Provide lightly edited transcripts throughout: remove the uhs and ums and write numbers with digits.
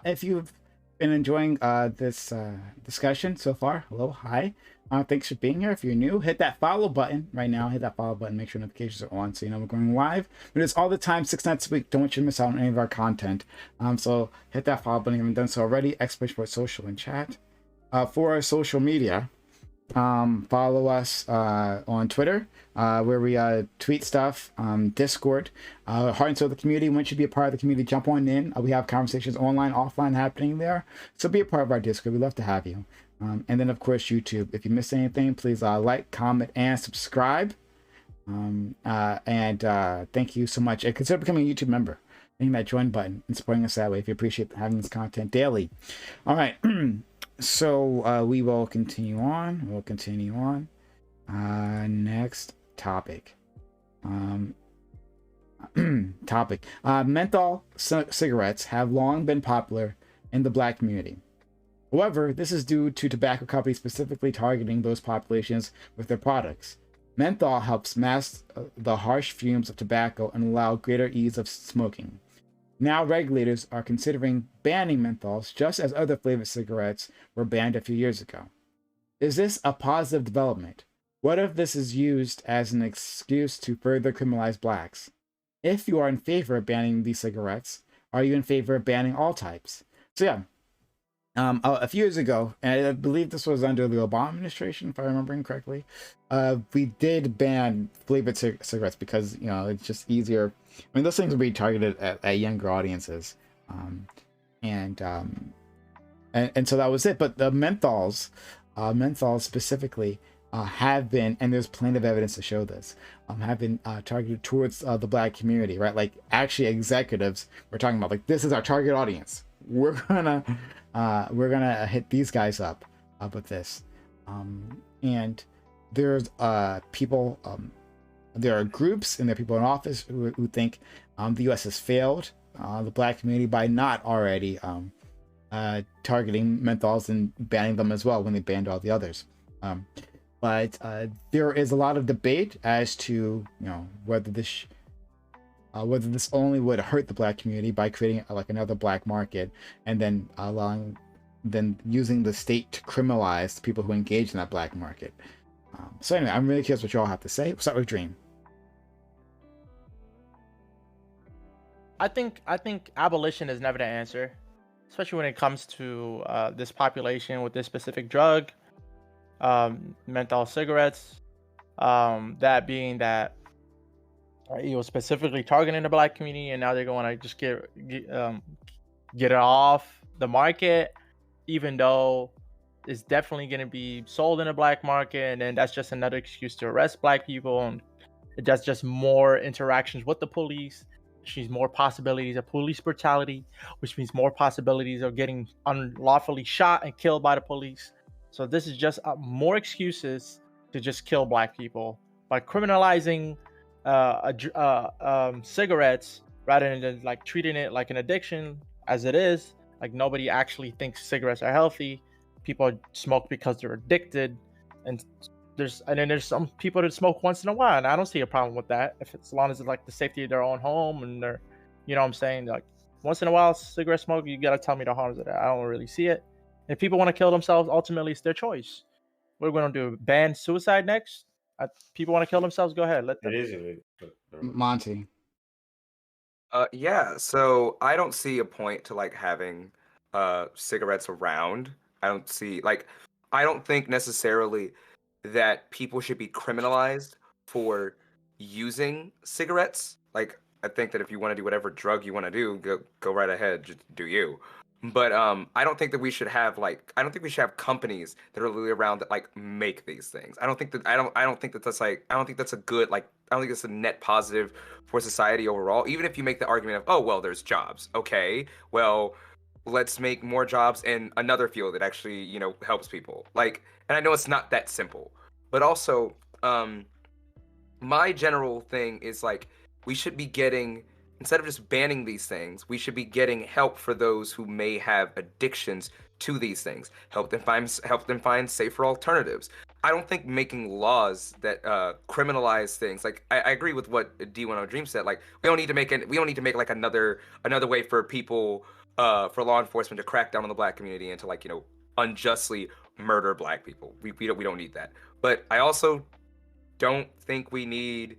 If you've been enjoying this discussion so far, hello, hi. Thanks for being here. If you're new, hit that follow button right now. Hit that follow button. Make sure notifications are on so you know we're going live. But it's all the time, 6 nights a week. Don't want you to miss out on any of our content. So hit that follow button if you haven't done so already. !sport social and chat. For our social media, follow us on Twitter, where we tweet stuff, Discord, heart and soul of the community. Once you be a part of the community, jump on in. We have conversations online, offline happening there, so be a part of our Discord. We'd love to have you. And then of course YouTube. If you missed anything, please like, comment, and subscribe. Thank you so much, and consider becoming a YouTube member, hitting that join button and supporting us that way if you appreciate having this content daily. All right. So we will continue on. Next topic. Menthol cigarettes have long been popular in the Black community. However, this is due to tobacco companies specifically targeting those populations with their products. Menthol helps mask the harsh fumes of tobacco and allow greater ease of smoking. Now regulators are considering banning menthols just as other flavored cigarettes were banned a few years ago. Is this a positive development? What if this is used as an excuse to further criminalize blacks? If you are in favor of banning these cigarettes, are you in favor of banning all types? So yeah, a few years ago, and I believe this was under the Obama administration, if I'm remembering correctly, we did ban flavored cigarettes because, you know, it's just easier. I mean, those things will be targeted at younger audiences, and so that was it. But the menthols specifically have been, and there's plenty of evidence to show this, have been targeted towards the Black community, right? Like actually executives were talking about, like, this is our target audience. We're gonna hit these guys up with this, and there's people. There are groups and there are people in office who think the U.S. has failed the Black community by not already targeting menthols and banning them as well when they banned all the others. But there is a lot of debate as to, you know, whether this only would hurt the Black community by creating like another black market and then using the state to criminalize people who engage in that black market. So anyway, I'm really curious what you all have to say. We'll start with Dream. I think abolition is never the answer, especially when it comes to this population with this specific drug, menthol cigarettes. That being that it was specifically targeting the Black community, and now they're going to just get it off the market, even though it's definitely going to be sold in the black market, and then that's just another excuse to arrest Black people, and that's just more interactions with the police, which means more possibilities of police brutality, which means more possibilities of getting unlawfully shot and killed by the police. So this is just more excuses to just kill Black people by criminalizing cigarettes rather than like treating it like an addiction as it is. Like nobody actually thinks cigarettes are healthy. People smoke because they're addicted, and then there's some people that smoke once in a while, and I don't see a problem with that as long as it's like the safety of their own home and they're, you know what I'm saying, like once in a while cigarette smoke, you gotta tell me the harms of that. I don't really see it. If people want to kill themselves, ultimately it's their choice. What are we gonna do? Ban suicide next? People want to kill themselves, go ahead, let them. It is illegal. Monty. Yeah, so I don't see a point to like having cigarettes around. I don't think necessarily that people should be criminalized for using cigarettes. Like I think that if you want to do whatever drug you want to do, go right ahead, just do you. But I don't think that we should have companies that are really around that like make these things. I don't think that's a good, like I don't think it's a net positive for society overall. Even if you make the argument of, oh well, there's jobs. Okay, well, let's make more jobs in another field that actually, you know, helps people. Like, and I know it's not that simple, but also my general thing is like we should be getting, instead of just banning these things, we should be getting help for those who may have addictions to these things. Help them find safer alternatives. I don't think making laws that criminalize things, like I agree with what D10 Dream said. Like we don't need to make like another way for people for law enforcement to crack down on the black community and to like unjustly murder black people. We don't need that. But I also don't think we need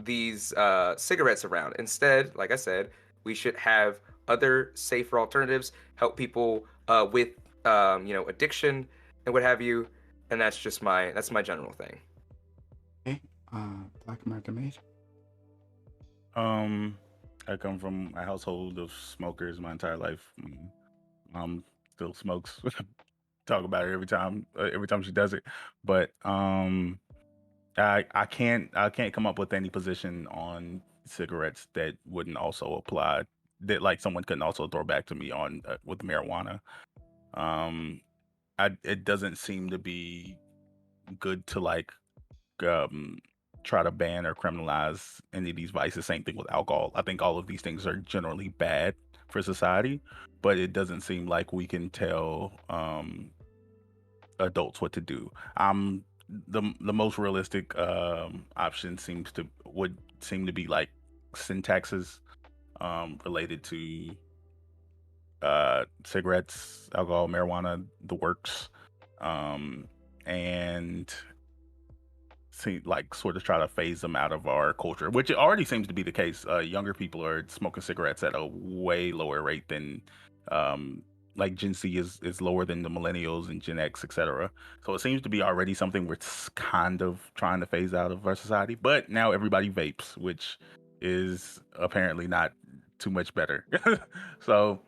these cigarettes around. Instead, like I said, we should have other safer alternatives, help people with addiction and what have you. And that's my general thing. Okay. Black American Mage. I come from a household of smokers my entire life. Mom still smokes. Talk about it every time she does it. But I can't come up with any position on cigarettes that wouldn't also apply, that like someone couldn't also throw back to me on with marijuana. It doesn't seem to be good to like try to ban or criminalize any of these vices. Same thing with alcohol. I think all of these things are generally bad for society, but it doesn't seem like we can tell adults what to do. The most realistic option would seem to be like sin taxes related to cigarettes, alcohol, marijuana, the works, and like sort of try to phase them out of our culture, which it already seems to be the case. Younger people are smoking cigarettes at a way lower rate than like Gen Z is lower than the millennials and Gen X, etc. So it seems to be already something we're kind of trying to phase out of our society. But now everybody vapes, which is apparently not too much better. So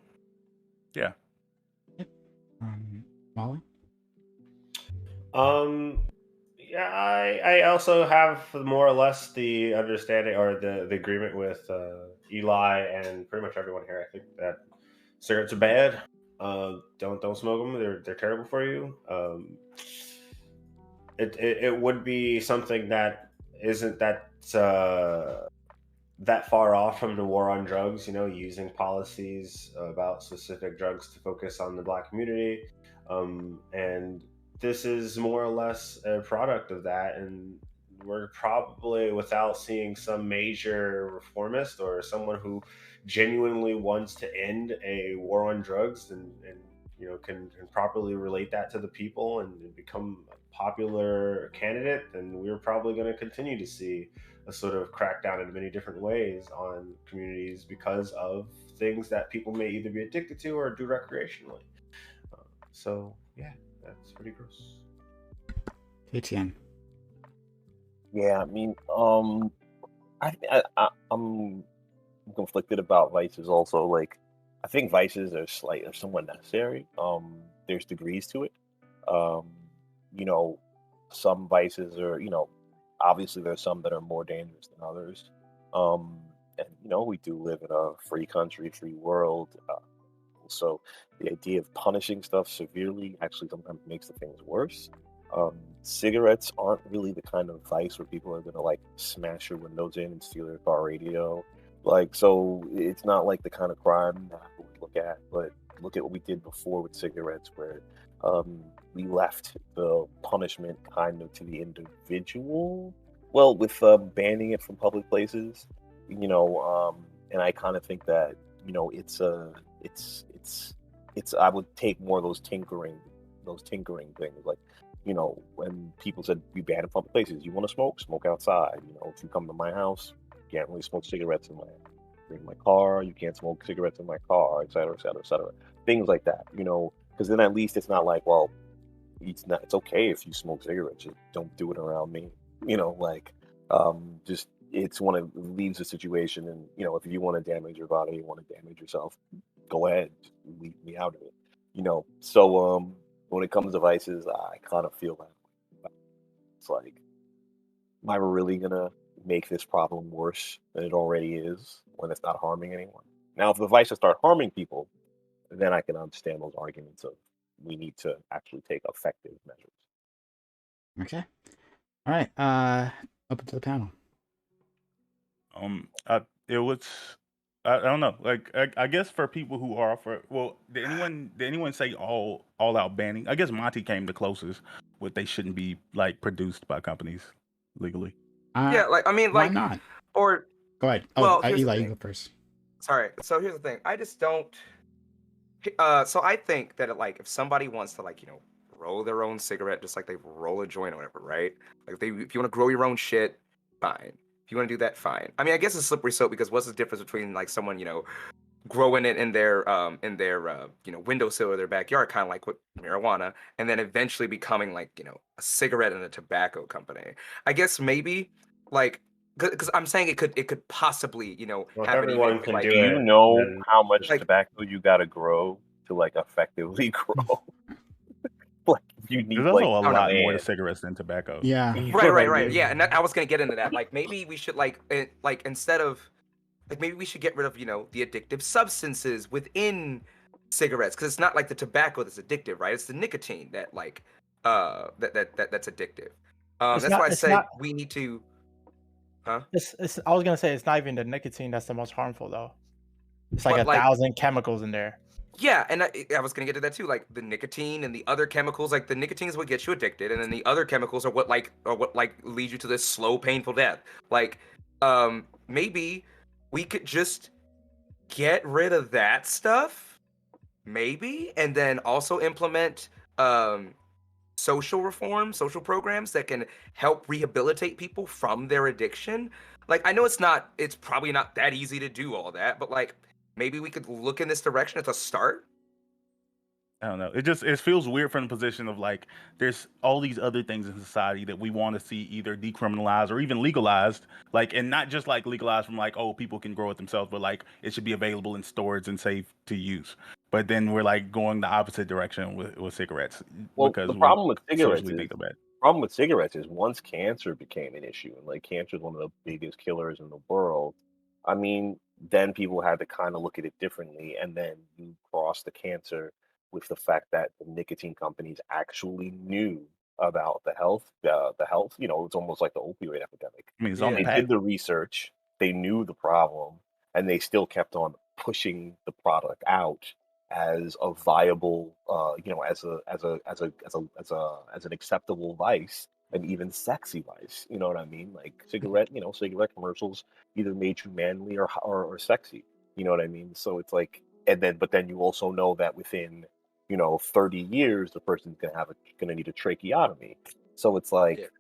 yeah. Molly. Yeah, I also have more or less the understanding or the agreement with Eli and pretty much everyone here. I think that cigarettes are bad. Don't smoke them. They're terrible for you. It would be something that isn't that far off from the war on drugs. Using policies about specific drugs to focus on the black community, and this is more or less a product of that. And we're probably, without seeing some major reformist or someone who genuinely wants to end a war on drugs and can properly relate that to the people and become a popular candidate, then we're probably going to continue to see a sort of crackdown in many different ways on communities because of things that people may either be addicted to or do recreationally. So yeah, that's pretty gross. KTN. Yeah, I mean, I'm conflicted about vices. Also, like, I think vices are somewhat necessary. There's degrees to it. You know, some vices are, obviously there's some that are more dangerous than others. And we do live in a free country, free world. So the idea of punishing stuff severely actually sometimes makes the things worse. Cigarettes aren't really the kind of vice where people are gonna like smash your windows in and steal your car radio. Like, so it's not like the kind of crime that we look at, but look at what we did before with cigarettes, where we left the punishment kind of to the individual. Well, with banning it from public places, and I kind of think that it's I would take more of those tinkering things, like when people said we ban in public places. You want to smoke outside. If you come to my house, you can't really smoke cigarettes in my car. You can't smoke cigarettes in my car, et cetera, et cetera, et cetera. Things like that, because then at least it's not like, well, it's okay if you smoke cigarettes, just don't do it around me. Just it's one of leaves the situation, and if you want to damage your body, you want to damage yourself, go ahead, leave me out of it. So when it comes to vices, I kind of feel that it's like, am I really gonna make this problem worse than it already is when it's not harming anyone? Now, if the vices start harming people, then I can understand those arguments of we need to actually take effective measures. Okay. All right. Open to the panel. It was. I don't know. Like, I guess for people who are for, well, did anyone say all out banning? I guess Monty came the closest. With they shouldn't be like produced by companies legally. Yeah, Why like not? or Go ahead. well, Oh, here's the Eli, you thing. go first. Sorry. So here's the thing. I just don't. So I think that like if somebody wants to like roll their own cigarette just like they roll a joint or whatever, right? Like if you want to grow your own shit, fine. If you want to do that, fine. I mean, I guess it's slippery slope because what's the difference between like someone growing it in their windowsill or their backyard, kind of like with marijuana, and then eventually becoming like a cigarette and a tobacco company. I guess maybe like because I'm saying it could possibly Well, if have an everyone even can like Do do you it, know then how much like tobacco you gotta grow to like effectively grow? Like you There's need also like a I don't know. lot more to land. cigarettes than tobacco. Yeah. You Right, know what right, I right. mean? Yeah, and I was gonna get into that. Like maybe we should like instead of like maybe we should get rid of the addictive substances within cigarettes because it's not like the tobacco that's addictive, right? It's the nicotine that like that's addictive. It's That's not. why I It's said not. we need to, huh? It's. I was gonna say it's not even the nicotine that's the most harmful though. It's like But like 1,000 chemicals in there. yeah, and I was gonna get to that too. Like the nicotine and the other chemicals, like the nicotine is what gets you addicted, and then the other chemicals are what lead you to this slow, painful death. Like, maybe we could just get rid of that stuff, maybe, and then also implement social reform, social programs that can help rehabilitate people from their addiction. Like, I know it's probably not that easy to do all that, but like maybe we could look in this direction as a start. I don't know. It feels weird from the position of like there's all these other things in society that we want to see either decriminalized or even legalized, like and not just like legalized from like oh people can grow it themselves, but like it should be available in stores and safe to use. But then we're like going the opposite direction with cigarettes Well, because the we problem with cigarettes socially is think they're bad. once cancer became an issue, and like cancer is one of the biggest killers in the world. I mean, then people had to kind of look at it differently, and then you cross the cancer with the fact that the nicotine companies actually knew about the health. You know, it's almost like the opioid epidemic. I mean, it's on the They Yeah. pack. did the research, they knew the problem, and they still kept on pushing the product out as a viable, as an acceptable vice, and even sexy vice. You know what I mean? Like cigarette commercials either made you manly or sexy. You know what I mean? So it's like, but then you also know that within 30 years, the person's gonna need a tracheotomy. So it's Yeah. like,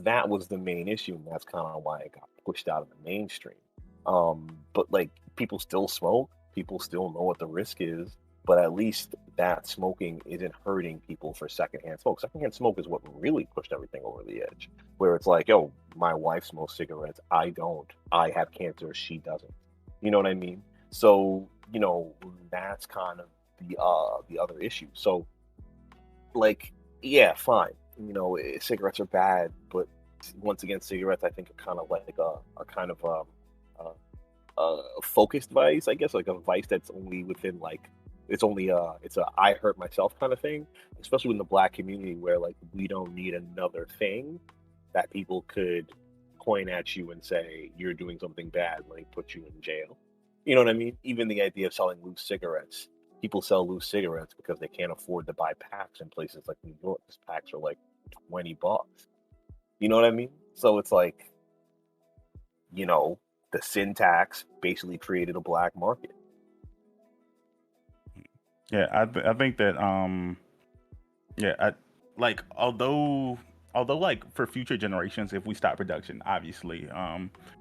that was the main issue, and that's kind of why it got pushed out of the mainstream. But like people still smoke, people still know what the risk is, but at least that smoking isn't hurting people for secondhand smoke. Secondhand smoke is what really pushed everything over the edge. Where it's like, yo, my wife smokes cigarettes, I don't. I have cancer, she doesn't. You know what I mean? So, that's kind of the other issue. So like, yeah, fine. Cigarettes are bad, but once again, cigarettes I think are kind of like a kind of focused vice, I guess, like a vice that's only within like it's a I hurt myself kind of thing, especially in the black community where like we don't need another thing that people could point at you and say you're doing something bad, like put you in jail. You know what I mean? Even the idea of selling loose cigarettes. People sell loose cigarettes because they can't afford to buy packs in places like New York. These packs are like $20. You know what I mean? So it's like, the sin tax basically created a black market. Yeah, I think that yeah, I like although like for future generations, if we stop production, obviously,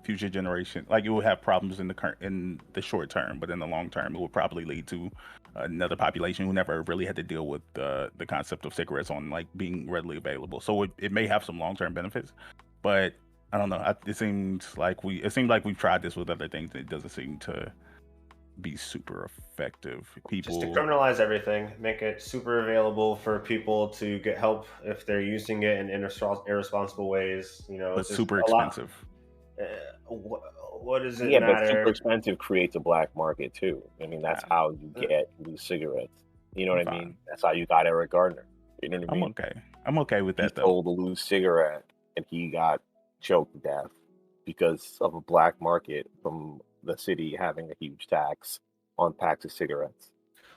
future generation like it will have problems in the short term, but in the long term, it will probably lead to another population who never really had to deal with the concept of cigarettes on like being readily available. So it may have some long term benefits, but I don't know. It seems like we've tried this with other things. And it doesn't seem to be super effective. just to People, criminalize everything, make it super available for people to get help if they're using it in irresponsible ways. but It's just super a lot. expensive. What does it Yeah, but super matter? expensive creates a black market too. I mean, that's how you Uh, get loose cigarettes. You know what I Fine. mean? That's how you got Eric Gardner. You know what I I'm mean? okay. I'm okay with He that though. sold a loose cigarette and he got choked to death because of a black market from the city having a huge tax on packs of cigarettes.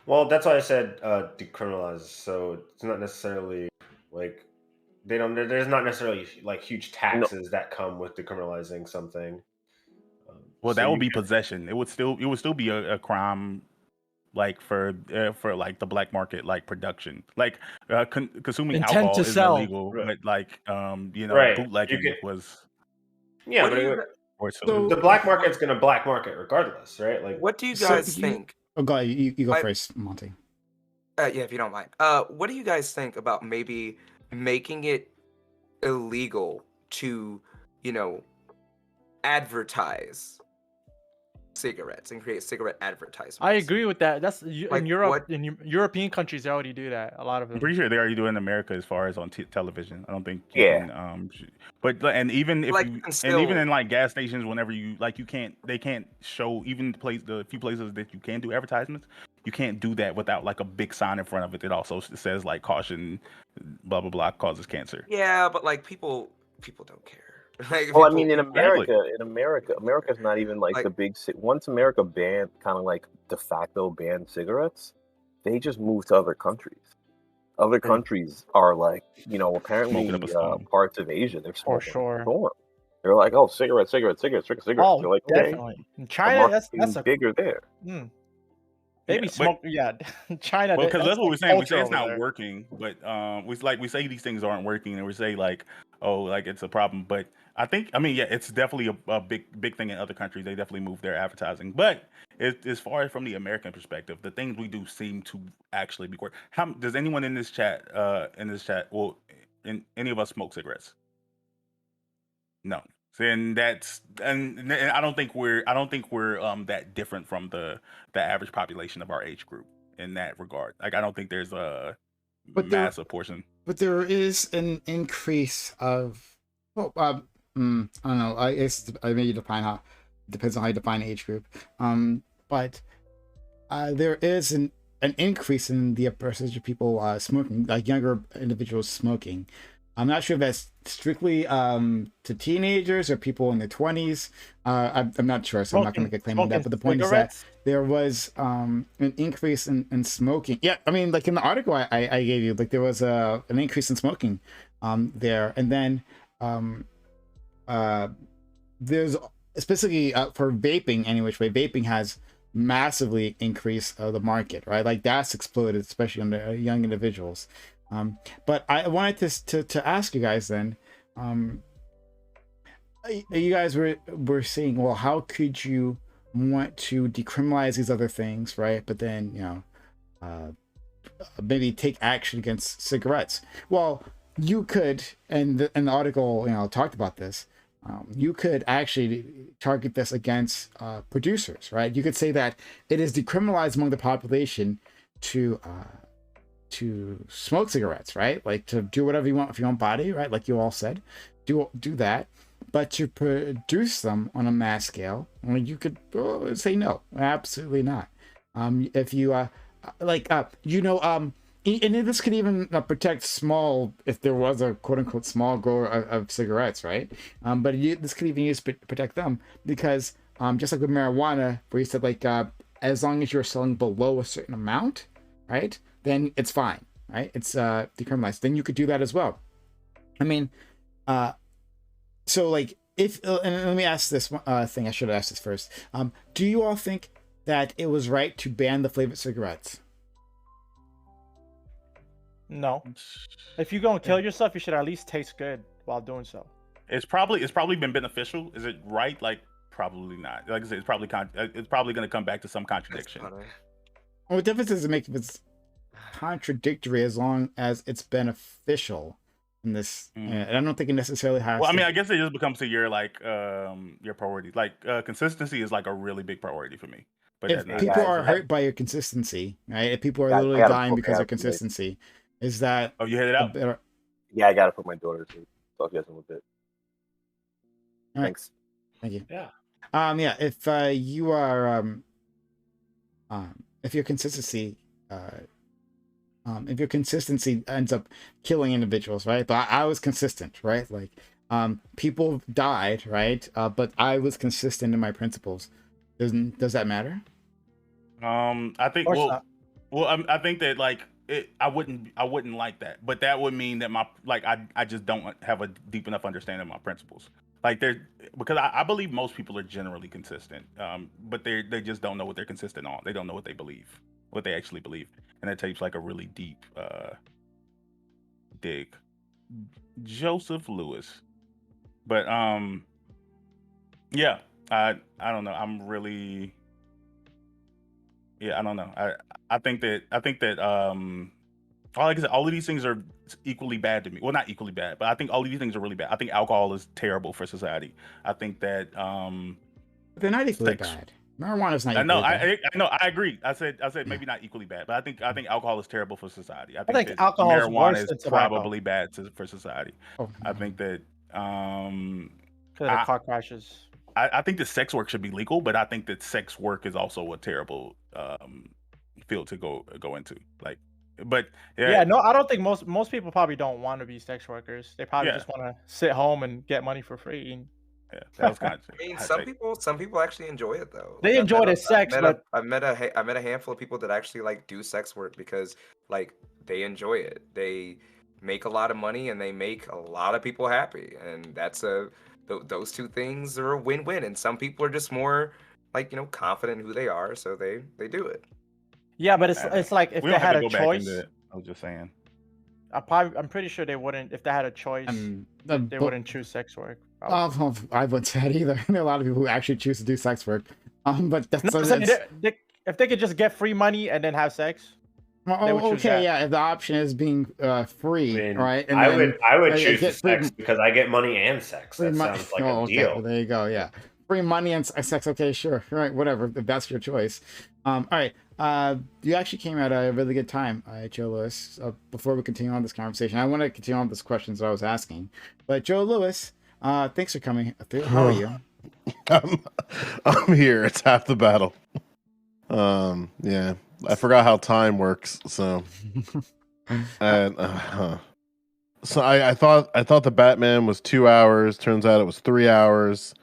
Well, that's why I said decriminalize. So it's not necessarily like they don't. There's not necessarily like huge No, taxes that come with decriminalizing something. Well, So that would you be could- possession. It would still be a crime, like for like the black market, like production, like consuming Intent alcohol to isn't sell. illegal, Right. but like Right. bootlegging You was. Yeah, What but do you it, Or So- the black market's gonna black market regardless, right? Like, what do you So guys you- think? Oh, go ahead. You go I- first, Monty. Yeah, if you don't mind. What do you guys think about maybe making it illegal to, advertise cigarettes and create cigarette advertisements? I agree with that. That's Like, in Europe. what- In European countries, they already do that. A lot of I'm them. pretty sure they already do it in America as far as on television. I don't think you Yeah. can. But and even if Like, you you can and still- even in like gas stations, whenever they can't show even the few places that you can do advertisements. You can't do that without like a big sign in front of it that also says like caution, blah blah blah, causes cancer. Yeah, but like people don't care. Like, Well, I people- mean, in Exactly. America's not even like Like- the big. Once America banned, kind of like de facto banned cigarettes, they just moved to other countries. Other countries are like, apparently Smoking up a storm. parts of Asia, they're For smoking up a sure. storm. They're like, oh, cigarettes. They're Oh, like, okay, definitely. In the China, that's marketing's a bigger there. baby but- smoke. Yeah, China. Well, because that's what we're saying. We culture say it's over not there. working, but we say these things aren't working, and we say like, oh, like it's a problem. But I mean, yeah, it's definitely a big thing in other countries. They definitely move their advertising. But as far as from the American perspective, the things we do seem to actually be working. How does anyone in this chat? Well, any of us smoke cigarettes? No. And I don't think we're that different from the average population of our age group in that regard. Like I don't think there's a But there- massive portion. But there is an increase of, I don't know. I guess I may define how depends on how you define age group. But there is an increase in the percentage of people smoking, like younger individuals smoking. I'm not sure if that's strictly to teenagers or people in their 20s. I'm not sure, so I'm not going to make a claim on that. But the point is that there was an increase in smoking. Yeah, I mean, like in the article I gave you, like there was an increase in smoking there. And then there's specifically for vaping, any which way, vaping has massively increased the market, right? Like that's exploded, especially under young individuals. But I wanted to ask you guys then, you guys were saying, well, how could you want to decriminalize these other things, right? But then, maybe take action against cigarettes. Well, you could, and the article, talked about this. You could actually target this against producers, right? You could say that it is decriminalized among the population to smoke cigarettes, right? Like to do whatever you want with your own body, right? Like you all said, do that. But to produce them on a mass scale, well, you could say no, absolutely not. If you and this could even protect small, if there was a quote unquote small grower of cigarettes, right? But this could even use to protect them because just like with marijuana, where you said like as long as you're selling below a certain amount, right? Then it's fine, right? It's decriminalized. Then you could do that as well. I mean, so like if and let me ask this thing. I should have asked this first. Do you all think that it was right to ban the flavored cigarettes? No. If you're gonna kill yourself, you should at least taste good while doing so. It's probably been beneficial. Is it right? Like probably not. Like I said, it's probably going to come back to some contradiction. That's funny. Well, what difference does it make if it's contradictory as long as it's beneficial in this? And I don't think it necessarily has. Well, I mean, I guess it just becomes to your your priority. Like consistency is like a really big priority for me. But if people guys, are hurt by your consistency, right? If people are I literally gotta dying put because of out the list. consistency, is that oh, you hit it a out. better? Yeah, I gotta put my daughter to talk to you guys in a little bit. All right. Thanks. Thank you. Yeah. Yeah. If you are if your consistency ends up killing individuals, right? But I was consistent, right? Like people died, right? But I was consistent in my principles. Does that matter? I think Of course not. I think that like I wouldn't like that, but that would mean that I just don't have a deep enough understanding of my principles. Like they're because I believe most people are generally consistent, but they just don't know what they're consistent on. They don't know what they believe, what they actually believe, and that takes like a really deep dig. Joseph Lewis, but yeah, I don't know. I'm really I don't know. I think that like I said, all of these things are equally bad to me. Well, not equally bad, but I think all of these things are really bad. I think alcohol is terrible for society. I think that They're not equally sex. bad. Marijuana's not I know. equally bad. I know. I agree. I said maybe not equally bad, but I think alcohol is terrible for society. I think that alcohol is marijuana worse is than tobacco. probably bad for society. Oh, I think that Because of the car crashes. I think that sex work should be legal, but I think that sex work is also a terrible field to go into. Like, but Yeah, no, I don't think most people probably don't want to be sex workers. They probably Yeah. just want to sit home and get money for free. And yeah, that was kind of. I mean, some people actually enjoy it though. They enjoy the sex, but I met a handful of people that actually like do sex work because like they enjoy it. They make a lot of money and they make a lot of people happy, and that's those two things are a win-win. And some people are just more like confident in who they are, so they do it. yeah, but it's like if We they don't have had to a go back choice, into it. I was just saying. I'm pretty sure they wouldn't. If they had a choice, they wouldn't choose sex work. I wouldn't say that either. There are a lot of people who actually choose to do sex work. But that's No, I'm saying if they could just get free money and then have sex. They would choose okay. that. Yeah, if the option is being free, I mean, right? And I then would you choose the get free- sex because I get money and sex. free That mon- sounds like oh, a okay. deal. Well, there you go. Yeah, free money and sex. Okay, sure. Right, whatever. If that's your choice. All right. You actually came at a really good time, Joe Lewis. Before we continue on this conversation, I want to continue on these questions that I was asking. But Joe Lewis, thanks for coming through. How are you? I'm here. It's half the battle. Yeah, I forgot how time works. So, and so I thought the Batman was 2 hours. Turns out it was 3 hours.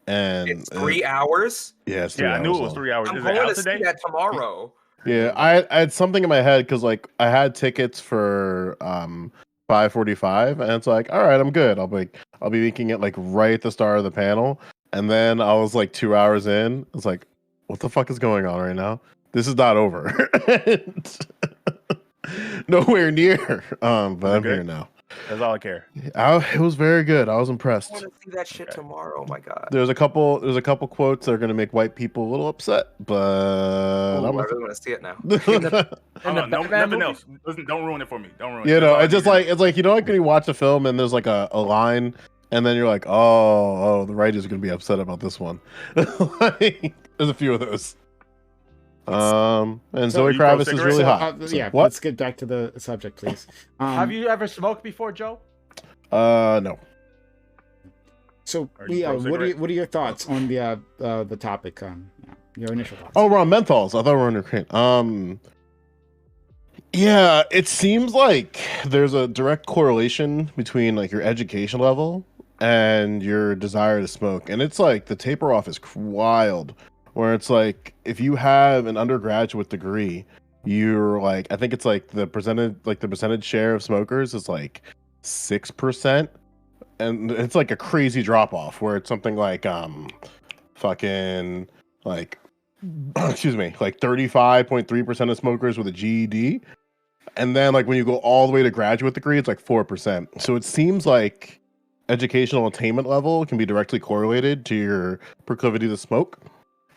And It's 3 hours. Yeah, it's 3 hours. I knew it was long. 3 hours. I'm Is it going out to today? see that tomorrow. Yeah, I had something in my head because like I had tickets for 5:45, and it's like, all right, I'm good. I'll be making it like right at the start of the panel, and then I was like 2 hours in. I was like, what the fuck is going on right now? This is not over. Nowhere near. But I'm here now. That's all I care. It was very good. I was I impressed. want to see that shit tomorrow. Oh my god. There's a couple quotes that are going to make white people a little upset, but Ooh, I I'm really want to see it now. Hold on, Batman nothing movie? else. Listen, don't ruin it for me. Don't ruin it. You know, That's all I it's just need to like like when you watch a film and there's like a line, and then you're like, oh, the writers are gonna be upset about this one. Like, there's a few of those. And So Zoe you pro Kravitz is cigarettes? really hot. Yeah, What? let's get back to the subject, please. Have you ever smoked before, Joe? No. So, Are you pro cigarette? what are your thoughts on the topic? Your initial thoughts. Oh, we're on menthols. I thought we were on Ukraine. Yeah, it seems like there's a direct correlation between like your education level and your desire to smoke, and it's like the taper off is wild. Where it's like if you have an undergraduate degree, you're like, I think it's like the percentage share of smokers is like 6%, and it's like a crazy drop off where it's something like fucking like excuse me, like 35.3% of smokers with a GED, and then like when you go all the way to graduate degree, it's like 4%. So it seems like educational attainment level can be directly correlated to your proclivity to smoke.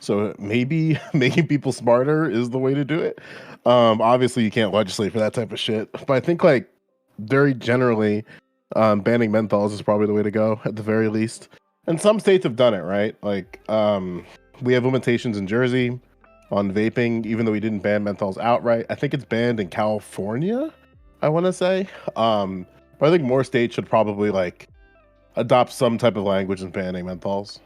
So maybe making people smarter is the way to do it. Obviously you can't legislate for that type of shit, but I think like very generally, banning menthols is probably the way to go at the very least. And some states have done it, right? Like we have limitations in Jersey on vaping, even though we didn't ban menthols outright. I think it's banned in California, I want to say. But I think more states should probably like adopt some type of language in banning menthols.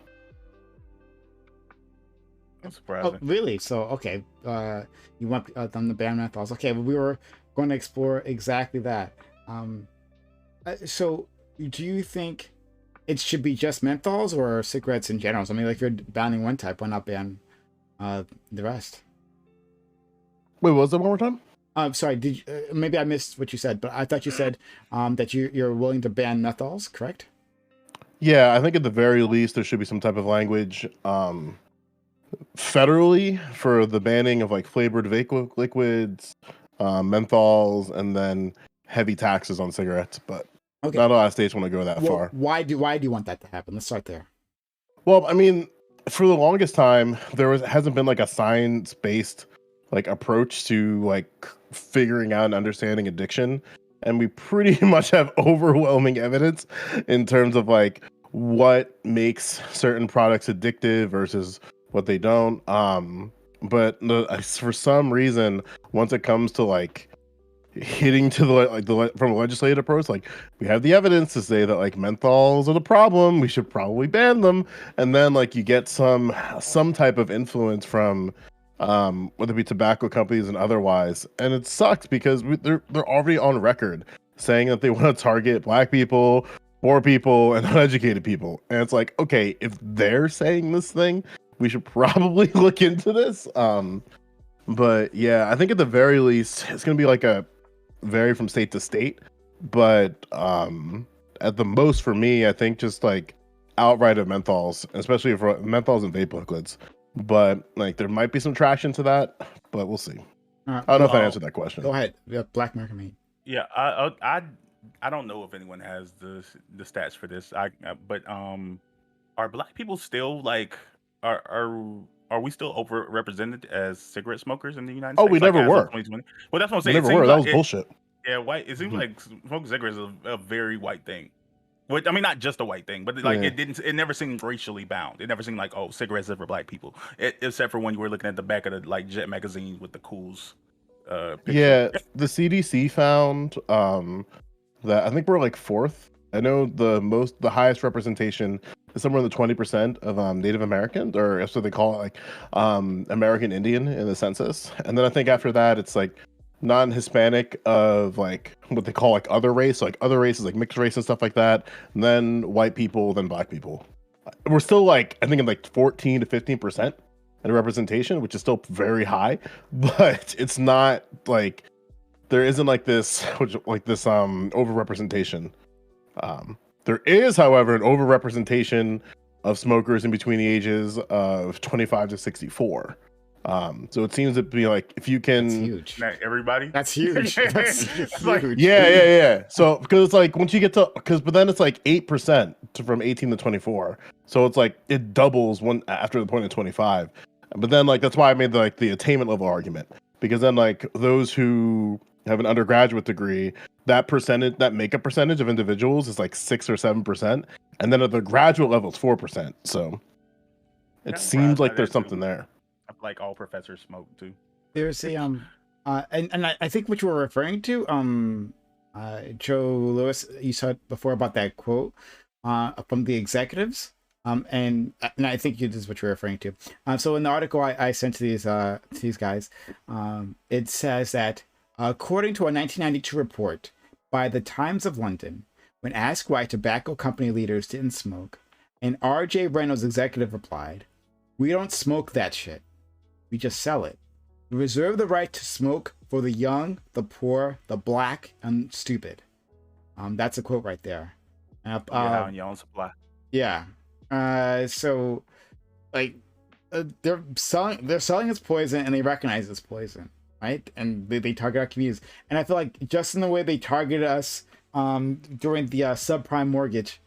That's surprising. Oh, really? So, okay. You want them to ban menthols. Okay, well, we were going to explore exactly that. So, do you think it should be just menthols or cigarettes in general? So, I mean, like, if you're banning one type, why not ban the rest? Wait, what was that one more time? Sorry, did you, maybe I missed what you said, but I thought you said that you're willing to ban menthols, correct? Yeah, I think at the very least there should be some type of language federally for the banning of like flavored liquids, menthols, and then heavy taxes on cigarettes. But Okay. not a lot of states want to go that Well, far. why do you want that to happen? Let's start there. Well, I mean, for the longest time, hasn't been like a science-based like approach to like figuring out and understanding addiction, and we pretty much have overwhelming evidence in terms of like what makes certain products addictive versus what they don't. But for some reason, once it comes to like hitting to from a legislative approach, like we have the evidence to say that like menthols are the problem, we should probably ban them, and then like you get some type of influence from whether it be tobacco companies and otherwise, and it sucks because they're already on record saying that they want to target Black people, poor people, and uneducated people, and it's like, okay, if they're saying this thing, we should probably look into this. But yeah, I think at the very least it's gonna be like a vary from state to state, but at the most for me, I think just like outright of menthols, especially for menthols and vape liquids. But like there might be some traction to that, but we'll see. All right, I don't know if I answered that question. Go ahead. Yeah, Black American Meat. Yeah, I don't know if anyone has the stats for this. But are Black people still like are we still overrepresented as cigarette smokers in the United States? Oh, we like, never as of were. 2020? Well, that's what I'm We saying. never were. That was bullshit. Yeah, white. It seems like smoking cigarettes is a very white thing. Which, I mean, not just a white thing, but like Yeah. it never seemed racially bound. It never seemed like, oh, cigarettes are for Black people. Except for when you were looking at the back of the like Jet magazine with the cools. Picture. Yeah, the CDC found that I think we're like fourth. I know the highest representation is somewhere in the 20% of Native Americans, or that's what they call it, like American Indian in the census. And then I think after that it's like non-Hispanic of like what they call like other race, like other races like mixed race and stuff like that. And then white people, then Black people. We're still like I think in like 14 to 15% in representation, which is still very high, but it's not like there isn't like this overrepresentation. There is, however, an overrepresentation of smokers in between the ages of 25 to 64. So it seems to be like if you can, That's huge. Not everybody. That's huge. That's huge. Like, yeah. So because it's like once you get to but then it's like 8% from 18 to 24. So it's like it doubles one after the point of 25. But then like that's why I made the attainment level argument, because then like those who have an undergraduate degree, that makeup percentage of individuals is like 6 or 7%, and then at the graduate level it's 4%. So it seems like there's something there. Like all professors smoke too. There's a and I think what you were referring to, Joe Lewis, you said before about that quote from the executives. And I think this is what you're referring to. So in the article I sent to these guys, it says that according to a 1992 report by the Times of London, when asked why tobacco company leaders didn't smoke, and R.J. Reynolds executive replied, "We don't smoke that shit. We just sell it. We reserve the right to smoke for the young, the poor, the Black, and stupid." That's a quote right there. On your own supply. Yeah. So like they're selling as poison, and they recognize it's poison, right? And they target our communities. And I feel like just in the way they targeted us during the subprime mortgage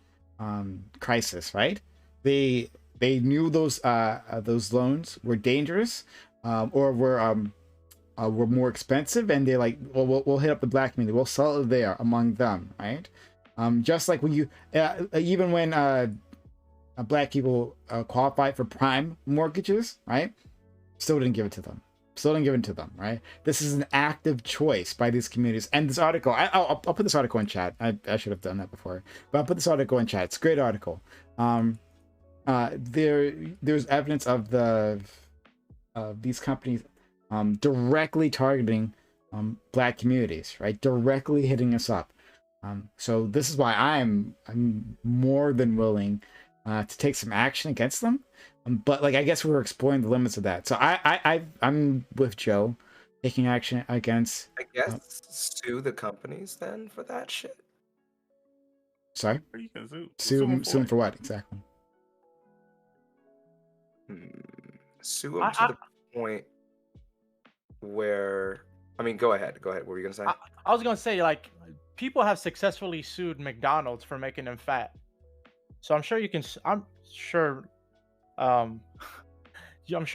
crisis, right? They knew those loans were dangerous or were more expensive, and they're like, well, we'll hit up the Black community, we'll sell it there among them, right? Just like when you even when Black people qualified for prime mortgages, right? Still didn't give it to them. Right? This is an active choice by these communities. And this article, I'll put this article in chat. I should have done that before, but I'll put this article in chat. It's a great article. There's evidence of these companies directly targeting Black communities, right? Directly hitting us up. So this is why I'm more than willing to take some action against them, but like I guess we were exploring the limits of that. So I'm with Joe, taking action against. I guess sue the companies then for that shit. Sorry, Or you can sue. sue him for what exactly? Sue him I- to the point where, I mean, go ahead. What were you gonna say? I was gonna say, like, people have successfully sued McDonald's for making them fat. So I'm sure you can. I'm sure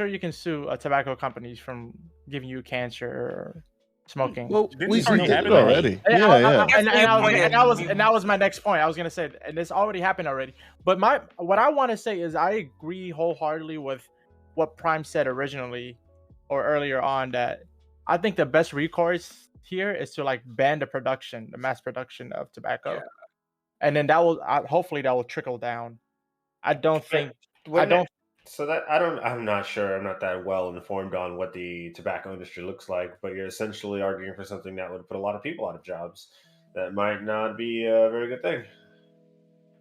you can sue tobacco companies from giving you cancer or smoking. Well, Didn't we this already did it happen already. And Yeah. that was my next point. I was gonna say, and this already happened already. But what I want to say is, I agree wholeheartedly with what Prime said originally or earlier on, that I think the best recourse here is to like ban the mass production of tobacco, Yeah. and then that will hopefully that will trickle down. I don't think. So that I'm not sure. I'm not that well informed on what the tobacco industry looks like, but you're essentially arguing for something that would put a lot of people out of jobs. That might not be a very good thing,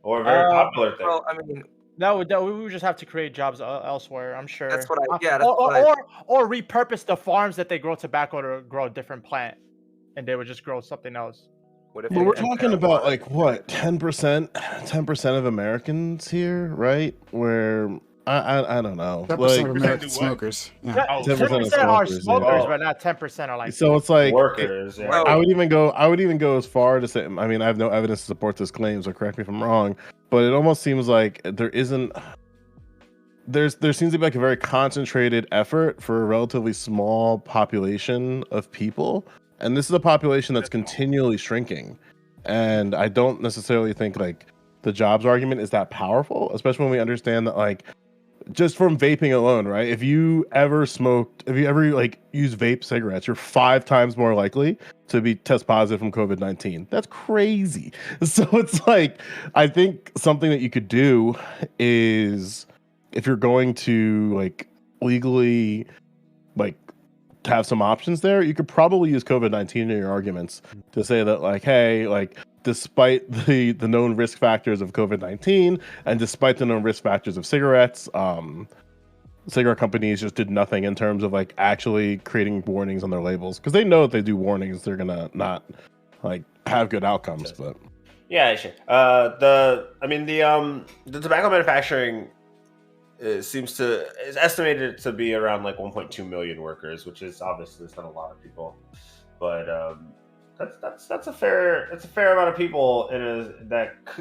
or a very popular thing. Well, I mean, we would just have to create jobs elsewhere. I'm sure. that's what I. Yeah, that's what I. Or repurpose the farms that they grow tobacco to grow a different plant, and they would just grow something else. What if But they we're had talking about marijuana? like what 10% of Americans here, right? Where I don't know. 10% Like, of do American what? smokers. Yeah. Yeah, Oh, 10% 10% are smokers, smokers, yeah. but not 10% are like. so it's like Workers. Yeah. Well, I would even go as far to say, I mean, I have no evidence to support this claim, so correct me if I'm wrong, but it almost seems like there seems to be like a very concentrated effort for a relatively small population of people, and this is a population that's continually shrinking. And I don't necessarily think like the jobs argument is that powerful, especially when we understand that like just from vaping alone, right? If you ever like use vape cigarettes, you're 5 times more likely to be test positive from COVID-19. That's crazy. So it's like, I think something that you could do is, if you're going to like legally like to have some options there, you could probably use COVID-19 in your arguments to say that like, hey, like despite the known risk factors of COVID-19 and despite the known risk factors of cigarettes, cigarette companies just did nothing in terms of like actually creating warnings on their labels, because they know if they do warnings, they're gonna not like have good outcomes. But Yeah, sure. The tobacco manufacturing is estimated to be around like 1.2 million workers, which is obviously not a lot of people, but that's a fair amount of people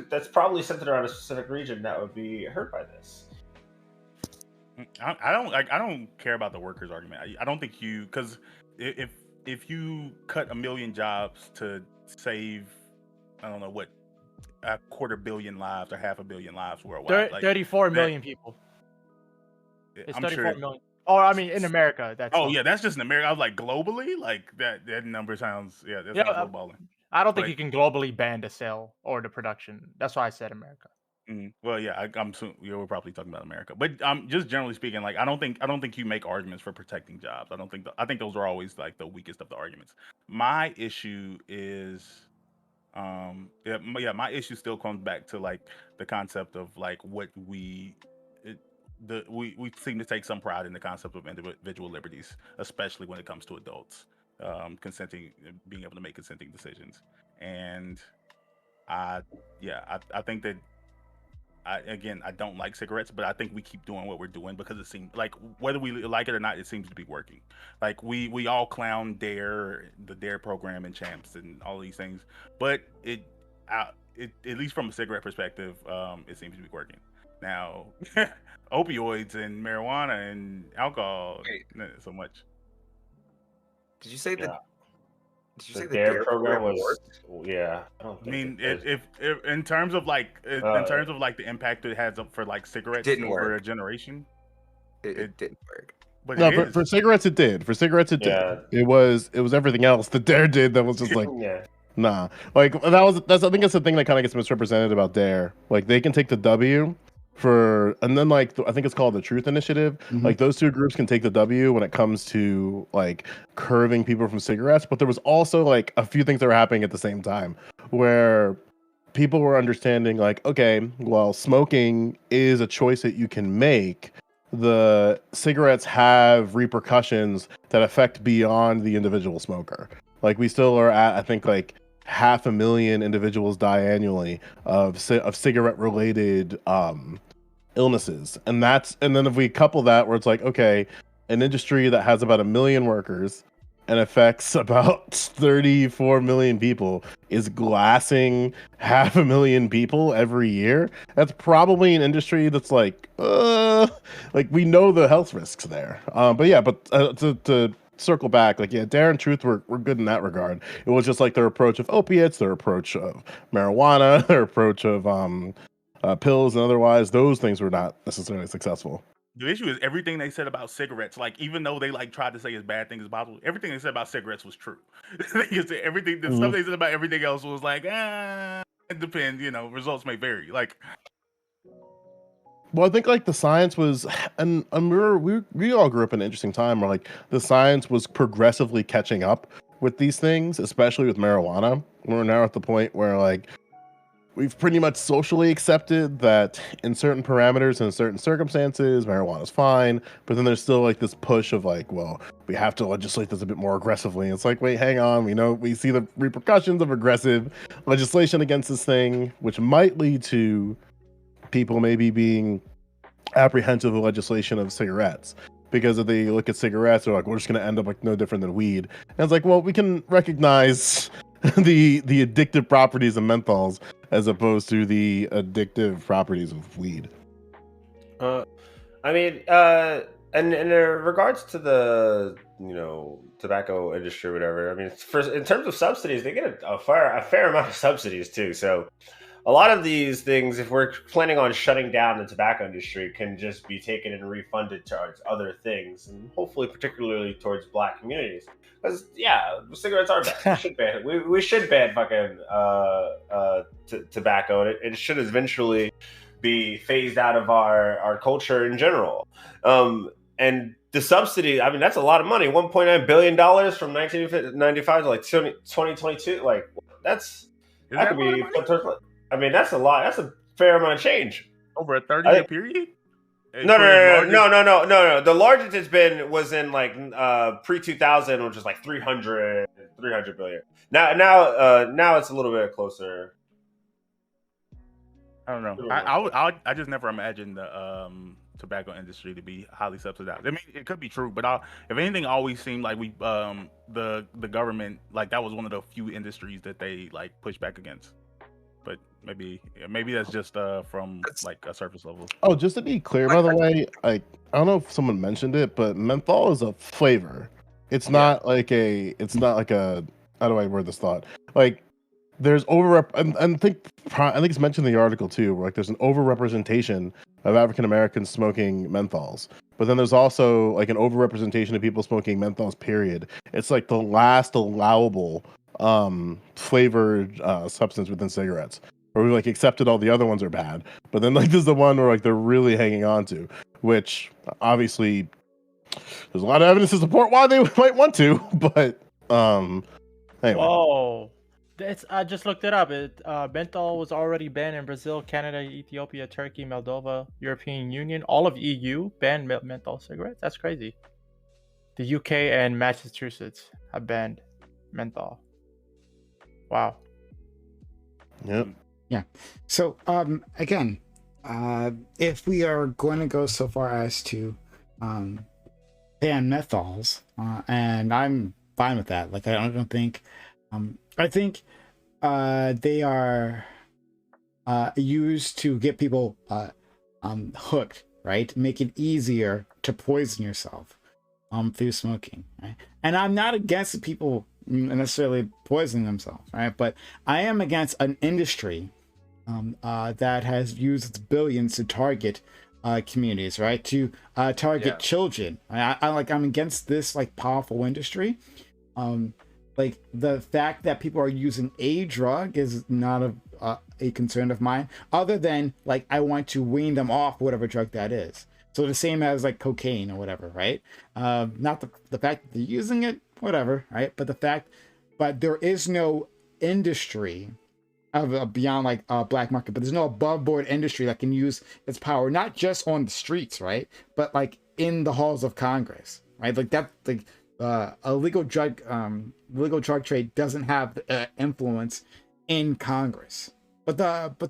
that's probably centered around a specific region that would be hurt by this. I don't care about the workers argument. I don't think because if you cut 1 million jobs to save, I don't know what, 250 million lives or 500 million lives worldwide, 34 million people. It's I'm 34 sure. million. Oh, I mean, in America, that's. Oh yeah, that's just in America. I was like, globally, like that number sounds sounds lowballing. I don't think Like- you can globally ban the sale or the production. That's why I said America. Well, yeah, I'm we're probably talking about America, but just generally speaking, like I don't think you make arguments for protecting jobs. I think those are always like the weakest of the arguments. My issue is, my issue still comes back to like the concept of like what we seem to take some pride in the concept of individual liberties, especially when it comes to adults being able to make consenting decisions. And I think that I don't like cigarettes, but I think we keep doing what we're doing because it seems like, whether we like it or not, it seems to be working. Like we all clown the DARE program and Champs and all these things, but it at least from a cigarette perspective, it seems to be working. Now, opioids and marijuana and alcohol, not so much. Did you say Yeah. Did you The say the DARE program was worked? yeah. I mean, if in terms of like the impact it has for like cigarettes Didn't over work. a generation, It didn't work. but no, it is. for cigarettes it did. For cigarettes it Yeah. did. It was everything else that DARE did that was just like Yeah. nah. Like I think that's the thing that kind of gets misrepresented about DARE. Like they can take the W and then like I think it's called the Truth Initiative. Mhm. Like those two groups can take the W when it comes to like curbing people from cigarettes, but there was also like a few things that were happening at the same time where people were understanding like, okay, well, smoking is a choice that you can make. The cigarettes have repercussions that affect beyond the individual smoker. Like we still are at, I think, like 500,000 individuals die annually of cigarette related illnesses. And then if we couple that where it's like, okay, an industry that has about 1 million workers and affects about 34 million people is glassing 500,000 people every year. That's probably an industry that's like we know the health risks there. To circle back, like, yeah, Dare and Truth were good in that regard. It was just like their approach of opiates, their approach of marijuana, their approach of pills and otherwise. Those things were not necessarily successful. The issue is everything they said about cigarettes, like even though they like tried to say as bad things as possible, everything they said about cigarettes was true. Everything, the stuff they said about everything else was like, it depends, results may vary. Like, well, I think like the science was, and we all grew up in an interesting time where like the science was progressively catching up with these things, especially with marijuana. We're now at the point where like we've pretty much socially accepted that in certain parameters and in certain circumstances, marijuana is fine. But then there's still like this push of like, well, we have to legislate this a bit more aggressively. And it's like, wait, hang on. We see the repercussions of aggressive legislation against this thing, which might lead to people maybe being apprehensive of legislation of cigarettes. Because if they look at cigarettes, they're like, we're just going to end up like no different than weed. And it's like, well, we can recognize the addictive properties of menthols as opposed to the addictive properties of weed. And in regards to the tobacco industry or whatever, I mean, in terms of subsidies, they get a fair amount of subsidies too. So a lot of these things, if we're planning on shutting down the tobacco industry, can just be taken and refunded towards other things, and hopefully particularly towards Black communities. Because cigarettes are bad. We should ban fucking tobacco. It should eventually be phased out of our culture in general. And the subsidy, I mean, that's a lot of money. $1.9 billion from 1995 to like 2022. Like that could be. I mean, that's a lot. That's a fair amount of change over a 30-year period. No. The largest it's been was in like pre-2000, which was like 300 billion. Now it's a little bit closer. I don't know. I just never imagined the tobacco industry to be highly subsidized. I mean, it could be true, but if anything, always seemed like the government, like that was one of the few industries that they like pushed back against. But maybe that's just from like a surface level. Oh, just to be clear, by the way, I don't know if someone mentioned it, but menthol is a flavor. It's not like a. How do I word this thought? Like, there's and I think it's mentioned in the article too. Where like there's an overrepresentation of African Americans smoking menthols, but then there's also like an overrepresentation of people smoking menthols. Period. It's like the last allowable flavored substance within cigarettes, where we like accepted all the other ones are bad, but then like this is the one where like they're really hanging on to, which obviously there's a lot of evidence to support why they might want to, but anyway. Whoa, I just looked it up. Menthol was already banned in Brazil, Canada, Ethiopia, Turkey, Moldova, European Union. All of EU banned menthol cigarettes. That's crazy. The UK and Massachusetts have banned menthol. Wow. Yep. Yeah. So again, if we are going to go so far as to ban menthols, and I'm fine with that. Like I don't think I think they are used to get people hooked, right? Make it easier to poison yourself through smoking, right? And I'm not against people necessarily poisoning themselves, right? But I am against an industry that has used its billions to target communities, right? To target children. I'm against this like powerful industry. Like the fact that people are using a drug is not a concern of mine, other than like I want to wean them off whatever drug that is. So the same as like cocaine or whatever, right? Not the fact that they're using it, whatever, right? But there is no industry of beyond like black market, but there's no above board industry that can use its power, not just on the streets, right? But like in the halls of Congress, right? Like that, like illegal drug trade doesn't have influence in Congress, but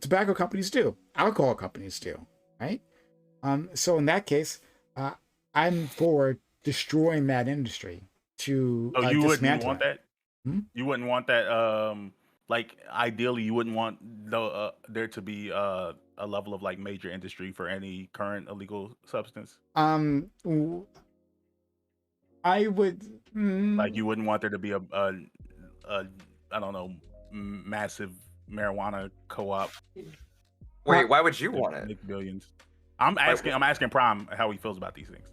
tobacco companies do, alcohol companies do, right? So in that case, I'm for destroying that industry to Oh, you wouldn't dismantle want it. that? You wouldn't want that. Like ideally, you wouldn't want there to be a level of like major industry for any current illegal substance. I would. Like you wouldn't want there to be a I don't know, massive marijuana co-op. Wait, why would you want it? Make billions. I'm asking Prime how he feels about these things.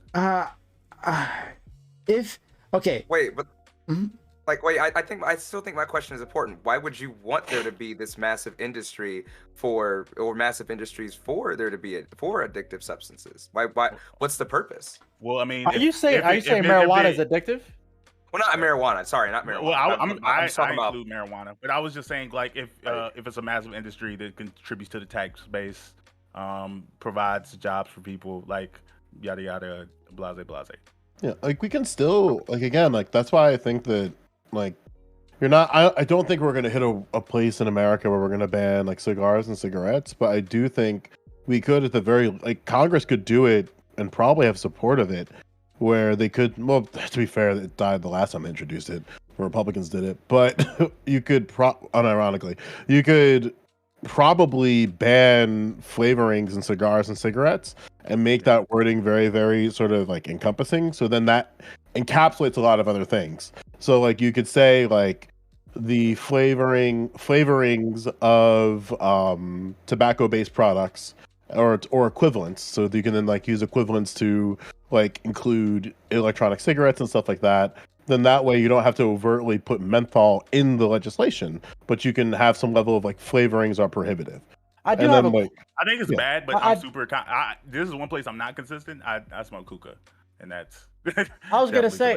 If okay. Wait, but Mhm. like, wait, I still think my question is important. Why would you want there to be this massive industry massive industries for there to be for addictive substances? Why? What's the purpose? Well, I mean, Are you saying marijuana is addictive? Well, not marijuana. Sorry, not marijuana. Well, I talking about include marijuana, but I was just saying, like, if it's a massive industry that contributes to the tax base, provides jobs for people, like yada yada, blase blase. Yeah, like we can still like again, like that's why I think that like you're not. I don't think we're gonna hit a place in America where we're gonna ban like cigars and cigarettes, but I do think we could at the very like Congress could do it and probably have support of it, where they could. Well, to be fair, it died the last time they introduced it. Republicans did it, but you could unironically you could probably ban flavorings in cigars and cigarettes and make that wording very, very sort of like encompassing. So then that encapsulates a lot of other things. So like you could say like the flavorings of tobacco-based products or equivalents. So you can then like use equivalents to like include electronic cigarettes and stuff like that. Then that way you don't have to overtly put menthol in the legislation, but you can have some level of like flavorings are prohibitive. I do And have then, a. like, I think it's Yeah. bad, but I'm super. This is one place I'm not consistent. I smoke hookah, and that's. I was gonna definitely say,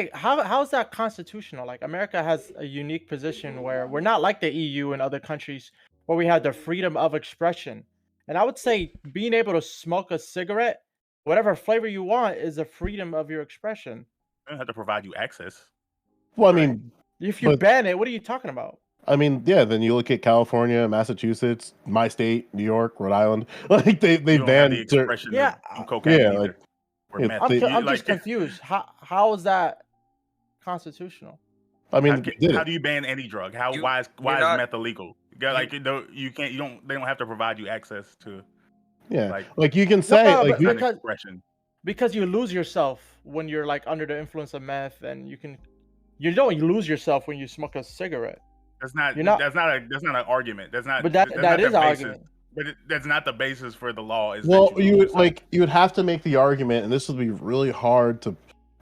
correct. how is that constitutional? Like America has a unique position where we're not like the EU and other countries where we have the freedom of expression. And I would say being able to smoke a cigarette, whatever flavor you want, is a freedom of your expression. I don't have to provide you access. well, I Right. mean, If you But- ban it, what are you talking about? yeah. Then you look at California, Massachusetts, my state, New York, Rhode Island. Like they You don't have banned. the expression Yeah, of cocaine yeah, either. like, Or yeah, meth. I'm, they- I'm like, just confused. How is that constitutional? I mean, they did how it. do you ban any drug? You- Why is you're not- meth illegal? Like you can't. You don't. They don't have to provide you access to Yeah, like like you can say no, like but you, an because- expression. Because you lose yourself when you're like under the influence of meth, and you don't lose yourself when you smoke a cigarette. That's not. You're not- That's not an argument. That's not. But that that's not is the an basis. argument. But that's not the basis for the law. Is well, that you lose would yourself. like you would have to make the argument, and this would be really hard to.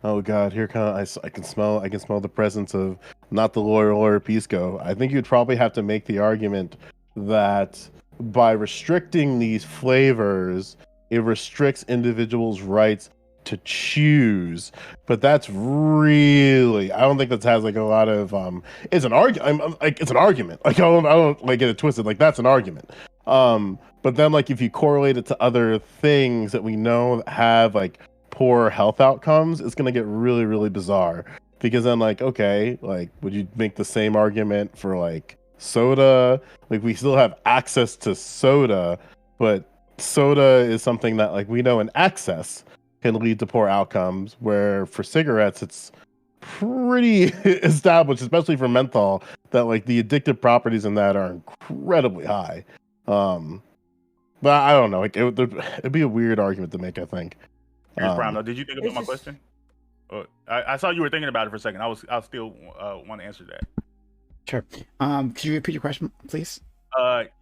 Oh God, here I can smell the presence of not the lawyer Pisco. I think you'd probably have to make the argument that by restricting these flavors, it restricts individuals' rights to choose. But that's really, I don't think that has like a lot of it's an argument. Like it's an argument. Like I don't like get it twisted. Like that's an argument. But then like if you correlate it to other things that we know have like poor health outcomes, it's gonna get really, really bizarre. Because then like, okay, like would you make the same argument for like soda? Like we still have access to soda, but soda is something that like we know in excess can lead to poor outcomes, where for cigarettes it's pretty established, especially for menthol, that like the addictive properties in that are incredibly high. But I don't know, like it'd be a weird argument to make, I think. Here's Prime. Now, did you think about it's my just- question? I saw you were thinking about it for a second. I still want to answer that. Sure. Could you repeat your question, please?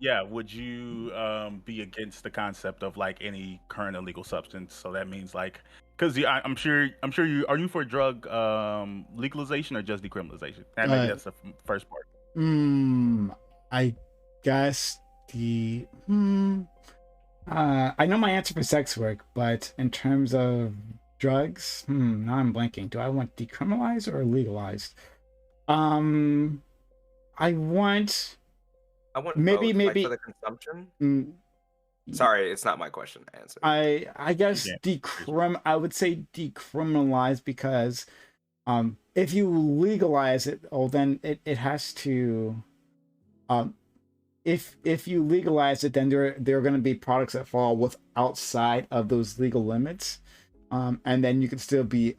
Yeah. Would you be against the concept of like any current illegal substance? So that means like, because I'm sure you are you for drug legalization or just decriminalization? And maybe that's the first part. I guess I know my answer for sex work, but in terms of drugs, now I'm blanking. Do I want decriminalized or legalized? I want maybe both, like, for the consumption. mm, Sorry, it's not my question to answer. I guess Yeah. I would say decriminalized because If you legalize it, oh, then it has to. Um, if you legalize it, then there are going to be products that fall with outside of those legal limits, and then you could still be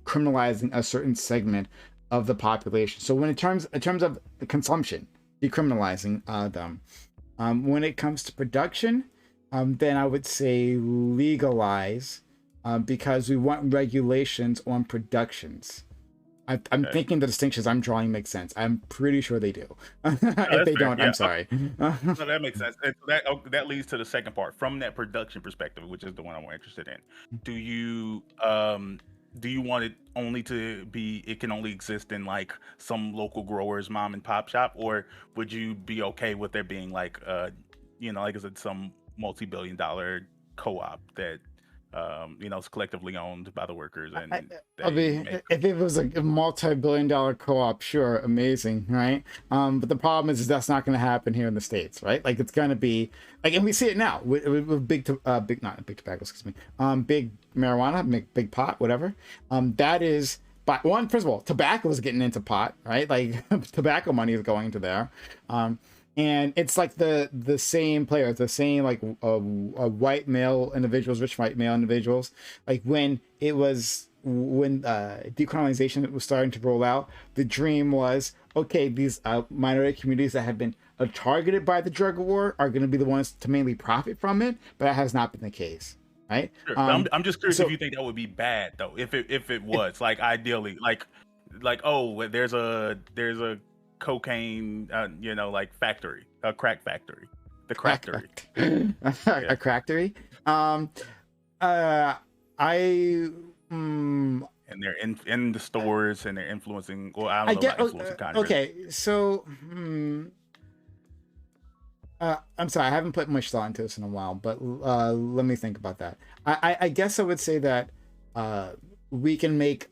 criminalizing a certain segment of the population. So when in terms of the consumption, decriminalizing them. When it comes to production, then I would say legalize, because we want regulations on productions. I'm Okay. thinking the distinctions I'm drawing make sense. I'm pretty sure they do. If that's they fair. don't, Yeah. I'm sorry. No, that makes sense. And that leads to the second part. From that production perspective, which is the one I'm more interested in, do you want it only to be, it can only exist in like some local growers mom and pop shop, or would you be okay with there being like like I said, some multi-billion-dollar co-op that is collectively owned by the workers and I they mean, make if it was a multi-billion-dollar co-op, sure, amazing, right? But the problem is that's not going to happen here in the States, right? Like it's going to be like, and we see it now with not big tobacco, excuse me, big marijuana, big pot, whatever. That is, but one, first of all, tobacco is getting into pot, right? Like tobacco money is going into there. And it's like the same players, the same like white male individuals, rich white male individuals. Like when decriminalization was starting to roll out, the dream was, okay, these minority communities that have been targeted by the drug war are going to be the ones to mainly profit from it, but that has not been the case, right? Sure. I'm just curious if you think that would be bad though, if it was like ideally like oh, there's a cocaine like factory, a crack factory, the crackery. A crackery. And they're in the stores and they're influencing. Well, I don't know about influencing Congress. Okay, so I'm sorry, I haven't put much thought into this in a while, but let me think about that. I guess I would say that we can make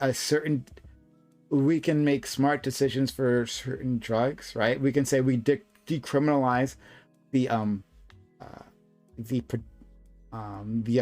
smart decisions for certain drugs, right? We can say we decriminalize the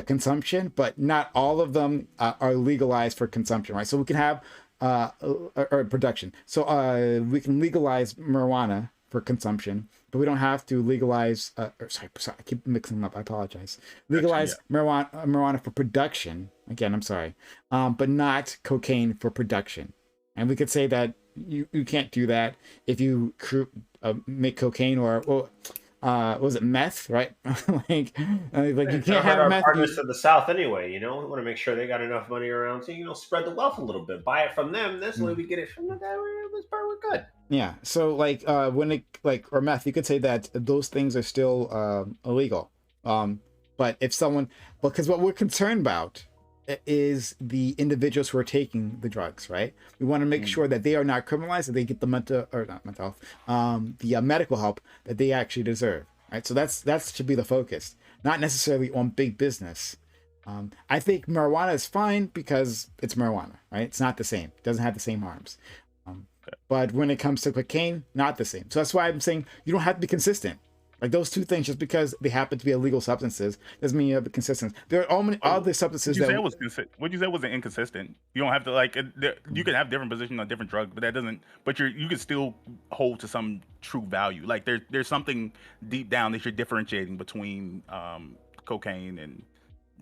consumption, but not all of them are legalized for consumption, right? So we can have or production. So we can legalize marijuana for consumption, but we don't have to legalize. Sorry, I keep mixing them up. I apologize. Legalize marijuana for production. Again, I'm sorry, but not cocaine for production. And we could say that you can't do that if you make cocaine or was it meth, right? like you can't have meth. Partners of the South anyway, we want to make sure they got enough money around to spread the wealth a little bit, buy it from them. That's the way we get it from the guy. This part we're good. Yeah. So when it or meth, you could say that those things are still illegal. But if someone, because what we're concerned about is the individuals who are taking the drugs, right? We want to make sure that they are not criminalized, that they get the medical help that they actually deserve, right? So that should be the focus, not necessarily on big business. I think marijuana is fine because it's marijuana, right? It's not the same. It doesn't have the same harms. But when it comes to cocaine, not the same. So that's why I'm saying you don't have to be consistent. Like those two things, just because they happen to be illegal substances, doesn't mean you have the consistency. There are all many other substances Would you say wasn't inconsistent? You don't have to you can have different positions on different drugs, but that doesn't. But you can still hold to some true value. Like there's something deep down that you're differentiating between cocaine and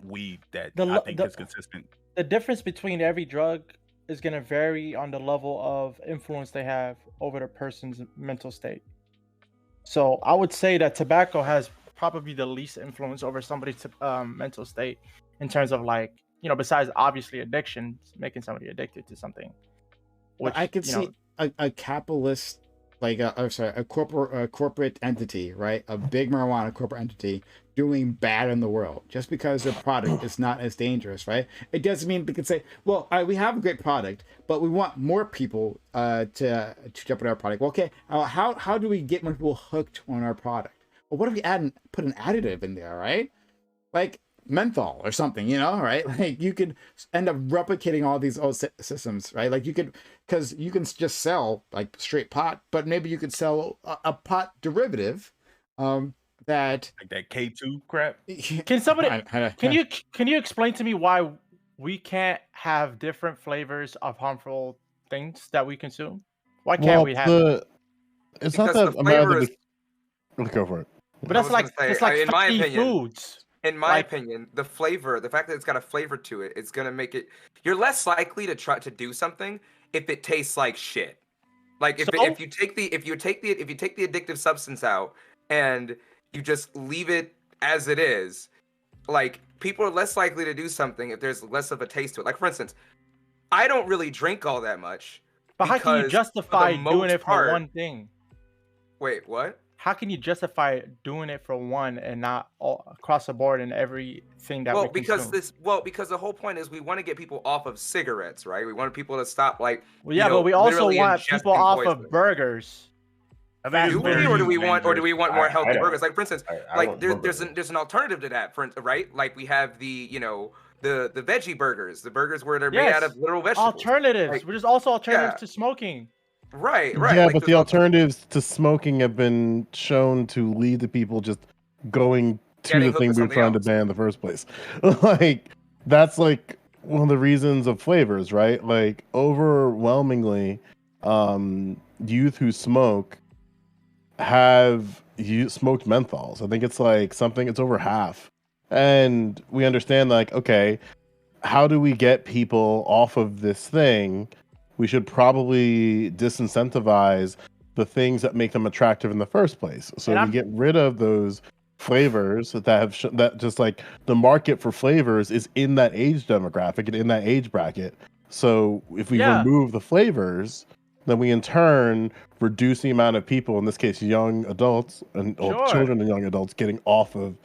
weed that I think is consistent. The difference between every drug is going to vary on the level of influence they have over the person's mental state. So I would say that tobacco has probably the least influence over somebody's mental state in terms of besides obviously addiction, making somebody addicted to something. Which I could see a capitalist, a corporate entity, right? A big marijuana corporate entity doing bad in the world just because their product is not as dangerous, right? It doesn't mean we can say, well, we have a great product, but we want more people to jump on our product. Well, okay, how do we get more people hooked on our product? Well, what if we put an additive in there, right? Like menthol or something, right? Like you could end up replicating all these old systems, right? Like because you can just sell like straight pot, but maybe you could sell a pot derivative that like that K2 crap. Can somebody can you explain to me why we can't have different flavors of harmful things that we consume? Why can't Well, we have that? it's not Because the that America. flavor is. Let's go for it. But I that's was gonna like say, it's like in my fatty opinion, foods. in my Like- opinion, the flavor, the fact that it's got a flavor to it, it's gonna make it. You're less likely to try to do something if it tastes like shit. Like if So? you take the addictive substance out and you just leave it as it is, like people are less likely to do something if there's less of a taste to it. Like for instance, I don't really drink all that much. But how can you because justify for the doing most it for part- one thing? Wait, what? How can you justify doing it for one and not all across the board in everything that Well, we consume? because the whole point is we want to get people off of cigarettes, right? We want people to stop Well, yeah, but we also want people off of burgers. I think Do it's we, very or do we want more I healthy don't. burgers? Like for instance, I like want there's burgers. an alternative to that, right? Like we have the the veggie burgers, the burgers where they're made Yes, out of literal vegetables. alternatives. Like- There's also alternatives yeah. to smoking. Right. Yeah, like but the there's also- alternatives to smoking have been shown to lead to people just going to Getting the hooked thing with we were something trying to else. ban in the first place. Like, that's like one of the reasons of flavors, right? Like, overwhelmingly, youth who smoke have smoked menthols. I think it's like something, it's over half. And we understand, like, okay, how do we get people off of this thing? We should probably disincentivize the things that make them attractive in the first place. So And we I'm- get rid of those flavors that have that just like the market for flavors is in that age demographic and in that age bracket. So if we Yeah. remove the flavors, then we in turn reduce the amount of people, in this case, young adults and or Sure. children and young adults, getting off of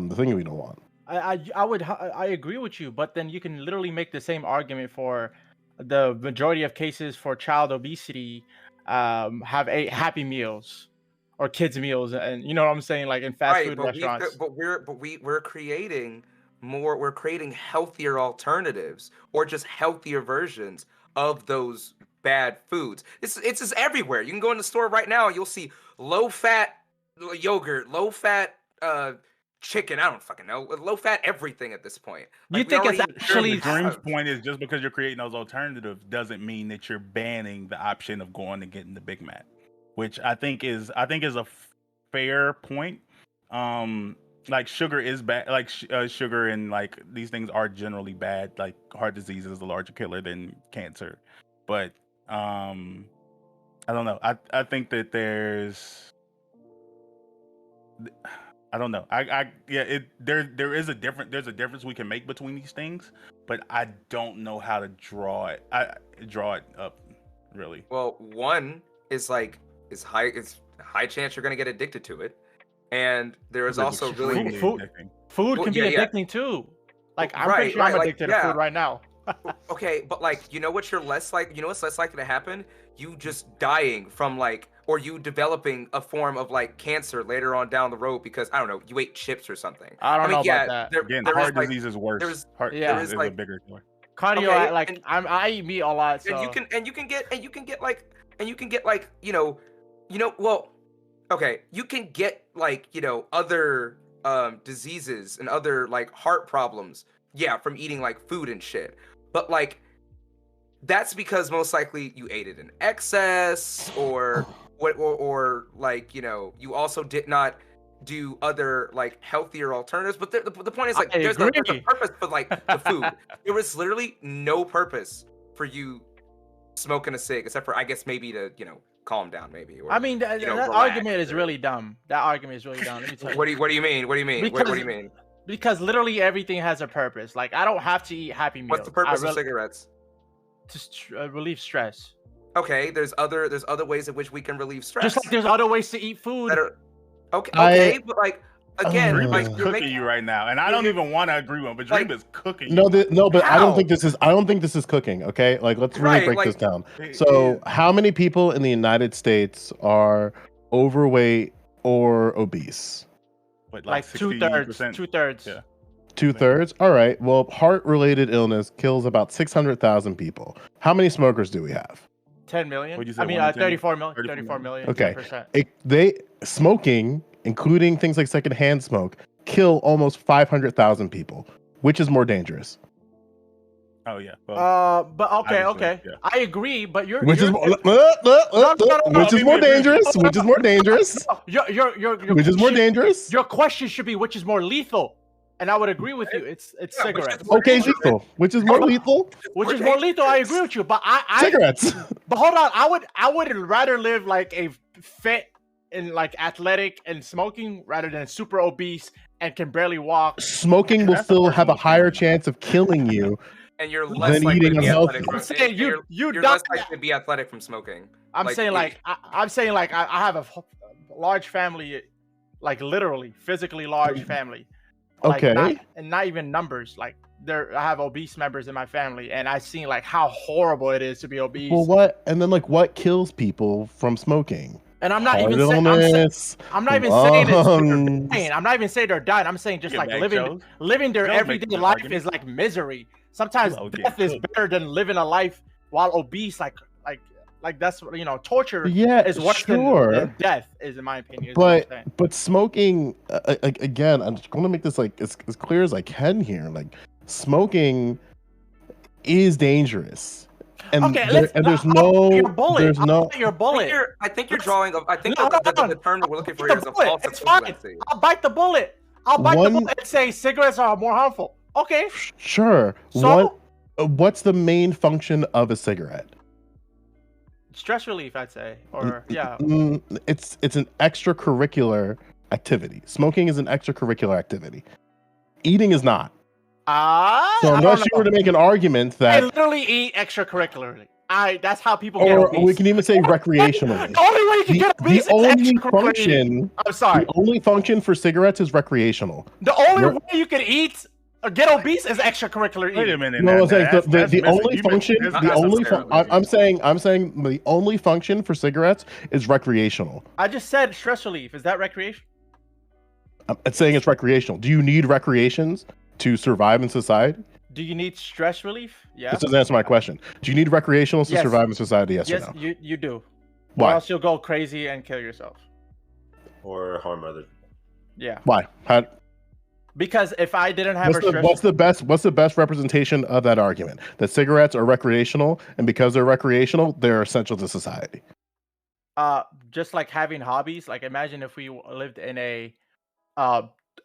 the thing we don't want. I agree with you, but then you can literally make the same argument for the majority of cases for child obesity have Happy Meals or kids meals, and you know what I'm saying, like in fast food restaurants. we're creating more. We're creating healthier alternatives or just healthier versions of those bad foods. It's just everywhere. You can go in the store right now and you'll see low fat yogurt, low fat chicken. I don't fucking know. Low fat everything at this point. You we think it's already actually- Dream's have- point is just because you're creating those alternatives doesn't mean that you're banning the option of going and getting the Big Mac, which I think is a fair point. Like sugar is bad. Like sugar and like these things are generally bad. Like heart disease is a larger killer than cancer, but I don't know. I think that there's. I don't know. There is a difference we can make between these things, but I don't know how to draw it. Draw it up really. Well, one is like it's high chance you're gonna get addicted to it, and there is It's also really extremely Food- addicting. Food Well, can be yeah, yeah. addicting too. Like I'm Right, pretty sure I'm right, like, addicted to yeah. food right now. okay, but like you know what's less likely to happen? You just dying from like or you developing a form of like cancer later on down the road because I don't know, you ate chips or something. I don't know about that. Again, there is, heart like- disease is worse. there's- Heart yeah. disease is a like- bigger killer. Cardio, Okay, I eat meat a lot, so and you can get like well, okay, you can get like other diseases and other like heart problems, yeah, from eating like food and shit, but like that's because most likely you ate it in excess or what or like you also did not do other like healthier alternatives. But the point is like I there's a agree. purpose for like the food. There was literally no purpose for you smoking a cig except for I guess maybe to calm down maybe. Or, I mean that relax argument is or- really dumb. That argument is really dumb. Let me tell you. What do you mean? What do you mean? What do you Because- mean? Because literally everything has a purpose. Like I don't have to eat Happy Meals. What's the purpose of cigarettes? To relieve stress. Okay, there's other ways in which we can relieve stress. Just like there's other ways to eat food. that are okay, but like again, Dream like is you're cooking making you right now, and I don't even want to agree with him, but Dream is cooking No, you. no, but I How? don't think this is cooking. Okay, like let's really Right, break like- this down. It So, is. how many people in the United States are overweight or obese? But like 60%. 2/3. Yeah. 2/3. All right. Well, heart-related illness kills about 600,000 people. How many smokers do we have? 10 million. What'd you say, I mean, 1 in 10? 34 million. 34 34 million. Okay. 10%. Smoking, including things like secondhand smoke, kill almost 500,000 people. Which is more dangerous? Oh yeah. Well, But okay, obviously, okay, yeah. I agree. But you're Which is you're, which is more dangerous? Which is more dangerous? your Which is more question- dangerous? Your question should be which is more lethal, and I would agree with you. It's Yeah, which is cigarettes. more Okay, dangerous. lethal. Which is more lethal? Which is more lethal? I agree with you. But I Cigarettes. but hold on, I would rather live like a fit and like athletic and smoking rather than super obese and can barely walk. Smoking will That's a still have a personal higher opinion. chance of killing you. And you're less Than likely eating to be unhealthy. athletic. I'm saying you're less not- likely to be athletic from smoking. I'm Like, saying it- like I'm saying like I have a large family, like literally physically large family. Like, Okay. not even numbers. Like I have obese members in my family, and I've seen like how horrible it is to be obese. Well, what? And then, like, what kills people from smoking? And I'm not Heart even saying illness, I'm not even saying it's lungs. dying. I'm not even saying they're dying. I'm saying just Yeah, like Bag living Joe's. their Joe's everyday making an life argument. is like misery. Sometimes Joe death getting is cooked. better than living a life while obese. Like that's torture Yeah, is worse sure. than death is in my opinion. Is what I'm saying. But smoking, again, I'm just going to make this like as clear as I can here. Like, smoking is dangerous, and Okay, there's I'll no, bet your bullet. there's I'll no. bet your bullet. I think you're drawing. I think No, the term that we're looking for here is a false It's fine. equivalency. I'll bite the bullet. I'll bite the One- bullet and say cigarettes are more harmful. Okay. Sure. So What's the main function of a cigarette? stress relief, I'd say, or yeah. It's an extracurricular activity. Smoking is an extracurricular activity. Eating is not. So I don't unless you know. were to make an argument I that, literally eat extracurricularly. That's how people get or obese. we can even say recreationally. The only way you can get obese The is only extracurricularly. function, I'm sorry. the only function for cigarettes is recreational. The only We're- way you can eat or get obese is extracurricular Wait a eating. minute. No, now, it's like that's the missing. only You function, missed- the Not only. necessarily. I'm saying the only function for cigarettes is recreational. I just said stress relief. Is that recreation? I'm saying it's recreational. Do you need recreations to survive in society? Do you need stress relief? Yeah. This doesn't answer my question. Do you need recreationals to Yes. survive in society? Yes, Yes, or no? you do. Or Why? else you'll go crazy and kill yourself. or harm other people. Yeah. Why? How, Because if I didn't have what's the best representation of that argument? That cigarettes are recreational, and because they're recreational, they're essential to society. just like having hobbies, like imagine if we lived in a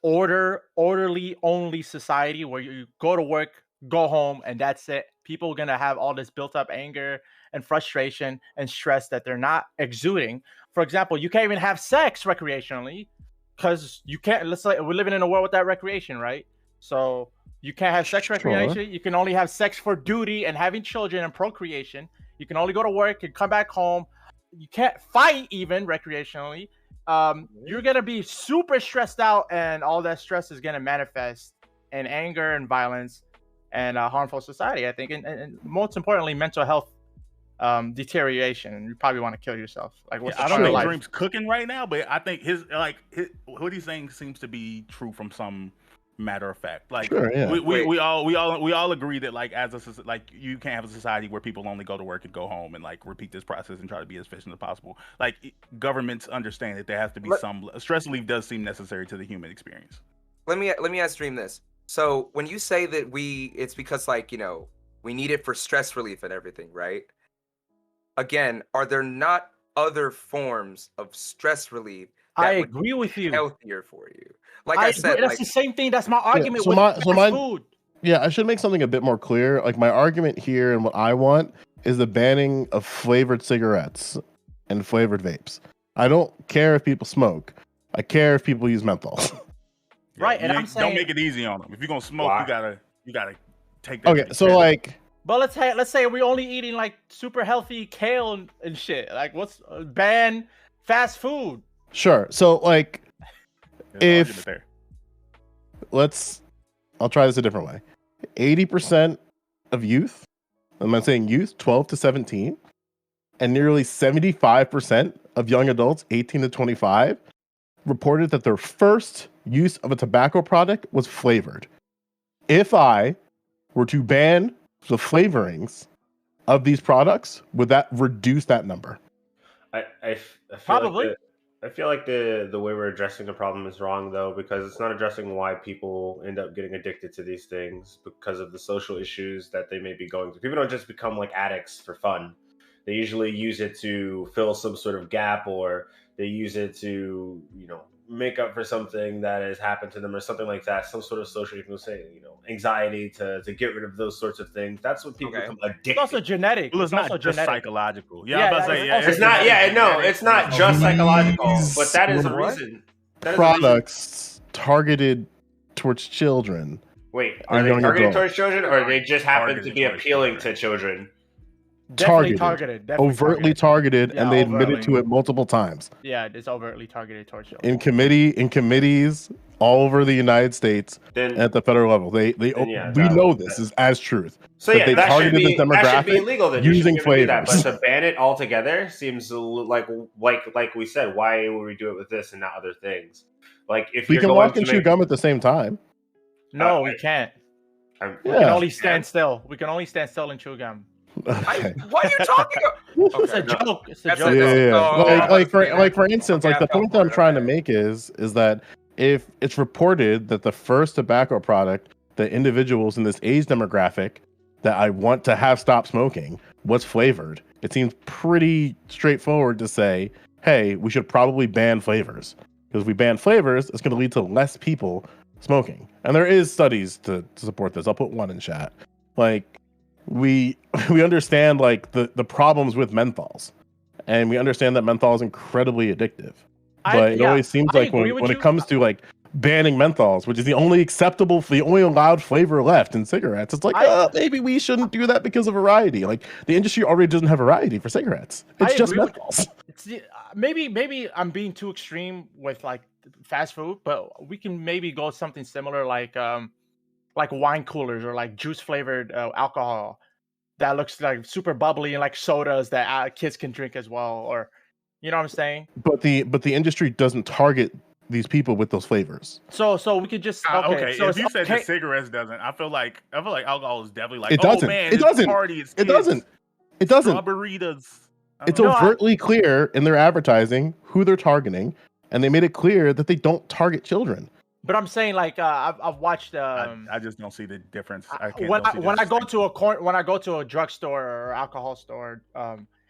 orderly only society where you go to work, go home, and that's it. People are gonna have all this built up anger and frustration and stress that they're not exuding. For example, you can't even have sex recreationally because you can't. Let's say we're living in a world without recreation, right? So you can't have sex Sure. recreation. You can only have sex for duty and having children and procreation. You can only go to work and come back home. You can't fight even recreationally. You're gonna be super stressed out, and all that stress is gonna manifest in anger and violence and harmful society. I think, and most importantly, mental health deterioration. You probably want to kill yourself. Like, what's I the don't point of think life? Dream's cooking right now, but I think what he's saying seems to be true from some matter of fact. Like, Sure, yeah. we all agree that like like you can't have a society where people only go to work and go home and like repeat this process and try to be as efficient as possible. Like governments understand that there has to be some stress relief does seem necessary to the human experience. Let me ask Dream this. So when you say that it's because like we need it for stress relief and everything, right? Again, are there not other forms of stress relief that I would agree with you. healthier for you? Like I said, agree. That's the same thing. That's my argument so with my- fast so mine- food. Yeah, I should make something a bit more clear. Like, my argument here and what I want is the banning of flavored cigarettes and flavored vapes. I don't care if people smoke. I care if people use menthol. Right, and I'm don't saying- make it easy on them. If you're gonna smoke, Why? you gotta take that. Okay, so like, But let's say we're only eating like super healthy kale and shit. Like, what's ban fast food? sure. So like, There's if- an argument I'll try this a different way. 80% of youth, I'm saying youth, 12 to 17, and nearly 75% of young adults, 18 to 25, reported that their first use of a tobacco product was flavored. If I were to ban the flavorings of these products, would that reduce that number? I feel Probably. like I feel like the way we're addressing the problem is wrong though, because it's not addressing why people end up getting addicted to these things because of the social issues that they may be going through. People don't just become like addicts for fun. They usually use it to fill some sort of gap, or they use it to, make up for something that has happened to them or something like that. Some sort of social, you can say, anxiety to get rid of those sorts of things. That's when people become addicted. It's also genetic. Well, it's also not just genetic. psychological. Yeah, Yeah, I'm about to say, yeah, yeah. It's not. Yeah, no, it's not just psychological, but that is a What? reason. That is a reason. Products targeted towards children. Wait, are and they young targeted adults. towards children, or they just happen to Targeted be towards appealing children. to children? Definitely targeted. Definitely Overtly targeted, Yeah, and they admitted overtly. to it multiple times Yeah, it's overtly targeted towards children. in committees all over the United States Then, at the federal level. They yeah, we that- know this is as truth. so that yeah, they that should targeted be this that should be demographic illegal. Then you using shouldn't be able to do that. flavors. But to ban it altogether seems like we said. Why would we do it with this and not other things? Like if We you're can going walk to and chew make, gum at the same time. No, we can't. I'm- We can Yeah. only stand still. We can only stand still and chew gum. Okay. What are you talking about? It's a Okay. joke. It's a That's joke. a- Yeah, yeah. Oh, For instance, Okay, like the I fell point for that I'm it, trying to okay. make is that if it's reported that the first tobacco product that individuals in this age demographic that I want to have stop smoking was flavored, it seems pretty straightforward to say, hey, we should probably ban flavors, because if we ban flavors, it's going to lead to less people smoking. And there is studies to support this. I'll put one in chat. Like we understand like the problems with menthols, and we understand that menthol is incredibly addictive. But it always seems I like agree with when you. it comes to like banning menthols, which is the only allowed flavor left in cigarettes, it's like, maybe we shouldn't do that because of variety. Like the industry already doesn't have variety for cigarettes. It's I just agree with- menthols. It's maybe I'm being too extreme with like fast food, but we can maybe go something similar like wine coolers or like juice flavored alcohol that looks like super bubbly, and like sodas that kids can drink as well, or you know what I'm saying? But the industry doesn't target these people with those flavors. So we could just Okay, So if it's you said okay. the cigarettes doesn't, I feel like alcohol is definitely like, It doesn't. oh man, It this doesn't. party is It doesn't. It doesn't. Strawberritas. It's No, overtly clear in their advertising who they're targeting, and they made it clear that they don't target children. But I'm saying like I've watched I just don't see the difference. when I go to a drugstore or alcohol store,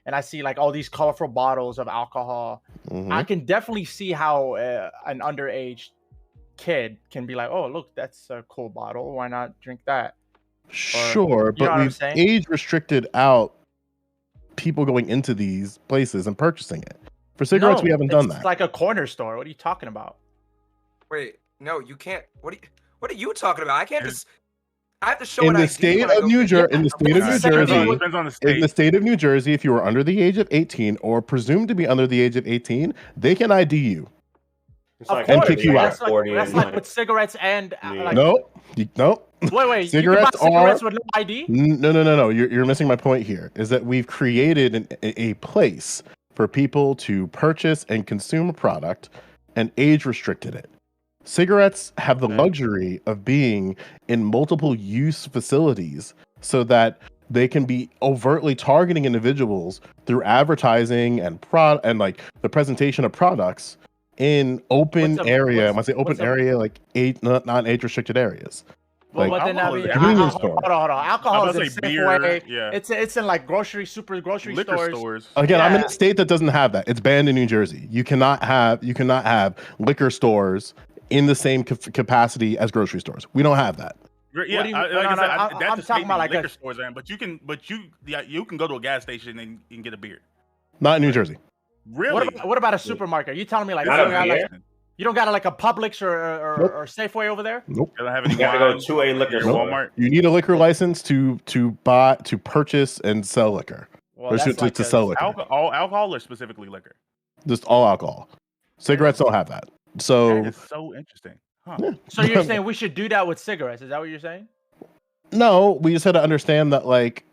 and I see like all these colorful bottles of alcohol, Mhm. I can definitely see how an underage kid can be like, oh look, that's a cool bottle. Why not drink that? Sure, you know but what I'm we've saying? age restricted out people going into these places and purchasing it. For cigarettes, we haven't done that. It's like a corner store. What are you talking about? Wait, no, you can't. What are you talking about? I can't just. I have to show in an the ID state when I of go New get- Jersey, in the state of New It's the same thing Jersey, with- depends on the in the state. state of New Jersey, if you are under the age of 18 or presumed to be under the age of 18, they can ID you. It's Of like And course, kick you out. that's That's like with cigarettes and Yeah. like, No, no. wait, Cigarettes you can buy cigarettes are- with no ID? No. You're missing my point here. Is that we've created a place for people to purchase and consume a product and age restricted it. Cigarettes have the luxury of being in multiple use facilities so that they can be overtly targeting individuals through advertising and like the presentation of products in open What's a- area. what's- When I say open what's a- area, like not age restricted areas. Well, Like, but then I alcohol mean, is a convenience hold store. on. Alcohol I is was in about to say beer, Safeway. yeah. It's in like grocery Liquor stores. stores. Again, I'm in Yeah. a state that doesn't have that. It's banned in New Jersey. You cannot have liquor stores in the same capacity as grocery stores. We don't have that. Yeah, do you mean? like No, I no, said, I'm that's talking the state about like liquor a- stores, but you can go to a gas station and get a beer. Not in New Jersey. Really? What about a supermarket? You telling me like, This Not you a don't got, beer? like you don't got like a Publix or Nope. Safeway over there? Nope. Doesn't have any You have to go wine, to a liquor your store. Walmart. You need a liquor license to purchase and sell liquor. Well, Or that's to like sell liquor. All alcohol or specifically liquor? Just all alcohol. Cigarettes don't have that. That So is so interesting. Huh. yeah. So you're saying we should do that with cigarettes? Is that what you're saying? No, we just had to understand that like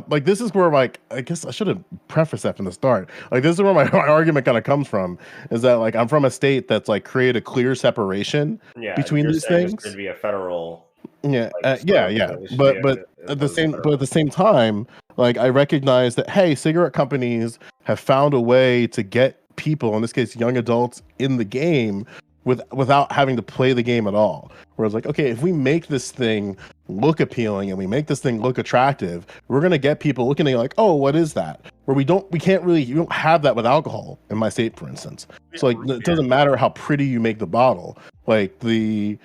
like this is where like I guess I should have prefaced that from the start. Like this is where my argument kind of comes from, is that like I'm from a state that's like created a clear separation Yeah, between you're these saying things. This could be a federal. Yeah, Like, yeah. it should But be but at the same time, like I recognize that hey, cigarette companies have found a way to get people, in this case young adults, in the game without having to play the game at all. Whereas like, okay, if we make this thing look appealing and we make this thing look attractive, we're gonna get people looking at like, oh, what is that? Where you don't have that with alcohol in my state, for instance. So like, it doesn't matter how pretty you make the bottle. Like the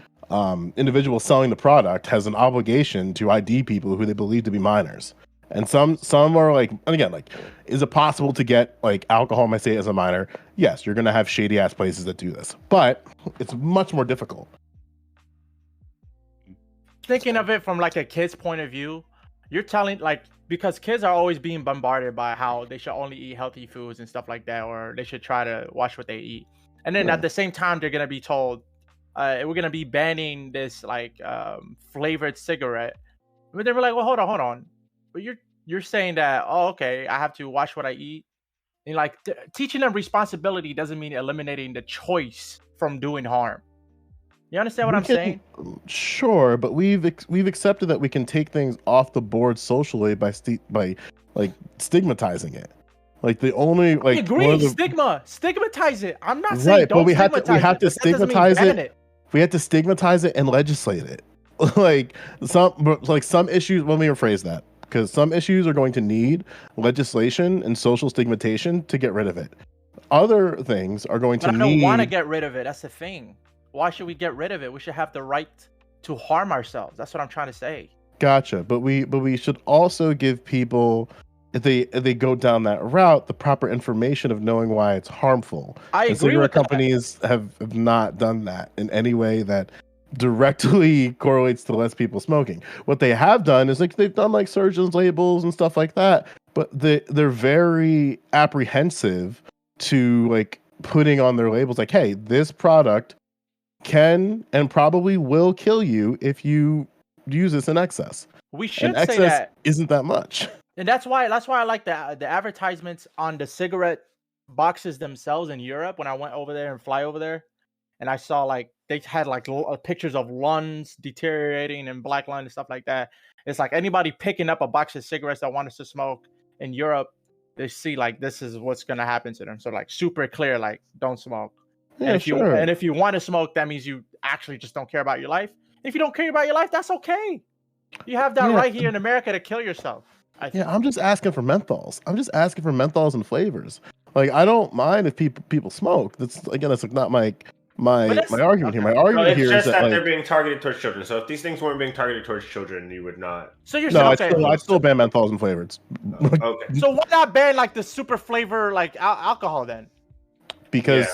individual selling the product has an obligation to ID people who they believe to be minors. And some are like, and again, like, is it possible to get like alcohol in my state as a minor? Yes, you're gonna have shady ass places that do this, but it's much more difficult. Thinking of it from like a kid's point of view, you're telling like, because kids are always being bombarded by how they should only eat healthy foods and stuff like that, or they should try to watch what they eat. And then at the same time, they're gonna be told, we're gonna be banning this like flavored cigarette. But they were like, well, hold on. But you're saying that, oh, okay, I have to watch what I eat. And like teaching them responsibility doesn't mean eliminating the choice from doing harm. You understand what I'm saying? Sure, but we've accepted that we can take things off the board socially by like stigmatizing it. Like the only like I agree, stigmatize it. I'm not saying right, don't but we have to stigmatize it. We have to stigmatize it and legislate it. like some issues. Let me rephrase that, because some issues are going to need legislation and social stigmatization to get rid of it. Other things are going to need. I don't want to get rid of it. That's the thing. Why should we get rid of it? We should have the right to harm ourselves. That's what I'm trying to say. Gotcha. But we should also give people, if they go down that route, the proper information of knowing why it's harmful. I agree with that. Cigarette companies have not done that in any way that directly correlates to less people smoking. What they have done is like they've done like surgeons labels and stuff like that, but they're very apprehensive to like putting on their labels like, hey, this product can and probably will kill you if you use this in excess. We should say say that isn't that much. And that's why I like the advertisements on the cigarette boxes themselves in Europe. When I went over there and fly over there, and I saw like they had like pictures of lungs deteriorating and black lung and stuff like that. It's like anybody picking up a box of cigarettes that wants to smoke in Europe, they see like this is what's gonna happen to them. So like super clear, like don't smoke. Yeah, and if you want to smoke, that means you actually just don't care about your life. If you don't care about your life, that's okay. You have that right here in America to kill yourself. I'm just asking for menthols. I'm just asking for menthols and flavors. Like I don't mind if people smoke. That's like not my argument here. My argument here is that they're being targeted towards children. So if these things weren't being targeted towards children, you would not. So you're saying I still ban menthols and flavors. Okay. So why not ban like the super flavor like alcohol then? Because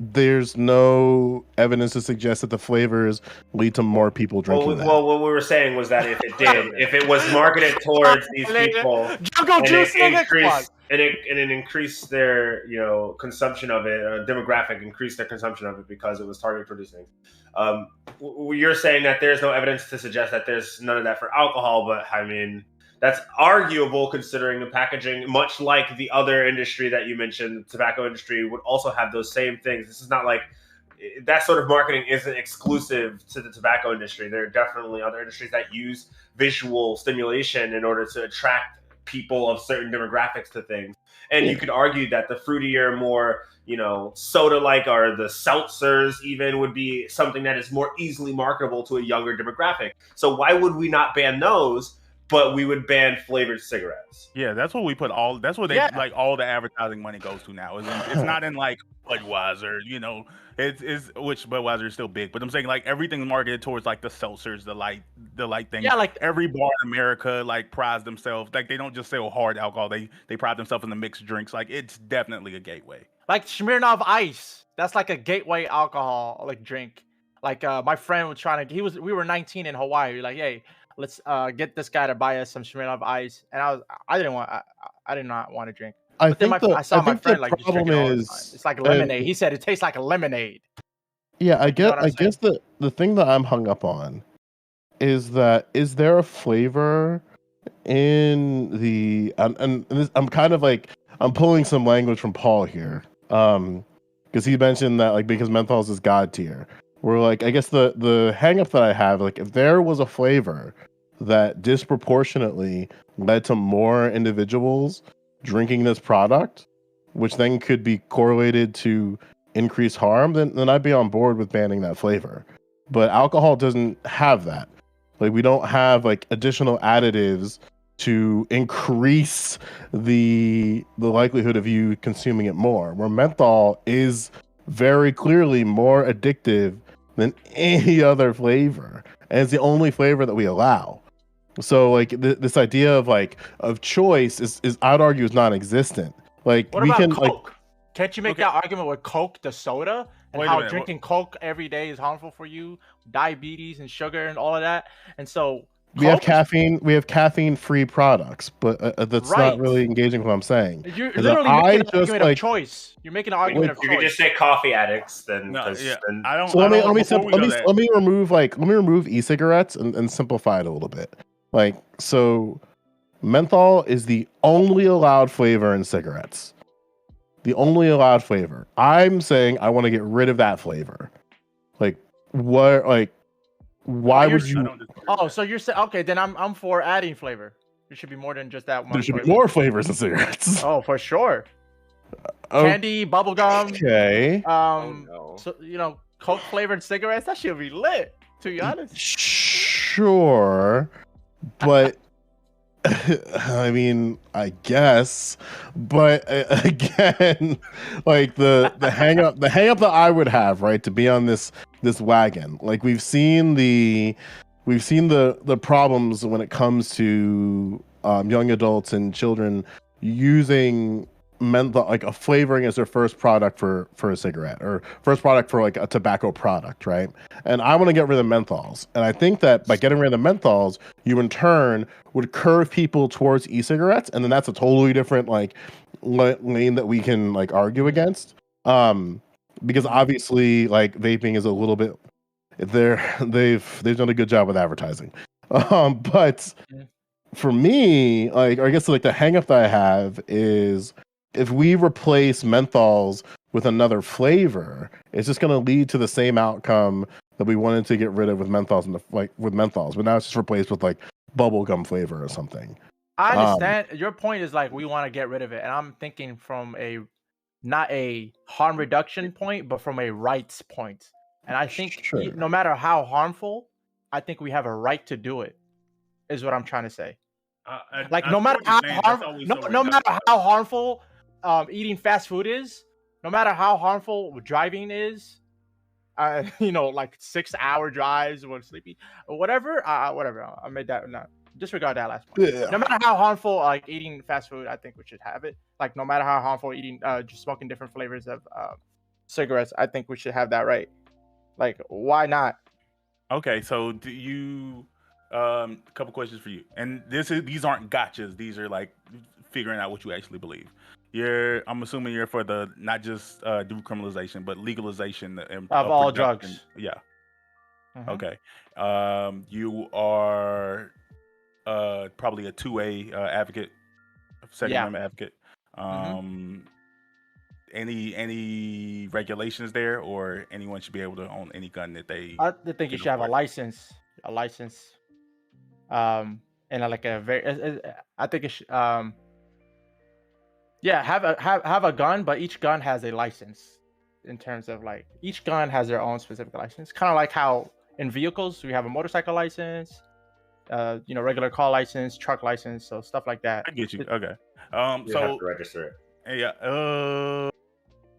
there's no evidence to suggest that the flavors lead to more people drinking that. Well, what we were saying was that if it did, if it was marketed towards these people, and it increased their consumption of it, demographic increased their consumption of it because it was targeted toward these things. You're saying that there's no evidence to suggest that there's none of that for alcohol, but I mean, that's arguable considering the packaging, much like the other industry that you mentioned, the tobacco industry, would also have those same things. This is not like that sort of marketing isn't exclusive to the tobacco industry. There are definitely other industries that use visual stimulation in order to attract people of certain demographics to things. And you could argue that the fruitier, more, soda-like, or the seltzers even, would be something that is more easily marketable to a younger demographic. So why would we not ban those? But we would ban flavored cigarettes. Yeah, that's what we put all. That's what they like. All the advertising money goes to now. It's not in like Budweiser, It's which Budweiser is still big, but I'm saying like everything's marketed towards like the seltzers, the light things. Yeah, like every bar in America like prides themselves. Like they don't just sell hard alcohol. They pride themselves in the mixed drinks. Like it's definitely a gateway. Like Smirnoff Ice, that's like a gateway alcohol like drink. Like my friend was trying to. We were 19 in Hawaii. Like, hey, let's get this guy to buy us some Smirnoff Ice, and I did not want to drink. I saw my friend like just drinking all the time. It's like lemonade. He said it tastes like a lemonade. Yeah, I guess the thing that I'm hung up on is there a flavor in the I'm kind of like I'm pulling some language from Paul here, because he mentioned that like because menthols is god tier. Where like I guess the hang up that I have, like if there was a flavor that disproportionately led to more individuals drinking this product, which then could be correlated to increased harm, then I'd be on board with banning that flavor. But alcohol doesn't have that. Like, we don't have like additional additives to increase the likelihood of you consuming it more. Where menthol is very clearly more addictive than any other flavor, and it's the only flavor that we allow. So like this idea of like of choice is I'd argue is non-existent. Like What we about can Coke? like Can't you make Okay. that argument with Coke, the soda, and Wait a how minute, drinking Coke every day is harmful for you, diabetes and sugar and all of that? And so we have Coke is- caffeine-free products, but that's Right. not really engaging with what I'm saying. You're 'Cause literally I making an just, argument like- of choice. You're making an argument of You choice. could just say coffee addicts then, No, because yeah, then I don't. So let me before we go there- let me remove e-cigarettes and simplify it a little bit. Like, so menthol is the only allowed flavor in cigarettes. The only allowed flavor. I'm saying I want to get rid of that flavor. Like, what? Like, why you're would I you? don't disagree with Oh, that. so you're saying okay? Then I'm for adding flavor. There should be more than just that one. There should be flavor. more flavors in cigarettes. Oh, for sure. Oh, Candy, bubblegum. okay. no. So Coke flavored cigarettes. That should be lit. To be honest. Sure, but I mean, I guess, but again, like the hang up that I would have, right, to be on this wagon. Like we've seen the problems when it comes to young adults and children using menthol, like a flavoring as their first product for a cigarette or first product for like a tobacco product, right? And I want to get rid of menthols, and I think that by getting rid of the menthols, you in turn would curve people towards e-cigarettes, and then that's a totally different like lane that we can like argue against, because obviously like vaping is a little bit they've done a good job with advertising, but for me, like, or I guess like the hang up that I have is if we replace menthols with another flavor, it's just going to lead to the same outcome that we wanted to get rid of with menthols but now it's just replaced with like bubblegum flavor or something. I understand your point is like we want to get rid of it, and I'm thinking from a not a harm reduction point, but from a rights point. And I think Sure. no matter how harmful, I think we have a right to do it. Is what I'm trying to say. Like I no see matter what you're how saying. That's always so no matter reductive. how harmful eating fast food is, no matter how harmful driving is, like 6-hour drives when sleepy or whatever. I made that not disregard that last point. Yeah. No matter how harmful like eating fast food, I think we should have it. Like no matter how harmful eating just smoking different flavors of cigarettes, I think we should have that right. Like why not? Okay, so do you? A couple questions for you, and these aren't gotchas. These are like figuring out what you actually believe. I'm assuming you're for the not just decriminalization, but legalization Of all production. drugs. Yeah. Mhm. Okay. You are probably a 2A advocate, Second Yeah. Amendment advocate. Any regulations there, or anyone should be able to own any gun that they? I think you can should have a afford? license. And like a very. I think it should. Yeah, have a gun, but each gun has a license. In terms of like each gun has their own specific license, kind of like how in vehicles we have a motorcycle license, regular car license, truck license, so stuff like that. I get you. Okay. you So have to register it. yeah.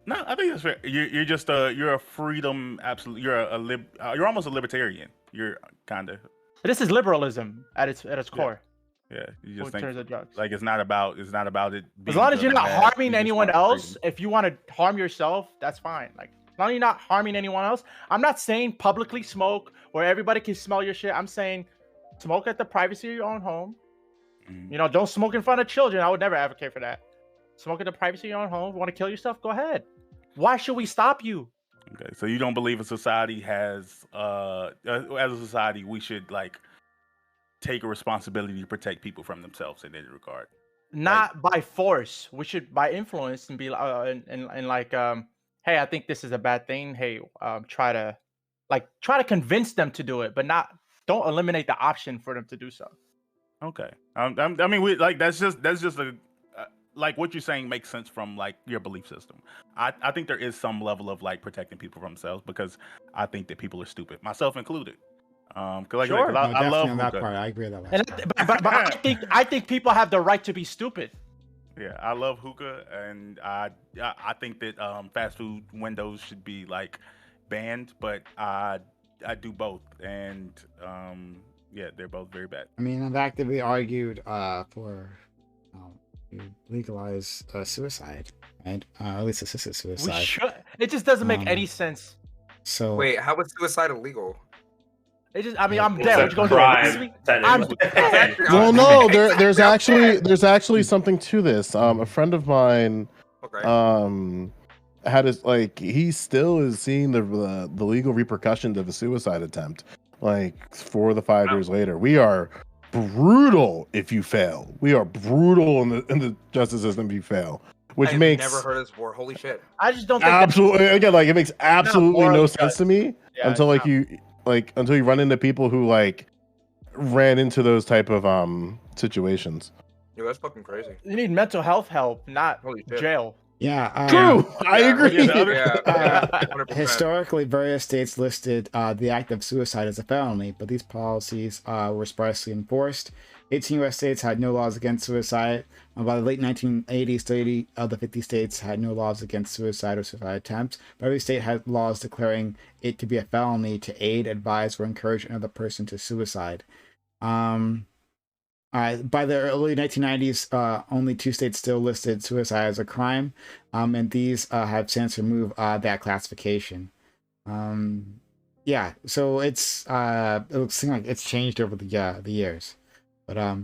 No, I think that's fair. You're just you're a freedom absolute. You're you're almost a libertarian. You're kind of. This is liberalism at its core. Yeah. You In just terms think of drugs. like it's not about it. As Being long as good you're or not bad, you harming just anyone want else, freedom. if you want to harm yourself, that's fine. Like as long as you're not harming anyone else. I'm not saying publicly smoke where everybody can smell your shit. I'm saying smoke at the privacy of your own home. Mhm. Don't smoke in front of children. I would never advocate for that. Smoke at the privacy of your own home. Want to kill yourself? Go ahead. Why should we stop you? Okay, so you don't believe a society has as a society we should like take a responsibility to protect people from themselves in any regard. Not by force. We should by influence and be and like hey, I think this is a bad thing. Hey, try to convince them to do it, but don't eliminate the option for them to do so. Okay. I mean, we like that's just a like what you're saying makes sense from like your belief system. I think there is some level of like protecting people from themselves because I think that people are stupid, myself included. Sure. No, I definitely love on that hookah. part. I agree with that. And I think people have the right to be stupid. Yeah, I love hookah, and I think that fast food windows should be like banned, but I do both, and yeah, they're both very bad. I mean, I've actively argued for to legalize suicide, right? At least assisted We suicide. should. It just doesn't make any Um, sense. So Wait, how is suicide illegal? It just. I mean, I'm It's dead. a What you gonna do? Release crime, me? I'm technically. dead. Well, no, there's Exactly. there's actually something to this. A friend of mine, Okay. had his like he still is seeing the legal repercussions of a suicide attempt. Like 4 to 5 years later, we are brutal if you fail. We are brutal in the justice system if you fail, which I've makes never heard of this before. Holy shit. I just don't think. that- absolutely again like it makes absolutely no morally sense to just. me Yeah, until it's like not- until you run into people who like ran into those type of situations. Yo, that's fucking crazy. You need mental health help, not Holy shit. jail. yeah, True, I Yeah, agree. Yeah, 100%. historically, various states listed the act of suicide as a felony, but these policies were sparsely enforced. 18 U.S. states had no laws against suicide. By the late 1980s, 30 of the 50 states had no laws against suicide or suicide attempts, but every state had laws declaring it to be a felony to aid, advise, or encourage another person to suicide. By the early 1990s, only 2 states still listed suicide as a crime, and these have since removed that classification. Yeah, so it looks like it's changed over the years, but I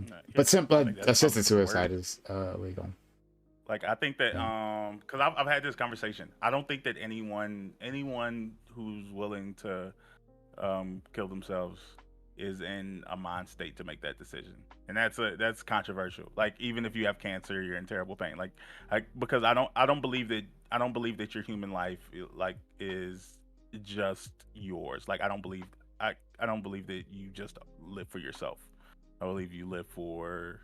simple think that's assisted probably the suicide word. is legal. Like I think that because I've had this conversation. I don't think that anyone who's willing to kill themselves is in a mind state to make that decision, and that's controversial. Like even if you have cancer, you're in terrible pain. Like because I don't believe that your human life like is just yours. Like I don't believe that you just live for yourself. I believe you live for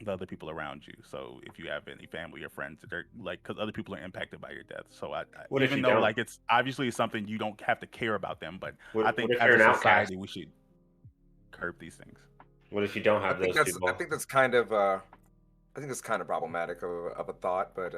the other people around you. So if you have any family or friends that are like, because other people are impacted by your death. So What if even you though don't? like it's obviously something you don't have to care about them, but What, I think what if as you're a an outcast? society we should curb these things. What if you don't have those people? I think that's kind of problematic of a thought, but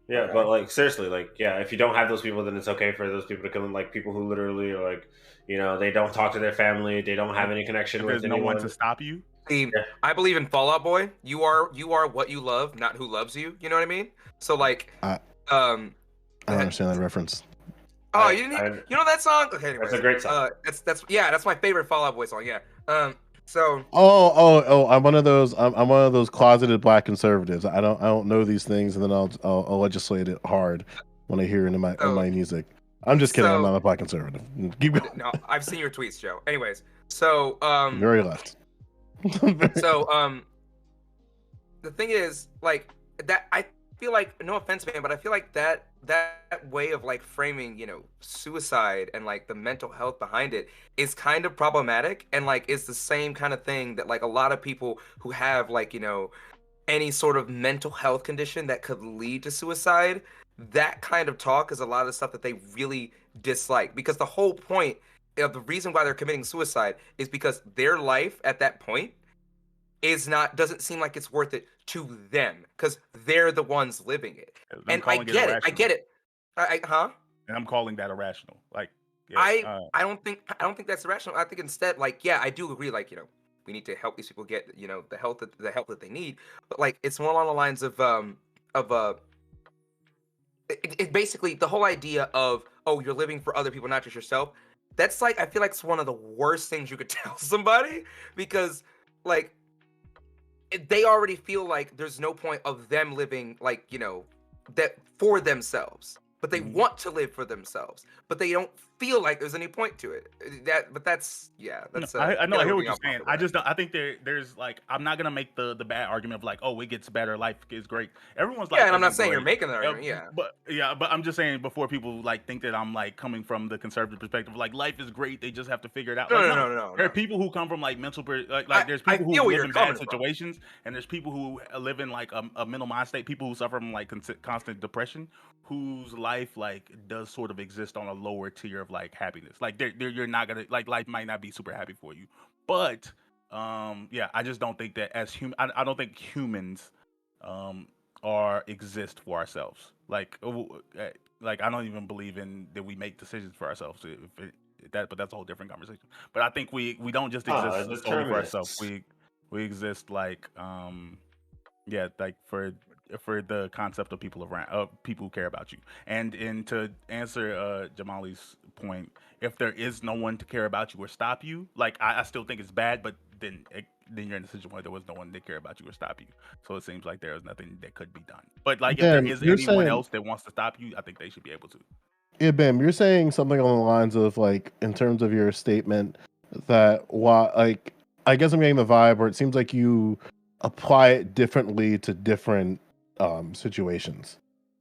Yeah, okay. but like seriously, like yeah, if you don't have those people, then it's okay for those people to kill them. Like people who literally are like, they don't talk to their family, they don't have any connection If with there's no anyone. one to stop you, See, Yeah. I believe in Fall Out Boy. You are what you love, not who loves you. You know what I mean? So like, I um, I don't understand that reference. oh, you know that song? Okay, anyways, That's a great song. that's my favorite Fall Out Boy song. Yeah. So Oh! I'm one of those. I'm one of those closeted black conservatives. I don't know these things, and then I'll legislate it hard when I hear it in my music. I'm just kidding. I'm not a black conservative. Keep going. no, I've seen your tweets, Joe. Anyways, so Very left. so the thing is like that. I feel like, no offense, man, but I feel like that way of like framing, suicide and like the mental health behind it is kind of problematic, and like it's the same kind of thing that like a lot of people who have like any sort of mental health condition that could lead to suicide, that kind of talk is a lot of stuff that they really dislike, because the whole point of the reason why they're committing suicide is because their life at that point doesn't seem like it's worth it to them, because they're the ones living it. And I get it. Huh? And I'm calling that irrational. Like, yeah, I don't think that's irrational. I think instead, like, yeah, I do agree. Like, we need to help these people get the help that they need. But like, it's more along the lines of it basically the whole idea of, oh, you're living for other people, not just yourself. That's like, I feel like it's one of the worst things you could tell somebody, because like they already feel like there's no point of them living like that for themselves, but they want to live for themselves, but they don't feel like there's any point to it. But that's that's. I know. I feeling hear we're what being you're saying. unpopular. I just don't. I think there's like I'm not gonna make the bad argument of like, oh, it gets better, life is great. Everyone's life Yeah, and I'm not isn't saying you're great. making that argument. Yeah. But I'm just saying before people like think that I'm like coming from the conservative perspective, like life is great, they just have to figure it out. No, Like no. there are people who come from like there's I people feel who where live you're in bad coming from. situations, and there's people who live in like a mental mind state. People who suffer from like constant depression, whose life like does sort of exist on a lower tier of like happiness. Like you're not gonna like life might not be super happy for you, but yeah, I just don't think that as I don't think humans are exist for ourselves. Like I don't even believe in that we make decisions for ourselves. But that's a whole different conversation. But I think we don't just exist solely for ourselves. Determinists. We exist like yeah, like for the concept of people around people who care about you. And to answer Jamali's point, if there is no one to care about you or stop you, like I still think it's bad, but then you're in a situation where there was no one to care about you or stop you. So it seems like there is nothing that could be done. But like if there Ben, is you're anyone saying, else that wants to stop you, I think they should be able to. yeah, Ben, you're saying something along the lines of like, in terms of your statement, that why, like, I guess I'm getting the vibe where it seems like you apply it differently to different situations.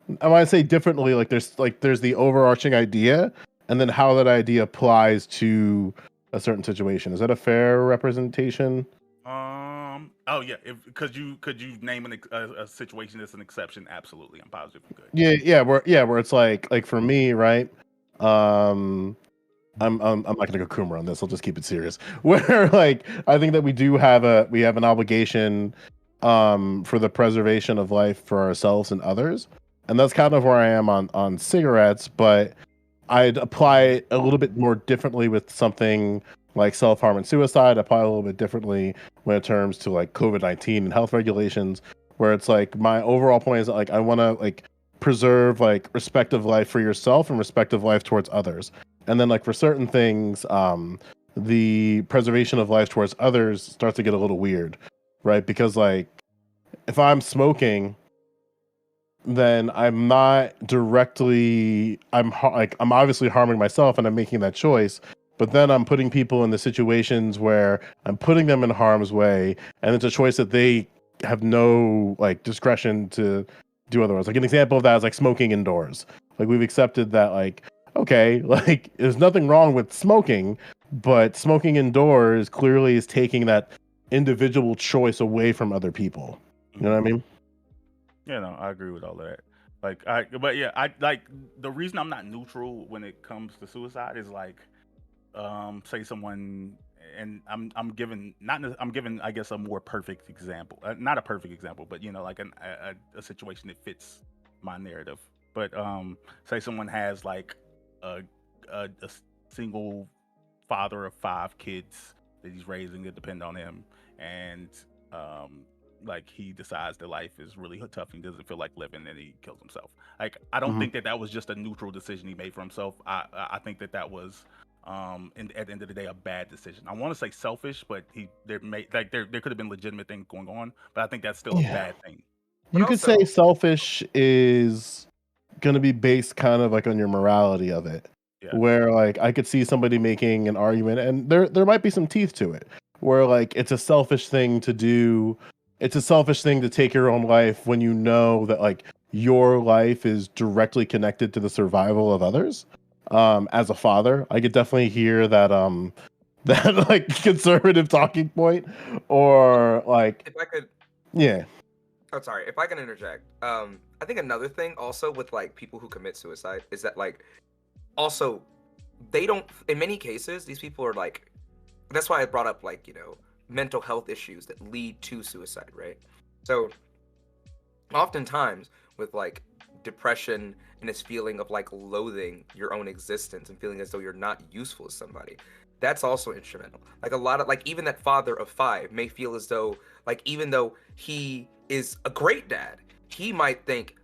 And when I say differently, like there's the overarching idea, and then how that idea applies to a certain situation. Is that a fair representation? Oh yeah. If could you name a situation that's an exception? Absolutely, I'm positive you could. Where it's like for me, right? I'm not gonna go Coomer on this. I'll just keep it serious. Where like I think that we have an obligation for the preservation of life for ourselves and others. And that's kind of where I am on cigarettes, but I'd apply it a little bit more differently with something like self-harm and suicide. I apply a little bit differently when it comes to like COVID-19 and health regulations, where it's like my overall point is that, like I want to like preserve like respect of life for yourself and respect of life towards others. And then like for certain things, the preservation of life towards others starts to get a little weird, right? Because like if I'm smoking, then I'm not directly I'm obviously harming myself and I'm making that choice, but then I'm putting people in the situations where I'm putting them in harm's way, and it's a choice that they have no like discretion to do otherwise. Like an example of that is like smoking indoors. Like we've accepted that like okay, like there's nothing wrong with smoking, but smoking indoors clearly is taking that individual choice away from other people. You know what I mean? Yeah, no, I agree with all of that. I like the reason I'm not neutral when it comes to suicide is like, say someone, and I'm giving I guess a more perfect example, not a perfect example, but you know like a situation that fits my narrative. But say someone has like a single father of 5 kids that he's raising that depend on him, and like he decides that life is really tough and he doesn't feel like living and he kills himself. Like I don't think that was just a neutral decision he made for himself. I think that was at the end of the day a bad decision. I want to say selfish, but there could have been legitimate things going on, but I think that's still a bad thing. You But could say also- selfish is going to be based kind of like on your morality of it. Yeah. Where like I could see somebody making an argument, and there might be some teeth to it, where like it's a selfish thing to do. It's a selfish thing to take your own life when you know that like your life is directly connected to the survival of others. As a father, I could definitely hear that that like conservative talking point, or like If I could, yeah. oh sorry, if I can interject, I think another thing also with like people who commit suicide is that like also they don't, in many cases these people are like, that's why I brought up like, you know, mental health issues that lead to suicide, right? So oftentimes with like depression and this feeling of like loathing your own existence and feeling as though you're not useful to somebody, that's also instrumental. Like a lot of like even that father of 5 may feel as though like even though he is a great dad, he might think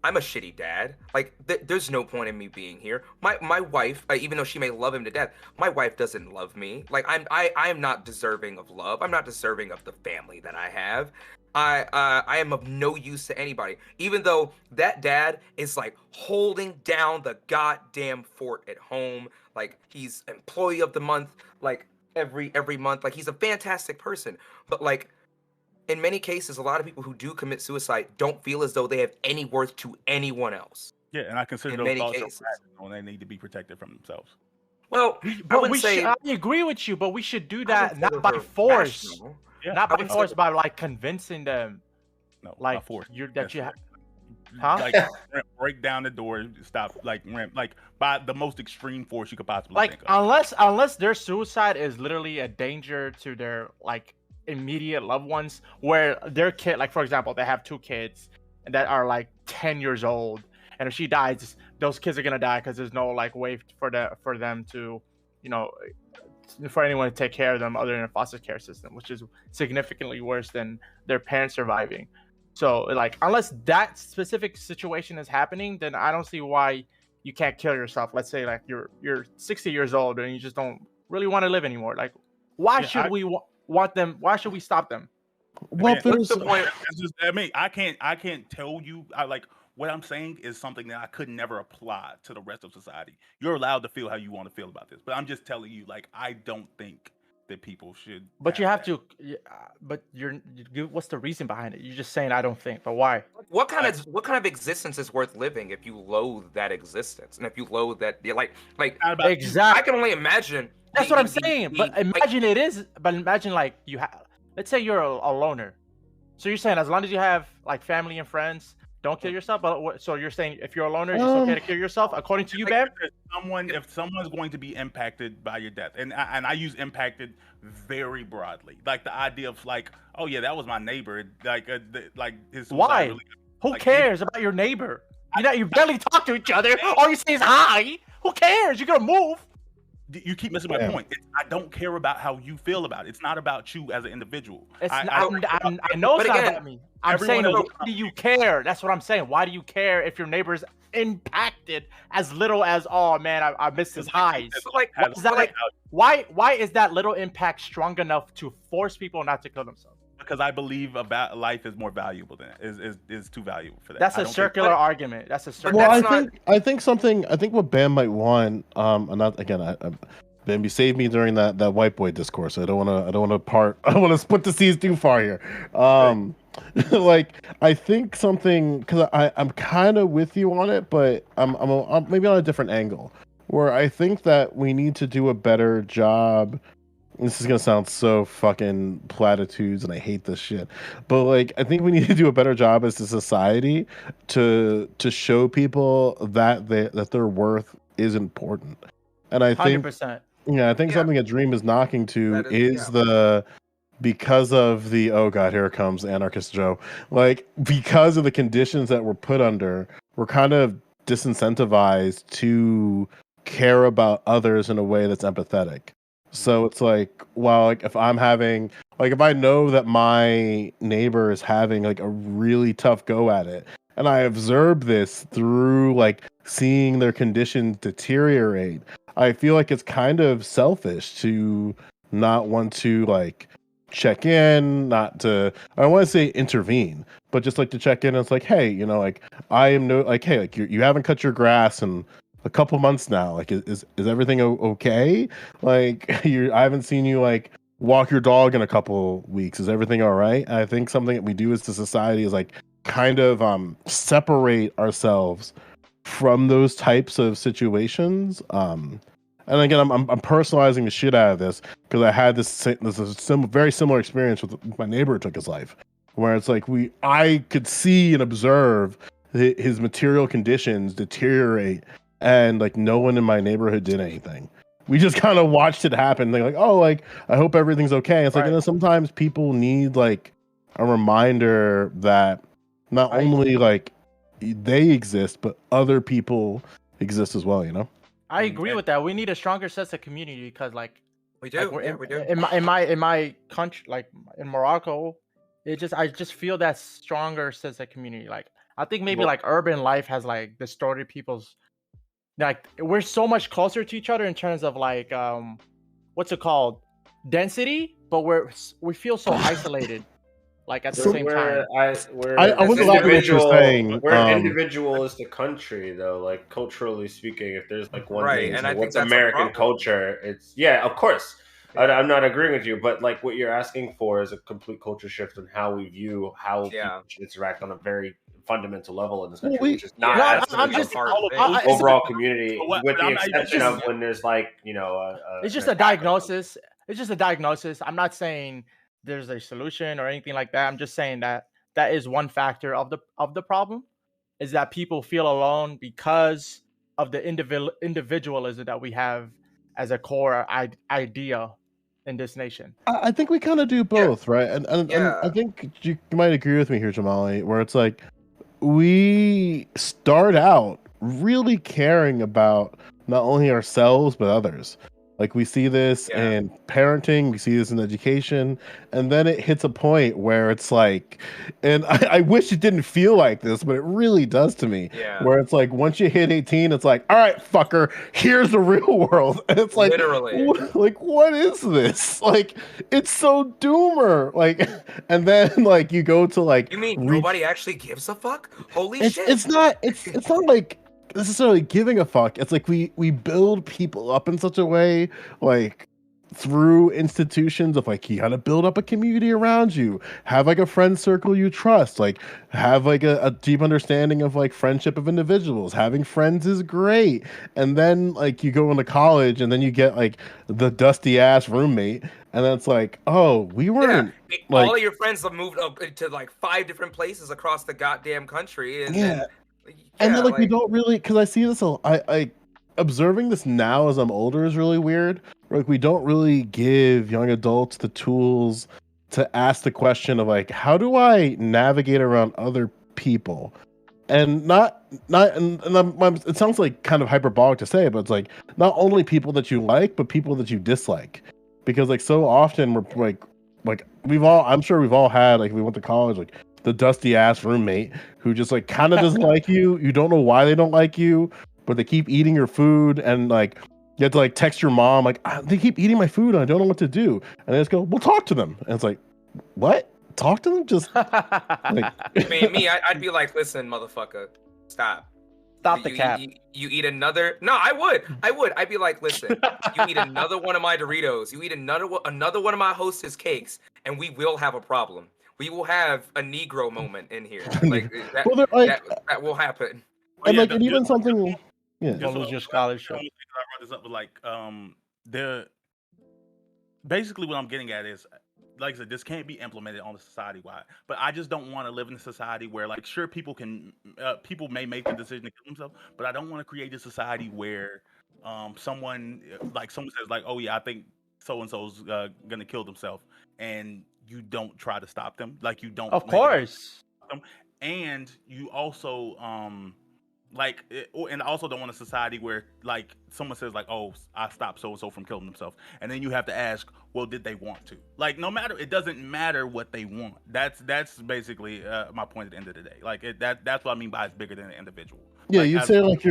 I'm a shitty dad. Like there's no point in me being here. My wife, even though she may love him to death, my wife doesn't love me. Like I am not deserving of love. I'm not deserving of the family that I have. I am of no use to anybody. Even though that dad is like holding down the goddamn fort at home, like he's employee of the month, like every month, like he's a fantastic person. But like in many cases, a lot of people who do commit suicide don't feel as though they have any worth to anyone else. Yeah, and I consider In those many thoughts cases. irrational, and they need to be protected from themselves. Well, I wouldn't say I agree with you, but we should do I that wouldn't say not by they're force, rational. Yeah, not I by wouldn't say force, that- by like convincing them, no, like not force. you're that That's you it. have, huh? Like break down the door, stop, like by the most extreme force you could possibly Like think of. unless their suicide is literally a danger to their like immediate loved ones, where their kid, like for example, they have 2 kids that are like 10 years old, and if she dies, those kids are gonna die because there's no like way for them to, you know, for anyone to take care of them other than a foster care system, which is significantly worse than their parents surviving. So like unless that specific situation is happening, then I don't see why you can't kill yourself. Let's say like you're 60 years old and you just don't really want to live anymore. Like why Yeah, should we want them? Why should we stop them? Well, Man, there's the point? It's just, I mean, I can't tell you. I like what I'm saying is something that I could never apply to the rest of society. You're allowed to feel how you want to feel about this, but I'm just telling you, like, I don't think that people should. But you have that. to. But what's the reason behind it? You're just saying I don't think, but why? What kind of existence is worth living if you loathe that existence and if you loathe that you're like Not about you. I Exactly. can only imagine. That's what I'm saying. But like, imagine it is. But imagine like you have. Let's say you're a loner. So you're saying as long as you have like family and friends, don't kill yourself. But so you're saying if you're a loner, it's okay to kill yourself, according to you, Bev? If someone's going to be impacted by your death, and I use impacted very broadly, like the idea of like, oh yeah, that was my neighbor, like his suicide Why? really- Who like, cares about your neighbor? You barely talk to each other. All you say is hi. Who cares? You're gonna move. You keep missing my Yeah. point. I don't care about how you feel about it. It's not about you as an individual. It's I not, I know it's But not again, about me. I'm everyone saying, else- why do you care? That's what I'm saying. Why do you care if your neighbor's impacted as little as, oh man, I missed his highs? like Has- Is that like why is that little impact strong enough to force people not to kill themselves? because I believe about life is more valuable than is too valuable for that. That's I a don't think- circular argument. That's a circular. well, that's I think what Bam might want, and not again, Bam, you saved me during that white boy discourse. I don't want to split the seas too far here. Like I think something, because I'm kind of with you on it, but I'm maybe on a different angle, where I think that we need to do a better job. This is gonna sound so fucking platitudes, and I hate this shit. But like, I think we need to do a better job as a society to show people that their worth is important. And I think, 100%. yeah, I think Yeah. something a dream is knocking to That is- is the because of the oh god, here comes anarchist Joe. Like because of the conditions that we're put under, we're kind of disincentivized to care about others in a way that's empathetic. So it's like, well, like if I'm having, like if I know that my neighbor is having like a really tough go at it, and I observe this through like seeing their conditions deteriorate, I feel like it's kind of selfish to not want to like check in, not to, I don't want to say intervene, but just like to check in. And it's like, hey, you know, like I am no, like, hey, like you haven't cut your grass in a couple months now. Like, is everything okay? Like, I haven't seen you like walk your dog in a couple weeks. Is everything all right? And I think something that we do as a society is like kind of separate ourselves from those types of situations. And again, I'm personalizing the shit out of this because I had this very similar experience with my neighbor who took his life, where it's like I could see and observe his material conditions deteriorate, and like no one in my neighborhood did anything. We just kind of watched it happen. They're like, oh, like I hope everything's okay. It's like, Right. you know, sometimes people need like a reminder that not Right. only like they exist, but other people exist as well. You know. I agree with that. We need a stronger sense of community because, like, we do. like we're Yeah, we do. in my country, like in Morocco, I just feel that stronger sense of community. Like, I think maybe Well- like urban life has like distorted people's, like we're so much closer to each other in terms of like what's it called, density, but we feel so isolated. like at the So- same time. We're I was laughing at what you're saying, We're an individualistic country, though. Like culturally speaking, if there's like one Right, thing, and so I think what's that's a American problem. culture? It's of course. Yeah. I'm not agreeing with you, but like what you're asking for is a complete culture shift in how we view how Yeah. people should interact on a very fundamental level in this country, Well, which is not No, as I'm much just- of hard thing. I- overall community, So what- with but the I'm not even- exception It's of just- when there's like it's just an a attack on diagnosis. It's just a diagnosis. I'm not saying there's a solution or anything like that. I'm just saying that is one factor of the problem, is that people feel alone because of the individualism that we have as a core idea in this nation. I think we kind of do both, right? And Yeah. I think you might agree with me here, Jamali, where it's like we start out really caring about not only ourselves but others. Like we see this Yeah. in parenting, we see this in education, and then it hits a point where it's like, and I wish it didn't feel like this, but it really does to me. Yeah. Where it's like once you hit 18, it's like, all right, fucker, here's the real world. And it's like, Literally. like what is this? Like it's so doomer. Like, and then like you go to like, You mean reach- nobody actually gives a fuck? Holy it's shit! it's not like necessarily giving a fuck. It's like we build people up in such a way, like through institutions of like you gotta build up a community around you, have like a friend circle you trust, like have like a deep understanding of like friendship of individuals. Having friends is great, and then like you go into college and then you get like the dusty ass roommate, and then it's like, oh, we weren't like all of your friends have moved up to like 5 different places across the goddamn country, and Yeah. then, and then like we don't really, because I see this I observing this now as I'm older is really weird. Like we don't really give young adults the tools to ask the question of like, how do I navigate around other people? And it sounds like kind of hyperbolic to say, but it's like not only people that you like, but people that you dislike. Because like so often we're like I'm sure we've all had, like, we went to college, like the dusty ass roommate who just like kind of doesn't like you. You don't know why they don't like you, but they keep eating your food, and like you have to like text your mom like, they keep eating my food and I don't know what to do. And they just go, well, talk to them. And it's like, what? Talk to them? Just like, I mean, me, I'd be like, listen, motherfucker, stop. Stop the cap. You eat another. No, I would. I'd be like, listen, you eat another one of my Doritos. You eat another one of my Hostess cakes, and we will have a problem. We will have a Negro moment in here. Like that. well, they're like, that will happen. and like, and even something, yeah. Don't lose your scholarship. I brought this up with like the basically what I'm getting at is, like I said, this can't be implemented on a society wide. But I just don't want to live in a society where, like, sure, people may make the decision to kill themselves, but I don't want to create a society where someone says like, oh yeah, I think so and so's gonna kill themselves, and you don't try to stop them. Like you don't. Of course. And you also and I also don't want a society where like someone says like, oh, I stopped so and so from killing themselves, and then you have to ask, well, did they want to? Like, no matter, it doesn't matter what they want. That's basically my point at the end of the day. Like that's what I mean by it's bigger than an individual. Yeah, like, you'd say like it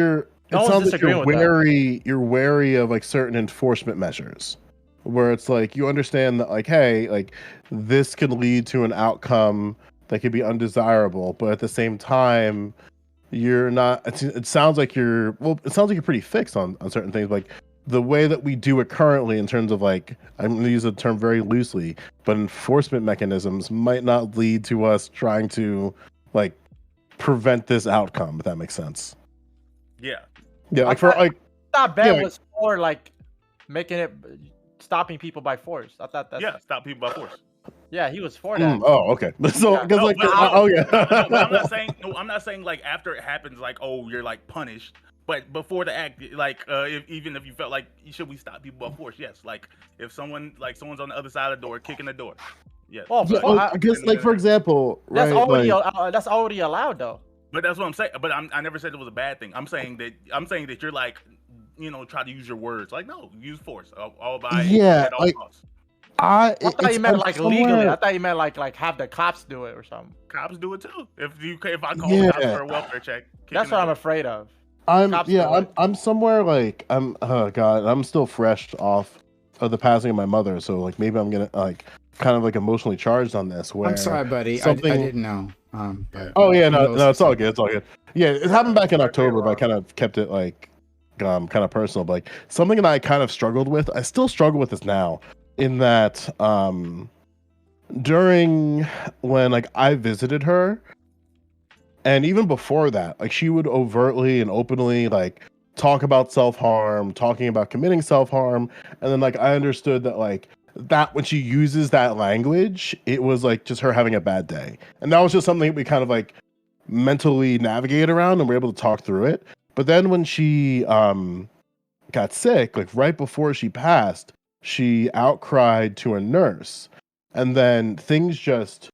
No one's sounds like disagreeing with that. you're wary of like certain enforcement measures, where it's like you understand that like, hey, like this could lead to an outcome that could be undesirable, but at the same time, you're not. It sounds like you're pretty fixed on certain things, like the way that we do it currently in terms of like, I'm going to use the term very loosely, but enforcement mechanisms might not lead to us trying to like prevent this outcome, if that makes sense. Yeah. Yeah, like I thought Ben yeah, was for like stopping people by force. I thought that's Stop people by force. Yeah, he was for that. okay. So because No, like, but yeah. but I'm not saying like after it happens, like, oh, you're like punished. But before the act, like, even if you felt like, should we stop people by force? Yes. Like, if someone's on the other side of the door, kicking the door. Yes. Well, I guess like for example, that's right, already like, that's already allowed though. But that's what I'm saying. But I never said it was a bad thing. I'm saying that you're like, try to use your words. Like, no, use force. All by at all like costs. I thought you meant like legally. I thought you meant like have the cops do it or something. Cops do it too. If I call the cops for a welfare check, That's what I'm afraid of. I'm somewhere like I'm still fresh off of the passing of my mother, so like maybe I'm gonna like kind of like emotionally charged on this. Where I'm sorry, buddy. something... I didn't know. But Oh yeah, who no, knows no, what's it's all up? good. It's all good. Yeah, it happened back in Sorry for your October, but I loss. kind of kept it like kind of personal. But like something that I kind of struggled with, I still struggle with this now, in that during when like I visited her, and even before that, like she would overtly and openly like talk about self-harm, talking about committing self-harm, and then like I understood that like that when she uses that language, it was like just her having a bad day. And that was just something we kind of like mentally navigate around and we're able to talk through it. But then when she got sick, like right before she passed, she outcried to a nurse. And then things just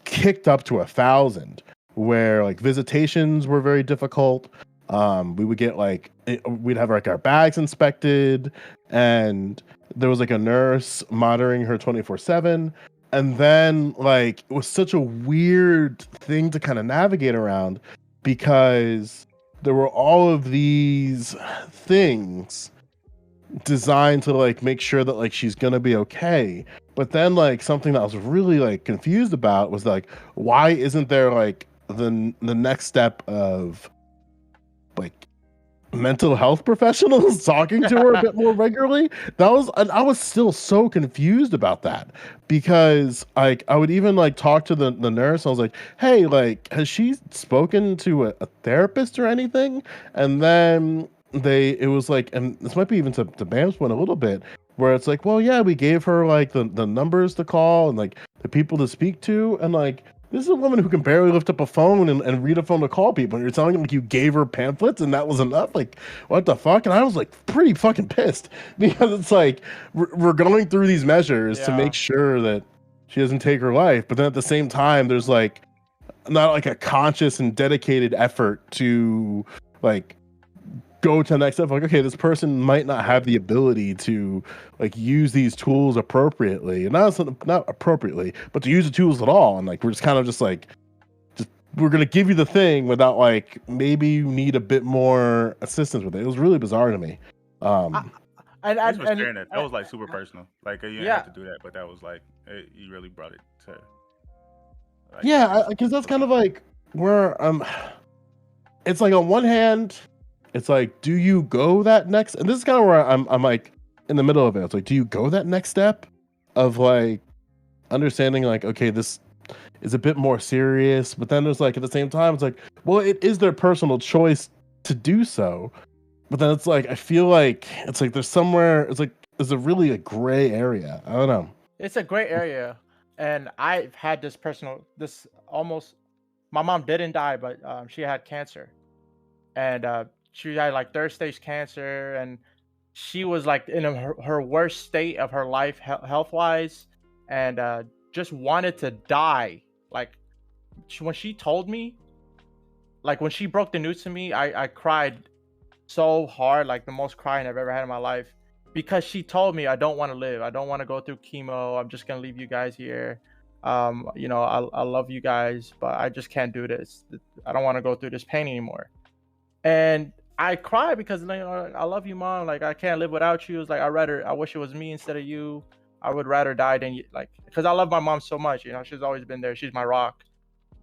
kicked up to 1,000, where like visitations were very difficult. We would get like we'd have like our bags inspected, and there was like a nurse monitoring her 24/7. And then like it was such a weird thing to kind of navigate around, because there were all of these things designed to like make sure that like she's gonna be okay. But then like something that I was really like confused about was like, why isn't there like the next step of like mental health professionals talking to her a bit more regularly? And I was still so confused about that, because like I would even like talk to the nurse. I was like, hey, like has she spoken to a therapist or anything? And then it was like, and this might be even to Bam's point a little bit, where it's like, well, yeah, we gave her like the numbers to call and like the people to speak to, and like this is a woman who can barely lift up a phone and read a phone to call people. And you're telling them like you gave her pamphlets and that was enough? Like, what the fuck? And I was like pretty fucking pissed, because it's like we're going through these measures to make sure that she doesn't take her life, but then at the same time, there's like not like a conscious and dedicated effort to like go to the next step. Like, okay, this person might not have the ability to like use these tools appropriately, and not appropriately, but to use the tools at all. And like we're just kind of just like, we're gonna give you the thing without like, maybe you need a bit more assistance with it. It was really bizarre to me. Thanks for sharing that. That was like super personal. Like you didn't have to do that, but that was like you really brought it to. Like, yeah, because that's kind of like where it's like on one hand, it's like, do you go that next? And this is kind of where I'm like in the middle of it. It's like, do you go that next step of like understanding like, okay, this is a bit more serious, but then there's like at the same time, it's like, well, it is their personal choice to do so. But then it's like, I feel like it's like there's somewhere, it's like there's a really a gray area. I don't know. It's a gray area, and I've had this almost. My mom didn't die, but she had cancer, and she had like third stage cancer, and she was like in her worst state of her life health wise, and just wanted to die. Like when she told me, like when she broke the news to me, I cried so hard, like the most crying I've ever had in my life, because she told me, I don't want to live. I don't want to go through chemo. I'm just gonna leave you guys here. You know, I love you guys, but I just can't do this. I don't want to go through this pain anymore. And I cried because, you know, I love you, mom. Like I can't live without you. It's like I wish it was me instead of you. I would rather die than you, like, because I love my mom so much. You know, she's always been there. She's my rock.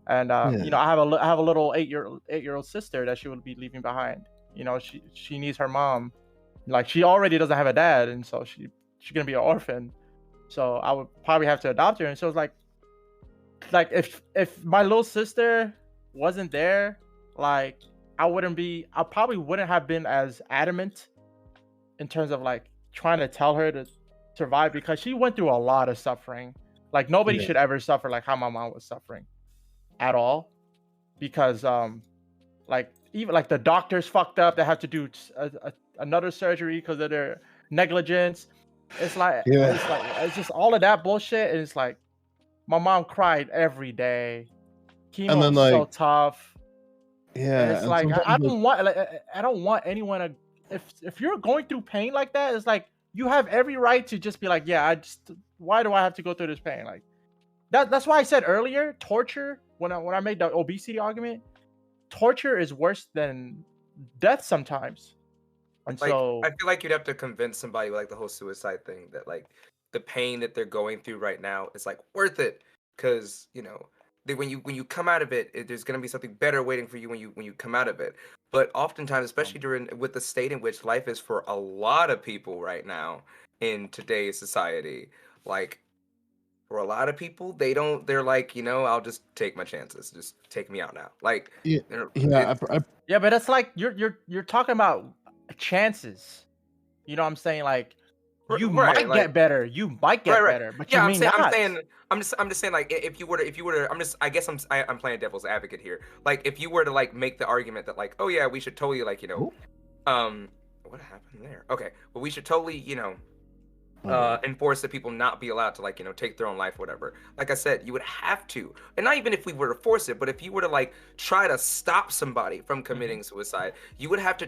And you know, I have a little 8-year-old sister that she will be leaving behind. You know, she needs her mom. Like she already doesn't have a dad, and so she's gonna be an orphan. So I would probably have to adopt her. And so it's like if my little sister wasn't there, like I probably wouldn't have been as adamant in terms of like trying to tell her to survive, because she went through a lot of suffering. Like nobody should ever suffer like how my mom was suffering at all, because like even like the doctors fucked up. They have to do another surgery because of their negligence. It's like it's just all of that bullshit. And it's like my mom cried every day. Chemo And then, was so like, tough. yeah, And it's and like I sometimes don't want I don't want anyone to. If you're going through pain like that, it's like you have every right to just be like, yeah, why do I have to go through this pain? Like that's why I said earlier, torture, when I made the obesity argument, torture is worse than death sometimes. And Like so I feel like you'd have to convince somebody with like the whole suicide thing that like the pain that they're going through right now is like worth it, because when you come out of it, there's going to be something better waiting for you when you come out of it. But oftentimes, especially with the state in which life is for a lot of people right now in today's society, like for a lot of people, they're like, I'll just take my chances, just take me out now, like Yeah, it's Yeah, but it's like you're talking about chances. You know what I'm saying? Like you right, might like get better. You might get right. better, but Yeah, you I'm may saying, not. I'm just saying, like, if you were to, I guess I'm playing devil's advocate here. Like, if you were to like make the argument that like, oh yeah, we should totally like, what happened there? Okay, well, we should totally, enforce that people not be allowed to like, take their own life, whatever. Like I said, you would have to, and not even if we were to force it, but if you were to like try to stop somebody from committing suicide, you would have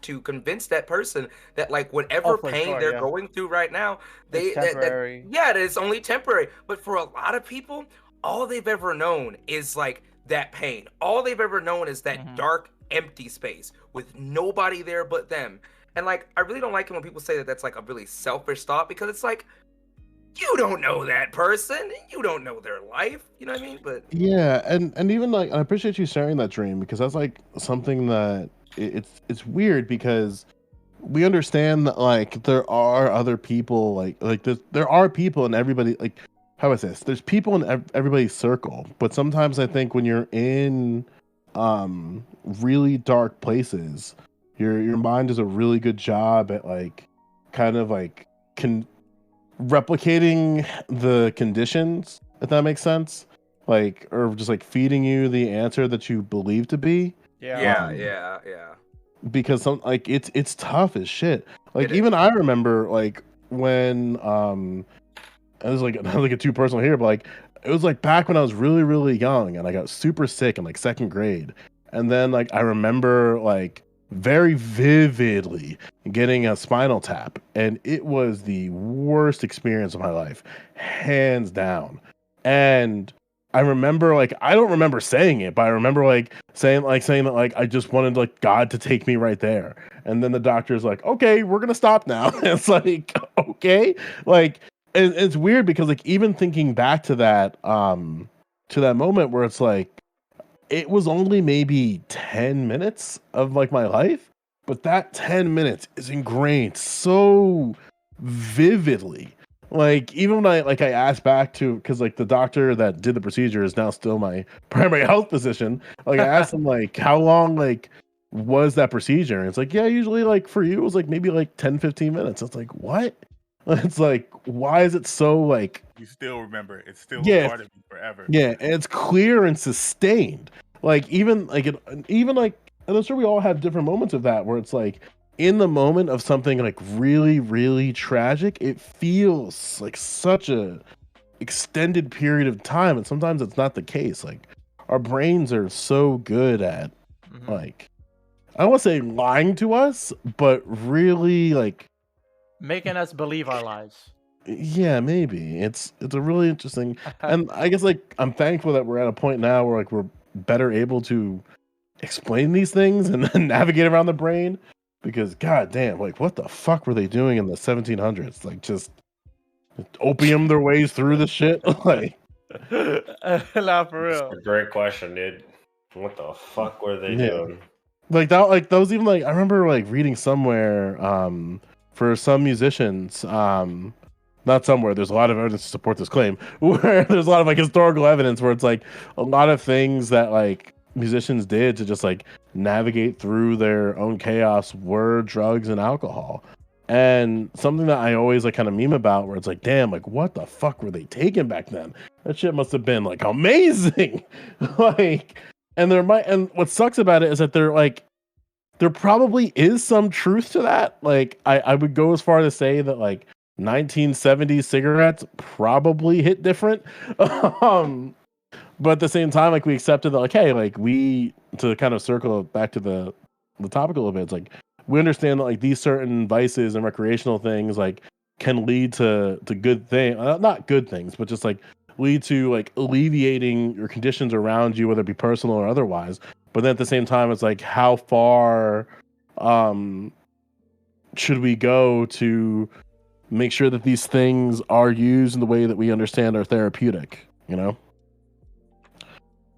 to convince that person that like whatever for pain sure, they're yeah. going through right now, It's temporary. that it's only temporary. But for a lot of people, all they've ever known is like that pain. All they've ever known is that dark, empty space with nobody there but them. And like, I really don't like it when people say that that's like a really selfish thought, because it's like, you don't know that person, you don't know their life. You know what I mean? But yeah, and even like I appreciate you sharing that dream, because that's like something that it's weird, because we understand that like there are other people, like there are people in everybody, like how is this? There's people in everybody's circle, but sometimes I think when you're in really dark places, your mind does a really good job at like kind of like replicating the conditions, if that makes sense, like, or just like feeding you the answer that you believe to be. yeah. Because some like it's tough as shit. Like It even I remember like when it was like not like a too personal here, but like it was like back when I was really really young and I got super sick in like second grade, and then like I remember like very vividly getting a spinal tap, and it was the worst experience of my life, hands down. And I remember like I don't remember saying it, but I remember like saying that like I just wanted like God to take me right there. And then the doctor's like, "Okay, we're gonna stop now." It's like, okay, like and it's weird because like even thinking back to that moment where it's like it was only maybe 10 minutes of like my life, but that 10 minutes is ingrained so vividly. Like even when I asked back to, because like the doctor that did the procedure is now still my primary health physician, like I asked him like how long like was that procedure, and it's like, yeah, usually like for you it was like maybe like 10-15 minutes. It's like, what? It's like, why is it so like You still remember it. It's still Yeah. a part of you forever. yeah, and it's clear and sustained. Like even like even like, and I'm sure we all have different moments of that where it's like in the moment of something like really really tragic, it feels like such a extended period of time, and sometimes it's not the case. Like our brains are so good at like, I don't want to say lying to us, but really like Making us believe our lies. yeah, maybe it's a really interesting, and I guess like I'm thankful that we're at a point now where like we're better able to explain these things and navigate around the brain, because god damn, like what the fuck were they doing in the 1700s? Like just opium their ways through the shit. Like Nah, for It's real. a great question, dude. What the fuck were they Yeah. doing? like that, like those, even like I remember like reading somewhere for some musicians, not somewhere, there's a lot of evidence to support this claim, where there's a lot of like historical evidence where it's like a lot of things that like musicians did to just like navigate through their own chaos were drugs and alcohol. And something that I always like kind of meme about, where it's like, damn, like what the fuck were they taking back then? That shit must have been like amazing. Like, and what sucks about it is that there probably is some truth to that. Like I would go as far to say that like 1970s cigarettes probably hit different. But at the same time, like we accepted that, like, hey, like we, to kind of circle back to the topic a little bit, it's like we understand that like these certain vices and recreational things like can lead to good things, not good things, but just like lead to like alleviating your conditions around you, whether it be personal or otherwise. But then at the same time, it's like how far should we go to make sure that these things are used in the way that we understand are therapeutic, you know?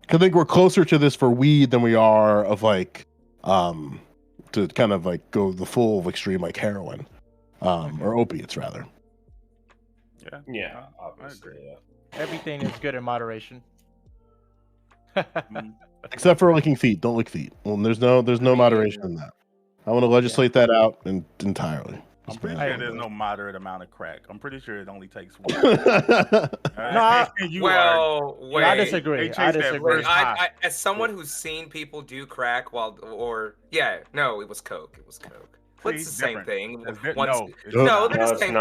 I think we're closer to this for weed than we are of like to kind of like go the full extreme like heroin or opiates rather. Yeah, I obviously. agree. Yeah. Everything is good in moderation. Except for licking feet. Don't lick feet. Well, there's no moderation in that. I want to legislate that out entirely. I'm pretty sure there's no moderate amount of crack. I'm pretty sure it only takes one. No, Well, wait. I disagree. I disagree. As someone who's seen people do crack no, it was coke. It was coke. It's the same thing. No, they're the same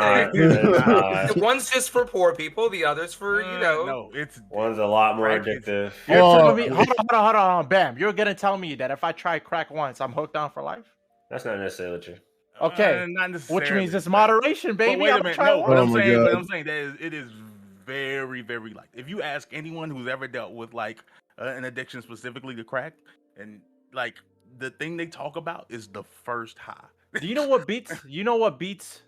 thing. One's just for poor people. The other's for No, it's one's a lot more addictive. Hold on, Bam. You're gonna tell me that if I try crack once, I'm hooked on for life? That's not necessarily true. Okay, not necessarily. Which means it's moderation, baby. But wait a minute. No, what I'm saying that it is very, very light. If you ask anyone who's ever dealt with like an addiction specifically to crack, and like the thing they talk about is the first high. Do you know what beats? You know what beats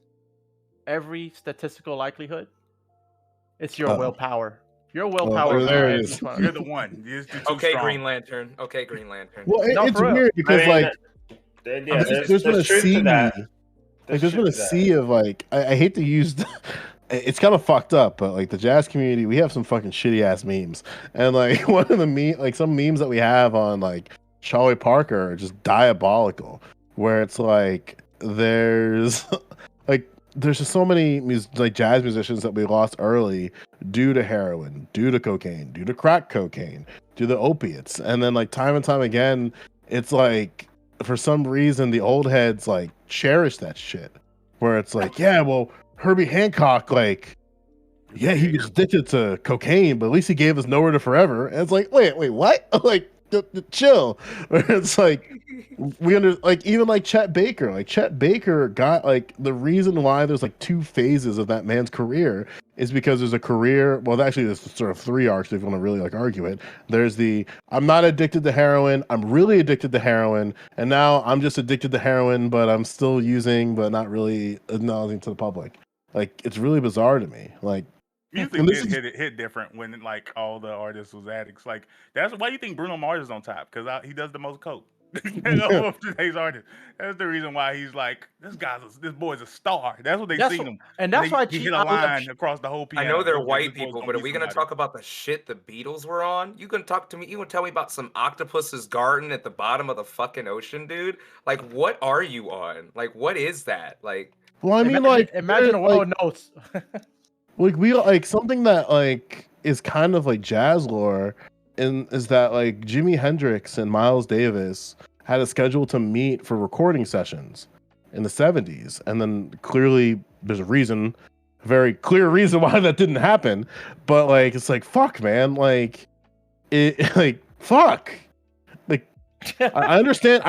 every statistical likelihood? It's your willpower. Your willpower. There it is. You're the one. Okay, Green Lantern. Okay, Green Lantern. Well, it's weird because there's been a sea. Like there's been a sea of like I hate to use. It's kind of fucked up, but like the jazz community, we have some fucking shitty ass memes, and like one of the some memes that we have on like Charlie Parker are just diabolical. Where it's like there's just so many jazz musicians that we lost early due to heroin, due to cocaine, due to crack cocaine, due to opiates, and then like time and time again, it's like for some reason the old heads like cherish that shit. Where it's like, yeah, well, Herbie Hancock, like, yeah, he was addicted to cocaine, but at least he gave us Nowhere to Forever. And it's like, wait, what? Like, chill. It's like even like Chet Baker. Like Chet Baker got like the reason why there's like two phases of that man's career is because there's a career. Well, actually, there's sort of three arcs if you want to really like argue it. There's the I'm not addicted to heroin. I'm really addicted to heroin, and now I'm just addicted to heroin, but I'm still using, but not really acknowledging to the public. Like it's really bizarre to me. Like. Music hit different when like all the artists was addicts. Like that's why you think Bruno Mars is on top because he does the most coke. Of today's artists. That's the reason why he's like this boy's a star. That's what they seen him, and that's why he hit a line across the whole piano. I know they're white people, but are we gonna talk about the shit the Beatles were on? You gonna talk to me? You gonna tell me about some octopus's garden at the bottom of the fucking ocean, dude? Like what are you on? Like what is that? Like, well, I mean, imagine a world notes. Like we like something that like is kind of like jazz lore, and is that like Jimi Hendrix and Miles Davis had a schedule to meet for recording sessions in the 70s, and then clearly there's a very clear reason why that didn't happen. But like it's like fuck, man, like it like fuck. Like I understand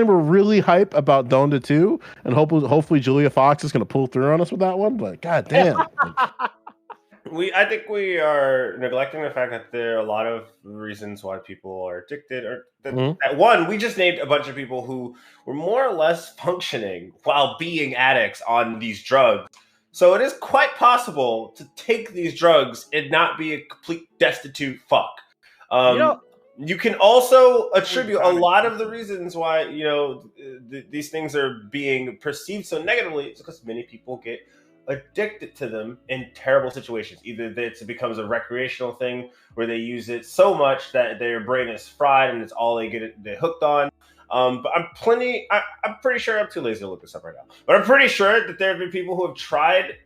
we're really hype about Donda 2, and hopefully Julia Fox is gonna pull through on us with that one, but god damn. I think we are neglecting the fact that there are a lot of reasons why people are addicted. One, we just named a bunch of people who were more or less functioning while being addicts on these drugs. So it is quite possible to take these drugs and not be a complete destitute fuck. You can also attribute a lot of the reasons why these things are being perceived so negatively. It's because many people get addicted to them in terrible situations. Either it becomes a recreational thing where they use it so much that their brain is fried and it's all they're hooked on. But I'm pretty sure I'm too lazy to look this up right now. But I'm pretty sure that there have been people who have tried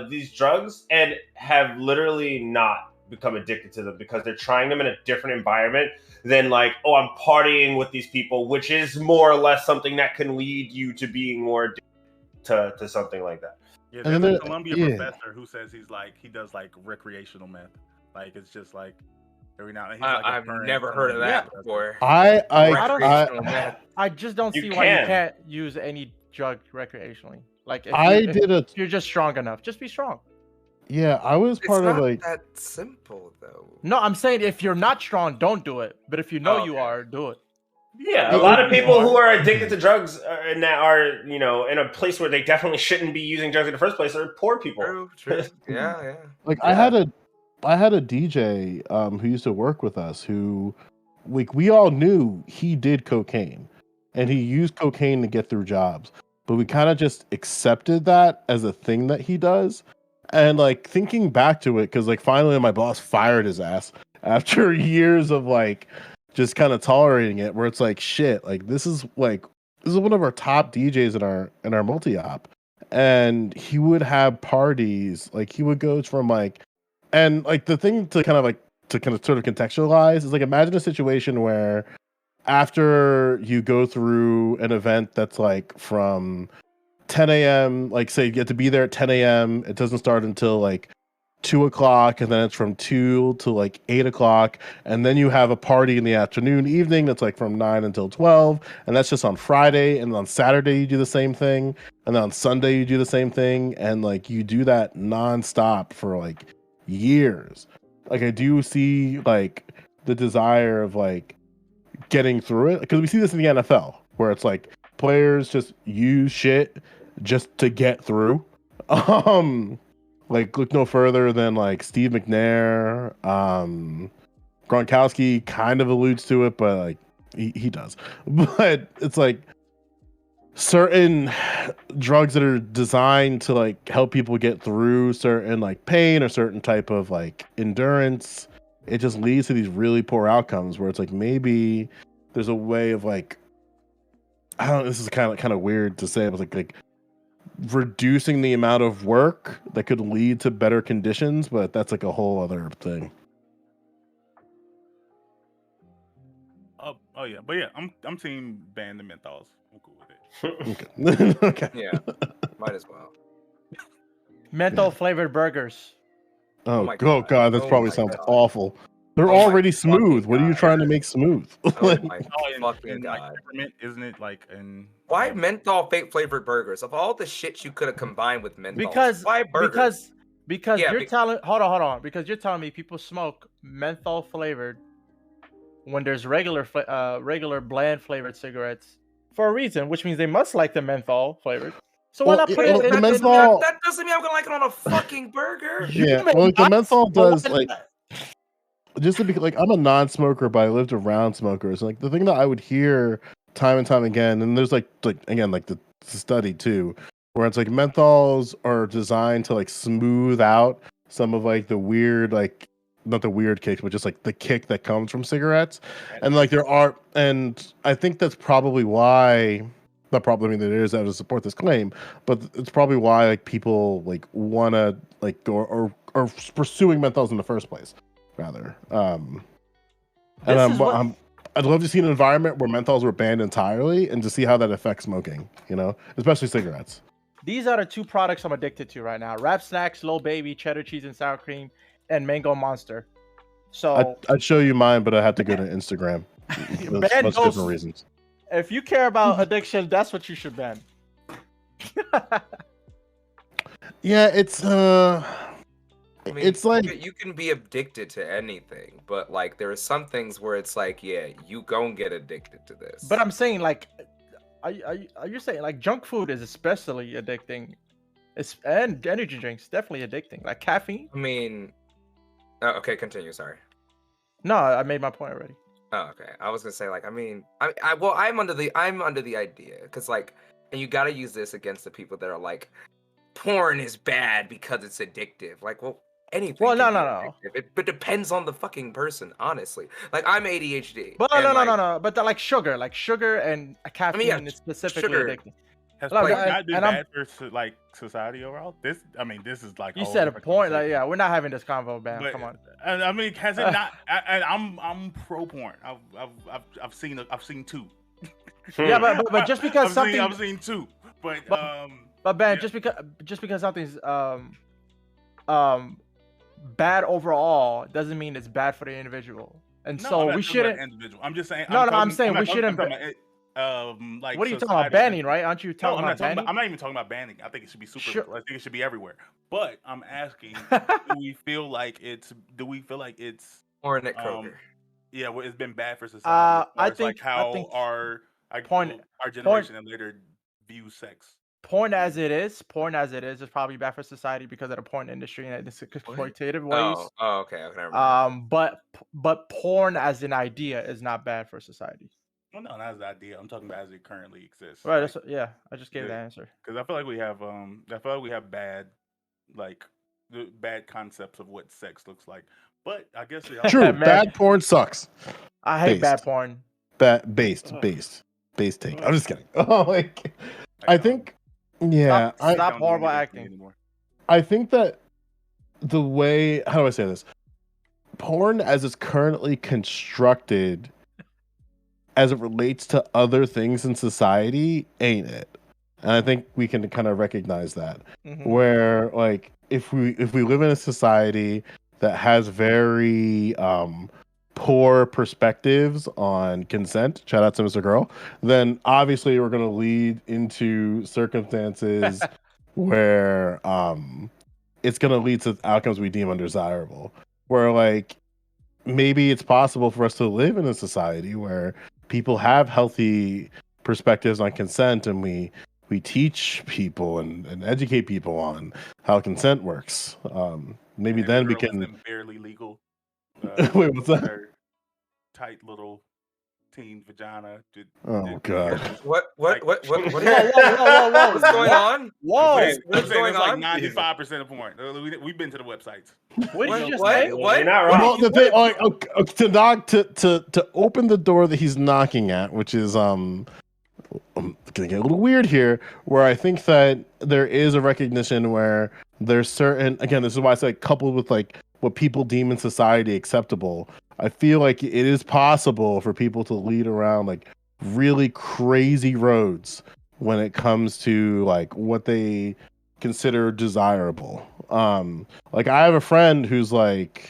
these drugs and have literally not become addicted to them because they're trying them in a different environment than like, oh, I'm partying with these people, which is more or less something that can lead you to being more addicted to something like that. Yeah, there's a Columbia professor who says he does like recreational meth. Like it's just like every now and then. I've never heard of that before. I just don't see why you can't use any drug recreationally. Like if you're just strong enough, just be strong. Yeah, I was part of like that simple though. No, I'm saying if you're not strong, don't do it. But if you know you are, do it. Yeah, a lot of people who are addicted to drugs and that are, you know, in a place where they definitely shouldn't be using drugs in the first place are poor people. True. Yeah. Like Yeah. I had a DJ who used to work with us who, like, we all knew he did cocaine and he used cocaine to get through jobs, but we kind of just accepted that as a thing that he does. And like thinking back to it, because like finally my boss fired his ass after years of like just kind of tolerating it, where it's like shit, like this is one of our top DJs in our multi-op. And he would have parties, like he would go from like, and like the thing to kind of sort of contextualize is like imagine a situation where after you go through an event that's like from 10 a.m., like say you get to be there at 10 a.m., it doesn't start until like 2 o'clock, and then it's from 2 to like 8 o'clock, and then you have a party in the afternoon, evening that's like from 9 until 12, and that's just on Friday, and on Saturday you do the same thing, and then on Sunday you do the same thing, and like you do that nonstop for like years. Like I do see like the desire of like getting through it, because we see this in the NFL where it's like players just use shit just to get through. Like look no further than like Steve McNair. Gronkowski kind of alludes to it, but like he does. But it's like certain drugs that are designed to like help people get through certain like pain or certain type of like endurance, it just leads to these really poor outcomes where it's like maybe there's a way of like, I don't know, this is kind of weird to say, but like reducing the amount of work that could lead to better conditions, but that's like a whole other thing. Oh yeah, but yeah, I'm seeing ban the menthols. I'm cool with it. Okay. Okay. Yeah. Might as well. Menthol flavored burgers. Oh, my God, God. that Oh probably my sounds God. awful. They're Oh my already smooth. fucking What are you God. trying to make smooth? Oh Like, my And fucking like God. peppermint, isn't it like an Why menthol fake flavored burgers? Of all the shit you could have combined with menthol, Because why burgers? Yeah, you're telling hold on. Because you're telling me people smoke menthol flavored when there's regular bland flavored cigarettes for a reason, which means they must like the menthol flavored. So why not put it in the that, menthol? that doesn't mean I'm gonna like it on a fucking burger. Yeah, may well, like, the not, menthol but why does like not? just to be like I'm a non-smoker, but I lived around smokers. Like the thing that I would hear time and time again, and there's like again like the study too, where it's like menthols are designed to like smooth out some of like the weird like not the weird kicks, but just like the kick that comes from cigarettes, and like there are, and I think that's probably why. Not probably, I mean, there is that to support this claim, but it's probably why like people like want to like go or pursuing menthols in the first place, rather. And I'd love to see an environment where menthols were banned entirely and to see how that affects smoking. You know, especially cigarettes. These are the two products I'm addicted to right now: Wrap Snacks, Lil Baby, cheddar cheese and sour cream, and Mango Monster. So I'd show you mine, but I had to go to Instagram. There's ban much those- different reasons. if you care about addiction, that's what you should ban. Yeah, it's I mean, it's like you can be addicted to anything, but like there are some things where it's like, yeah, you gon' get addicted to this. But I'm saying like, are you saying like junk food is especially addicting? And energy drinks definitely addicting, like caffeine. I mean, okay, continue. Sorry. No, I made my point already. Oh, okay. I was gonna say like, I mean, I'm under the idea because like, and you gotta use this against the people that are like, porn is bad because it's addictive. Like, well, anything. Well, can no. be addictive. It depends on the fucking person, honestly. Like, I'm ADHD. But and, no. But like sugar and caffeine yeah, is specifically sugar. addicting. Has Like, porn and- not been and I'm- bad for like society overall? This is like You whole said a different point. Like, conversation. yeah, we're not having this convo, man. But, Come on. I mean, has it not? I'm pro porn. I've seen two. Yeah, but just because something, I've seen two, but Ben, yeah. just because something's bad overall doesn't mean it's bad for the individual. And No, so I'm not we talking about shouldn't. individual. I'm just saying. I'm saying we not talking shouldn't. about like What are you talking society about? Banning, right? Aren't you No, talking I'm about not talking banning? about. I'm not even talking about banning. I think it should be super. Sure. I think it should be everywhere. But I'm asking, do we feel like it's? Or Nick um, Kroger. Yeah, well, it's been bad for society. As far I as like think how our porn generation and later views sex. porn Yeah. as it is, is probably bad for society because of the porn industry and its exploitative ways. Okay, never mind. But porn as an idea is not bad for society. Well, no, not as the idea. I'm talking about as it currently exists. Right. Like, Yeah. I just gave the answer. because I feel like we have bad, like, the bad concepts of what sex looks like. But I guess we True, Man. bad porn sucks. I hate bad Based. porn. Based take. I'm just kidding. Oh, like, I think, yeah, Stop horrible acting. I think that the way, how do I say this? Porn as it's currently constructed, as it relates to other things in society, ain't it? And I think we can kind of recognize that. Mm-hmm. Where, like, if we live in a society that has very poor perspectives on consent, shout out to Mr. Girl, then obviously we're going to lead into circumstances where it's going to lead to outcomes we deem undesirable. Where, like, maybe it's possible for us to live in a society where people have healthy perspectives on consent, and we teach people and educate people on how consent works. Maybe and then we girl was can in barely legal. Wait, what's that? Her tight little teen vagina. Oh god! What? Whoa! What's going on? Whoa! What's going on? Like 95% of porn. We've been to the websites. What did you just What? say? What? You're not wrong. Well, the thing, like, to open the door that he's knocking at, which is I'm gonna get a little weird here, where I think that there is a recognition where there's certain, again, this is why I say coupled with like what people deem in society acceptable. I feel like it is possible for people to lead around like really crazy roads when it comes to like what they consider desirable. Like I have a friend who's like,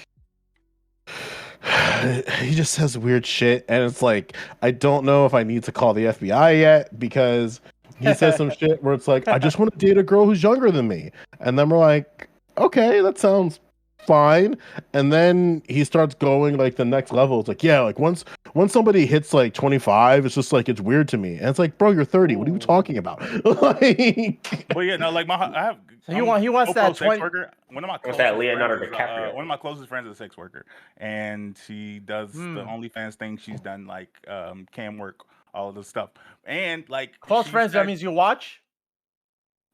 he just says weird shit, and it's like, I don't know if I need to call the FBI yet, because he says some shit where it's like, I just want to date a girl who's younger than me. And then we're like, okay, that sounds fine. And then he starts going like the next level. It's like, yeah, like once somebody hits like 25, it's just like, it's weird to me. And it's like, bro, you're 30. What are you talking about? Like, Well, yeah, no, like I have. So he wants that 20. Worker. One of my What's that, closest Leonardo friends is, DiCaprio? one of my closest friends is a sex worker, and she does the OnlyFans thing. She's done like cam work, all of this stuff, and like Close friends. That means you watch.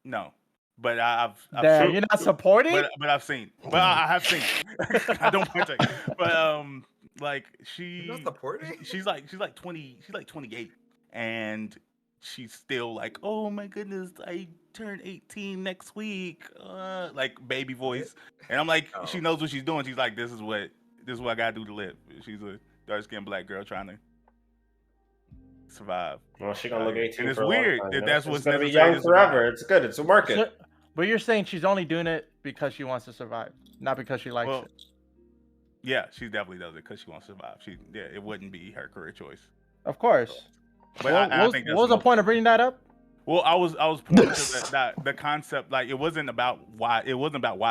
No, but I've Damn, seen, you're not supporting. but I've seen. But I have seen. I don't partake. But like You're not supporting? she's like 20. She's like 28, and she's still like, oh my goodness, I turn 18 next week, like baby voice. And I'm like, she knows what she's doing. She's like, this is what I gotta do to live. She's a dark-skinned black girl trying to survive. Well, she gonna look 18 and it's for a weird long time, that you know? that's She's what's gonna be necessary young to survive. forever. It's good. It's a market. But you're saying she's only doing it because she wants to survive, not because she likes it. Yeah, she definitely does it because she wants to survive. It wouldn't be her career choice. Of course. But What was the point of bringing that up? Well, I was pointing to the concept, like it wasn't about why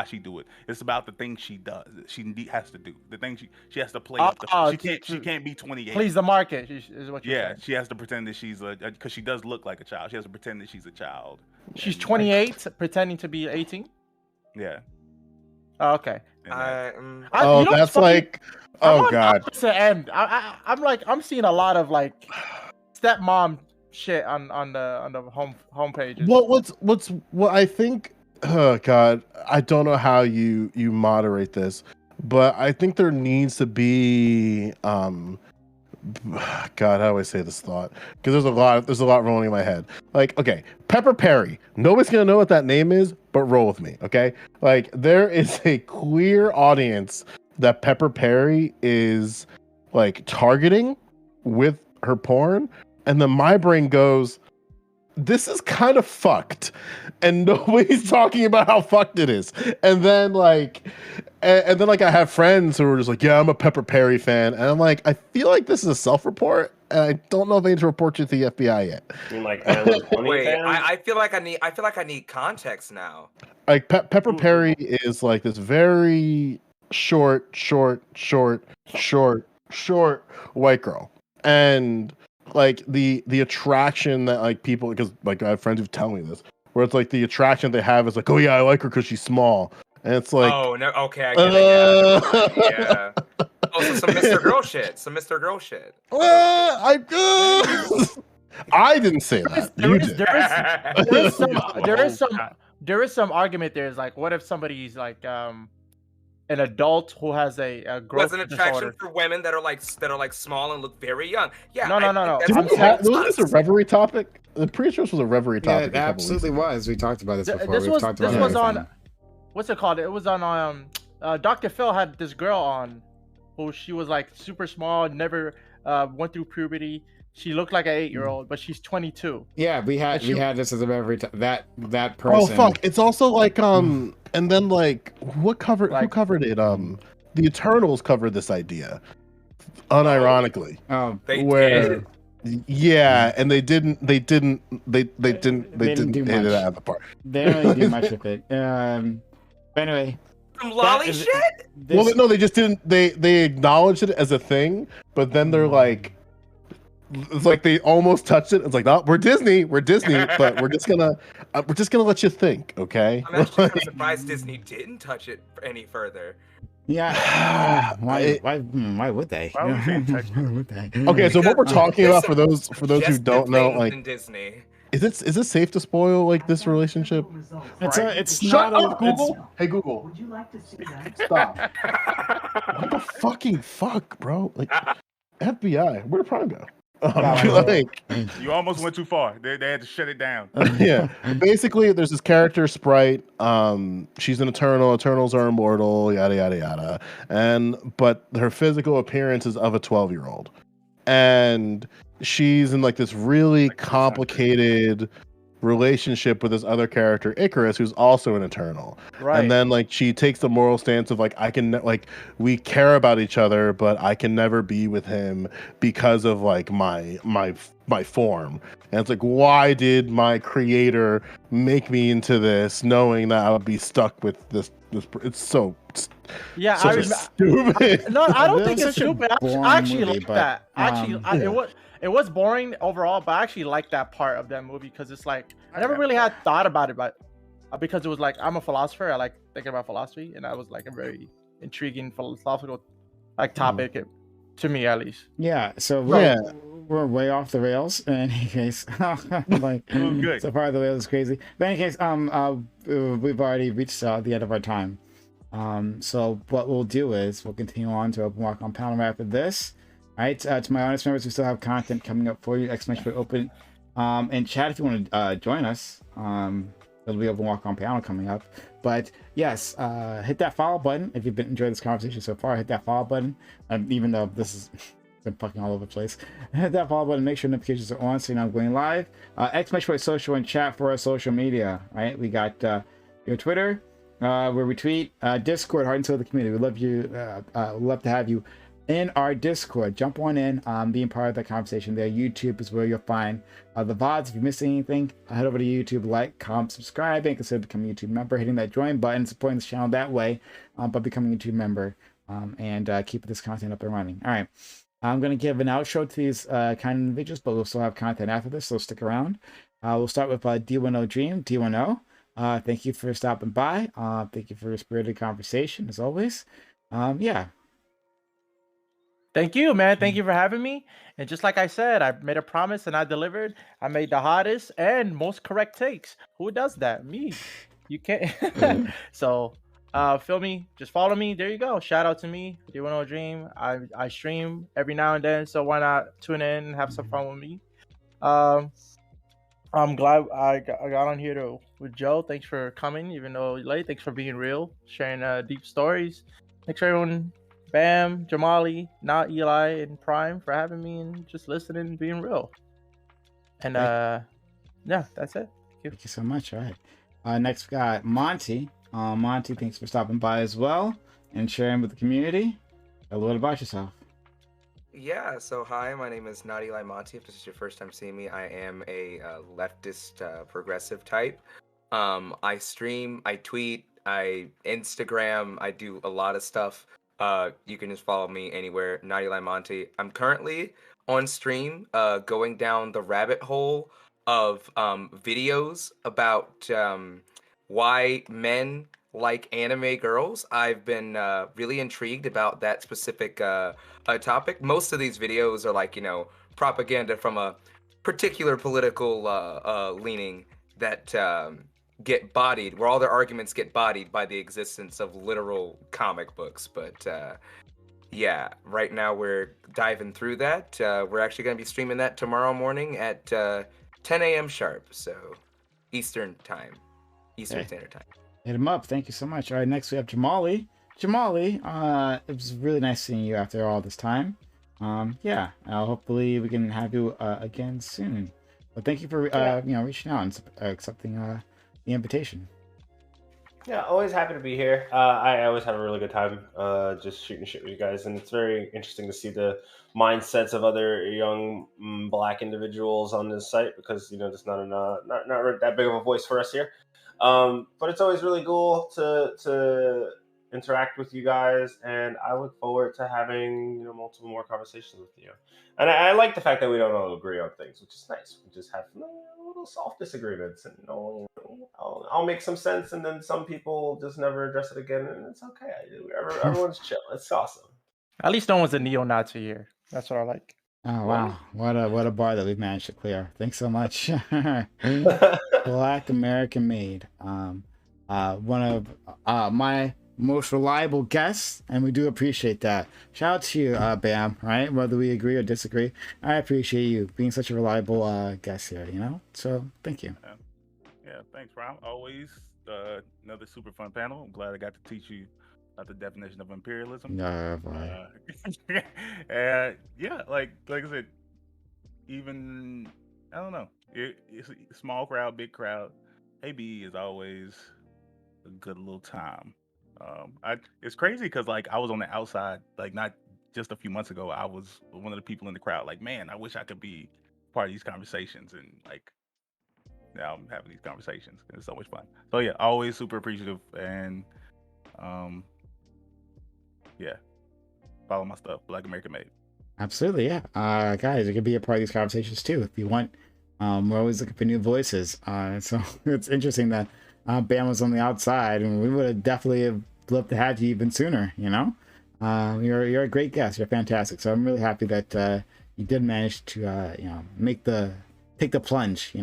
she do it. It's about the things she does. She has to do the things she has to play up. She can't be 28. Please the market is what you're saying. She has to pretend that she's because she does look like a child. She has to pretend that she's a child. She's 28, pretending to be 18. Yeah. Oh, okay. That's like, oh god. End. I'm seeing a lot of like stepmom shit on the home pages. What I think, oh god, I don't know how you moderate this, but I think there needs to be God, how do I say this thought? Because there's a lot rolling in my head. Like, okay, Pepper Perry. Nobody's gonna know what that name is, but roll with me, okay? Like, there is a clear audience that Pepper Perry is like targeting with her porn, and then my brain goes, this is kind of fucked, and nobody's talking about how fucked it is. And then like I have friends who are just like, yeah, I'm a Pepper Perry fan, and I'm like, I feel like this is a self-report, and I don't know if I need to report you to the FBI yet. You mean like wait, I feel like I need context now. Like Pepper Perry is like this very short short white girl, and like the attraction that like people, because like I have friends who tell me this, where it's like the attraction they have is like, oh yeah, I like her because she's small, and it's like, Oh no, okay, I get it. Yeah, yeah. Also, some Mr. Girl shit. Some Mr. Girl shit. I didn't say that. You did. There is some argument there. Is like, what if somebody's like an adult who has a growth Was an attraction disorder? for women that are like small and look very young. Yeah. No. Was this a reverie topic? I'm pretty sure this was a reverie Yeah, topic. it absolutely was. We talked about this before. This We've was talked about on everything. what's it called? It was on Dr. Phil had this girl on who she was like super small, never went through puberty. She looked like an 8-year-old, but she's 22. Yeah, we had this as a every that person. Oh fuck! It's also like and then like who covered it? The Eternals covered this idea, unironically. Oh, They where did? yeah, and they didn't They hit didn't do it much. out of the park. they didn't really do much with it. But anyway, Some lolly is- shit? Well, no, they just didn't. They acknowledged it as a thing, but then they're like, it's like they almost touched it. It's like, no, we're Disney, but we're just gonna let you think, okay? I'm actually kind of surprised Disney didn't touch it any further. yeah. Why would they? Why would they touch Why would they? Okay, so what we're talking about for those who Suggestive don't know, things like, in Disney. is it safe to spoil like this relationship? It's Shut not up, Google. Hey Google, Would you like to see that? stop. What the fucking fuck, bro? Like, FBI, where'd Prime go? Like, You almost went too far. They had to shut it down. yeah. Basically, there's this character Sprite. She's an Eternal. Eternals are immortal. Yada yada yada. But her physical appearance is of a 12-year-old, and she's in like this really complicated relationship with this other character Icarus, who's also an Eternal. Right. And then like she takes the moral stance of like, we care about each other, but I can never be with him because of like my form. And it's like, why did my creator make me into this, knowing that I would be stuck with this? It's so Yeah, such I a stupid. No, I don't It think was it's such a stupid. boring I actually movie, like but, that. Actually, yeah. it was boring overall, but I actually like that part of that movie because it's like I never really had thought about it, but because it was like I'm a philosopher, I like thinking about philosophy, and that was like a very intriguing philosophical like topic to me at least. Yeah, so Yeah. we're way off the rails. In any case, like good. so far the rails is crazy. But in any case, we've already reached the end of our time. So what we'll do is we'll continue on to Open Walk on Panel after this. All right, to my audience members, we still have content coming up for you. ! Open, and chat if you want to join us. It'll be Open Walk on Panel coming up. But yes, hit that follow button if you've been enjoying this conversation so far. Hit that follow button, even though this is been fucking all over the place. Hit that follow button. Make sure notifications are on so you know I'm going live. ! Social and chat for our social media. Right, we got your Twitter, where we tweet, Discord, Heart and Soul of the community. We love you. Love to have you in our Discord. Jump on in, being part of that conversation there. YouTube is where you'll find the VODs. If you miss anything, head over to YouTube, like, comment, subscribe, and consider becoming a YouTube member, hitting that join button, supporting this channel that way by becoming a YouTube member, and keep this content up and running. All right, I'm going to give an outro to these kind of individuals, but we'll still have content after this, so stick around. We'll start with D10 Dream. D10, thank you for stopping by. Thank you for a spirited conversation, as always. Yeah. Thank you, man. Thank you for having me. And just like I said, I made a promise and I delivered. I made the hottest and most correct takes. Who does that? Me. You can't. So, feel me. Just follow me. There you go. Shout out to me. D10 Dream. I stream every now and then, so why not tune in and have some fun with me? I'm glad I got on here with Joe. Thanks for coming, even though you're late. Thanks for being real, sharing deep stories. Thanks for everyone. Bam, Jamali, not Eli, and Prime for having me and just listening and being real. And yeah, that's it. Thank you so much. All right. Next we got Monty. Monty, thanks for stopping by as well and sharing with the community. A little about yourself. Yeah, so hi, my name is Not Eli Monty. If this is your first time seeing me, I am a leftist progressive type. I stream, I tweet, I Instagram, I do a lot of stuff. You can just follow me anywhere, Naughty Monty. I'm currently on stream, going down the rabbit hole of videos about why men like anime girls. I've been really intrigued about that specific topic. Most of these videos are like, propaganda from a particular political leaning that get bodied, where all their arguments get bodied by the existence of literal comic books. But yeah, right now we're diving through that. We're actually going to be streaming that tomorrow morning at 10 a.m. sharp, so Eastern time, Eastern Standard Time. Hit him up. Thank you so much. All right, next we have Jamali. Jamali, it was really nice seeing you after all this time. Yeah, hopefully we can have you again soon. But thank you for reaching out and accepting the invitation. Yeah, always happy to be here. I always have a really good time just shooting shit with you guys, and it's very interesting to see the mindsets of other young Black individuals on this site because there's not that big of a voice for us here. But it's always really cool to interact with you guys, and I look forward to having multiple more conversations with you. And I like the fact that we don't all agree on things, which is nice. We just have little soft disagreements, and I'll make some sense, and then some people just never address it again, and it's okay. Everyone's chill. It's awesome. At least no one's a neo-Nazi here. That's what I like. Oh wow, what a bar that we've managed to clear. Thanks so much. Black American made. One of my most reliable guests, and we do appreciate that. Shout out to you, Bam, right? Whether we agree or disagree, I appreciate you being such a reliable guest here, So thank you. Yeah, thanks, Ron. Always another super fun panel. I'm glad I got to teach you about the definition of imperialism. Yeah, yeah, like I said, even I don't know. It's a small crowd, big crowd. AB is always a good little time. It's crazy because I was on the outside, not just a few months ago. I was one of the people in the crowd. Man, I wish I could be part of these conversations, and now I'm having these conversations. It's so much fun. So yeah, always super appreciative, and yeah, follow my stuff, Black American Made. Absolutely, yeah. Guys, you can be a part of these conversations too if you want. We're always looking for new voices. So it's interesting that Bam was on the outside, and we would have definitely loved to have you even sooner. You're a great guest. You're fantastic. So I'm really happy that you did manage to take the plunge.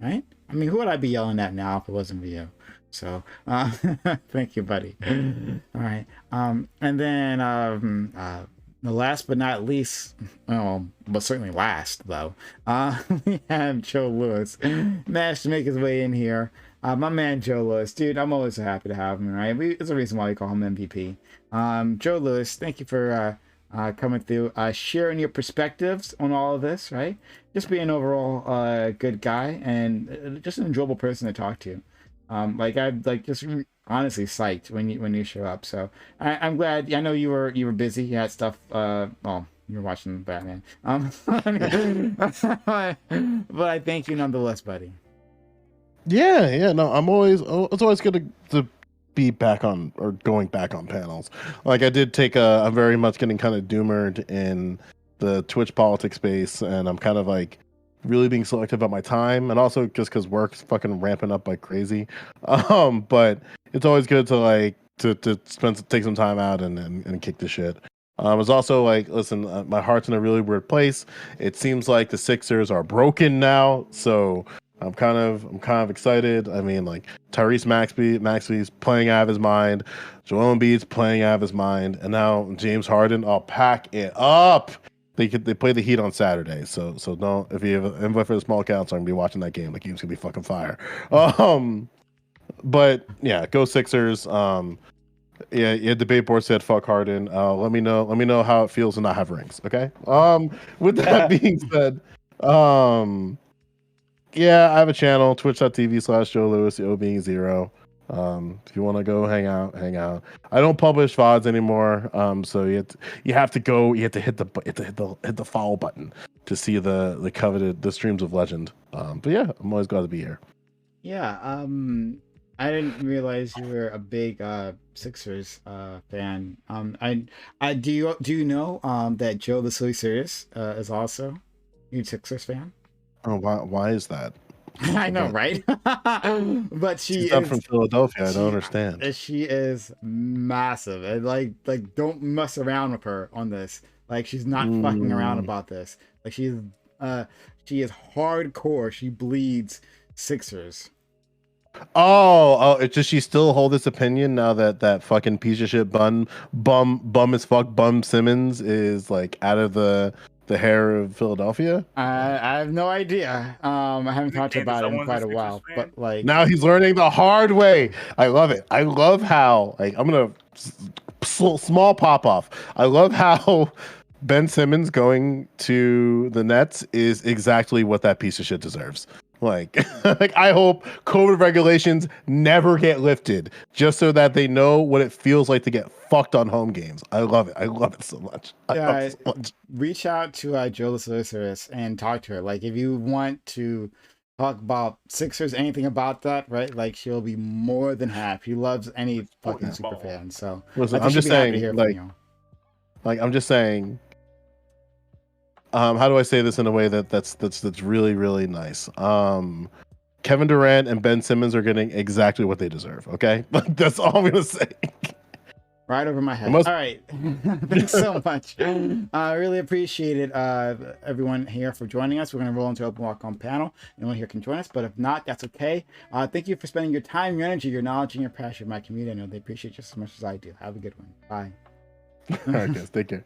Right? I mean, who would I be yelling at now if it wasn't for you? So thank you, buddy. All right. And then the last but not least, but certainly last though, we have Joe Lewis managed to make his way in here. My man Joe Lewis, dude, I'm always so happy to have him. Right, it's a reason why we call him MVP. Joe Lewis, thank you for coming through, sharing your perspectives on all of this. Right, just being an overall good guy and just an enjoyable person to talk to. I'm just honestly psyched when you show up. So I'm glad. I know you were busy. You had stuff. You were watching Batman. But I thank you nonetheless, buddy. Yeah. No, it's always good to be back on or going back on panels. I did take I'm very much getting kind of doomered in the Twitch politics space, and I'm kind of really being selective about my time, and also just because work's fucking ramping up like crazy. But it's always good to take some time out and kick the shit. It's also listen, my heart's in a really weird place. It seems like the Sixers are broken now, so I'm kind of excited. I mean, Tyrese Maxey's playing out of his mind, Joel Embiid's playing out of his mind, and now James Harden. I'll pack it up. They play the Heat on Saturday, so don't, if you have invite for the small accounts, I'm gonna be watching that game. The game's gonna be fucking fire. But yeah, go Sixers. Yeah, debate board said fuck Harden. Let me know how it feels to not have rings. Okay. With that being said, yeah, I have a channel, twitch.tv/Joe Lewis, the O being 0. If you want to go hang out. I don't publish VODs anymore. So you have to hit the follow button to see the coveted the streams of legend. But yeah, I'm always glad to be here. Yeah. I didn't realize you were a big Sixers fan. I do you know that Joe the Silly Serious is also a huge Sixers fan? Oh, why is that? I know, But right? But she's not from Philadelphia. I don't understand. she is massive. And like don't mess around with her on this. Like she's not fucking around Mm. about this. Like she is hardcore. She bleeds Sixers. Oh, does she still hold this opinion now that that fucking piece of shit bum as fuck Bum Simmons is like out of the hair of Philadelphia? I have no idea. I haven't Isn't talked Candace about it in Owens a quite a Sixers while, fan? but like Now he's learning the hard way. I love it. I love how like I'm gonna small pop off. I love how Ben Simmons going to the Nets is exactly what that piece of shit deserves. Like, like I hope COVID regulations never get lifted, just so that they know what it feels like to get fucked on home games. I love it. I love it so much. I love it so much. reach out to Joe the Solicitoress and talk to her. Like if you want to talk about Sixers, anything about that, right? Like she'll be more than happy. She loves any fucking super fan. So Listen, I think I'm she'd just be happy to saying, hear like, from you. I'm just saying. How do I say this in a way that's really really nice? Kevin Durant and Ben Simmons are getting exactly what they deserve. Okay, that's all I'm gonna say. Right over my head. Must- All right. Thanks so much. I really appreciate it, everyone here for joining us. We're going to roll into open walk on panel. Anyone here can join us, but if not, that's okay. Thank you for spending your time, your energy, your knowledge, and your passion with my community. I know they appreciate you just as much as I do. Have a good one. Bye. All right, guys, take care.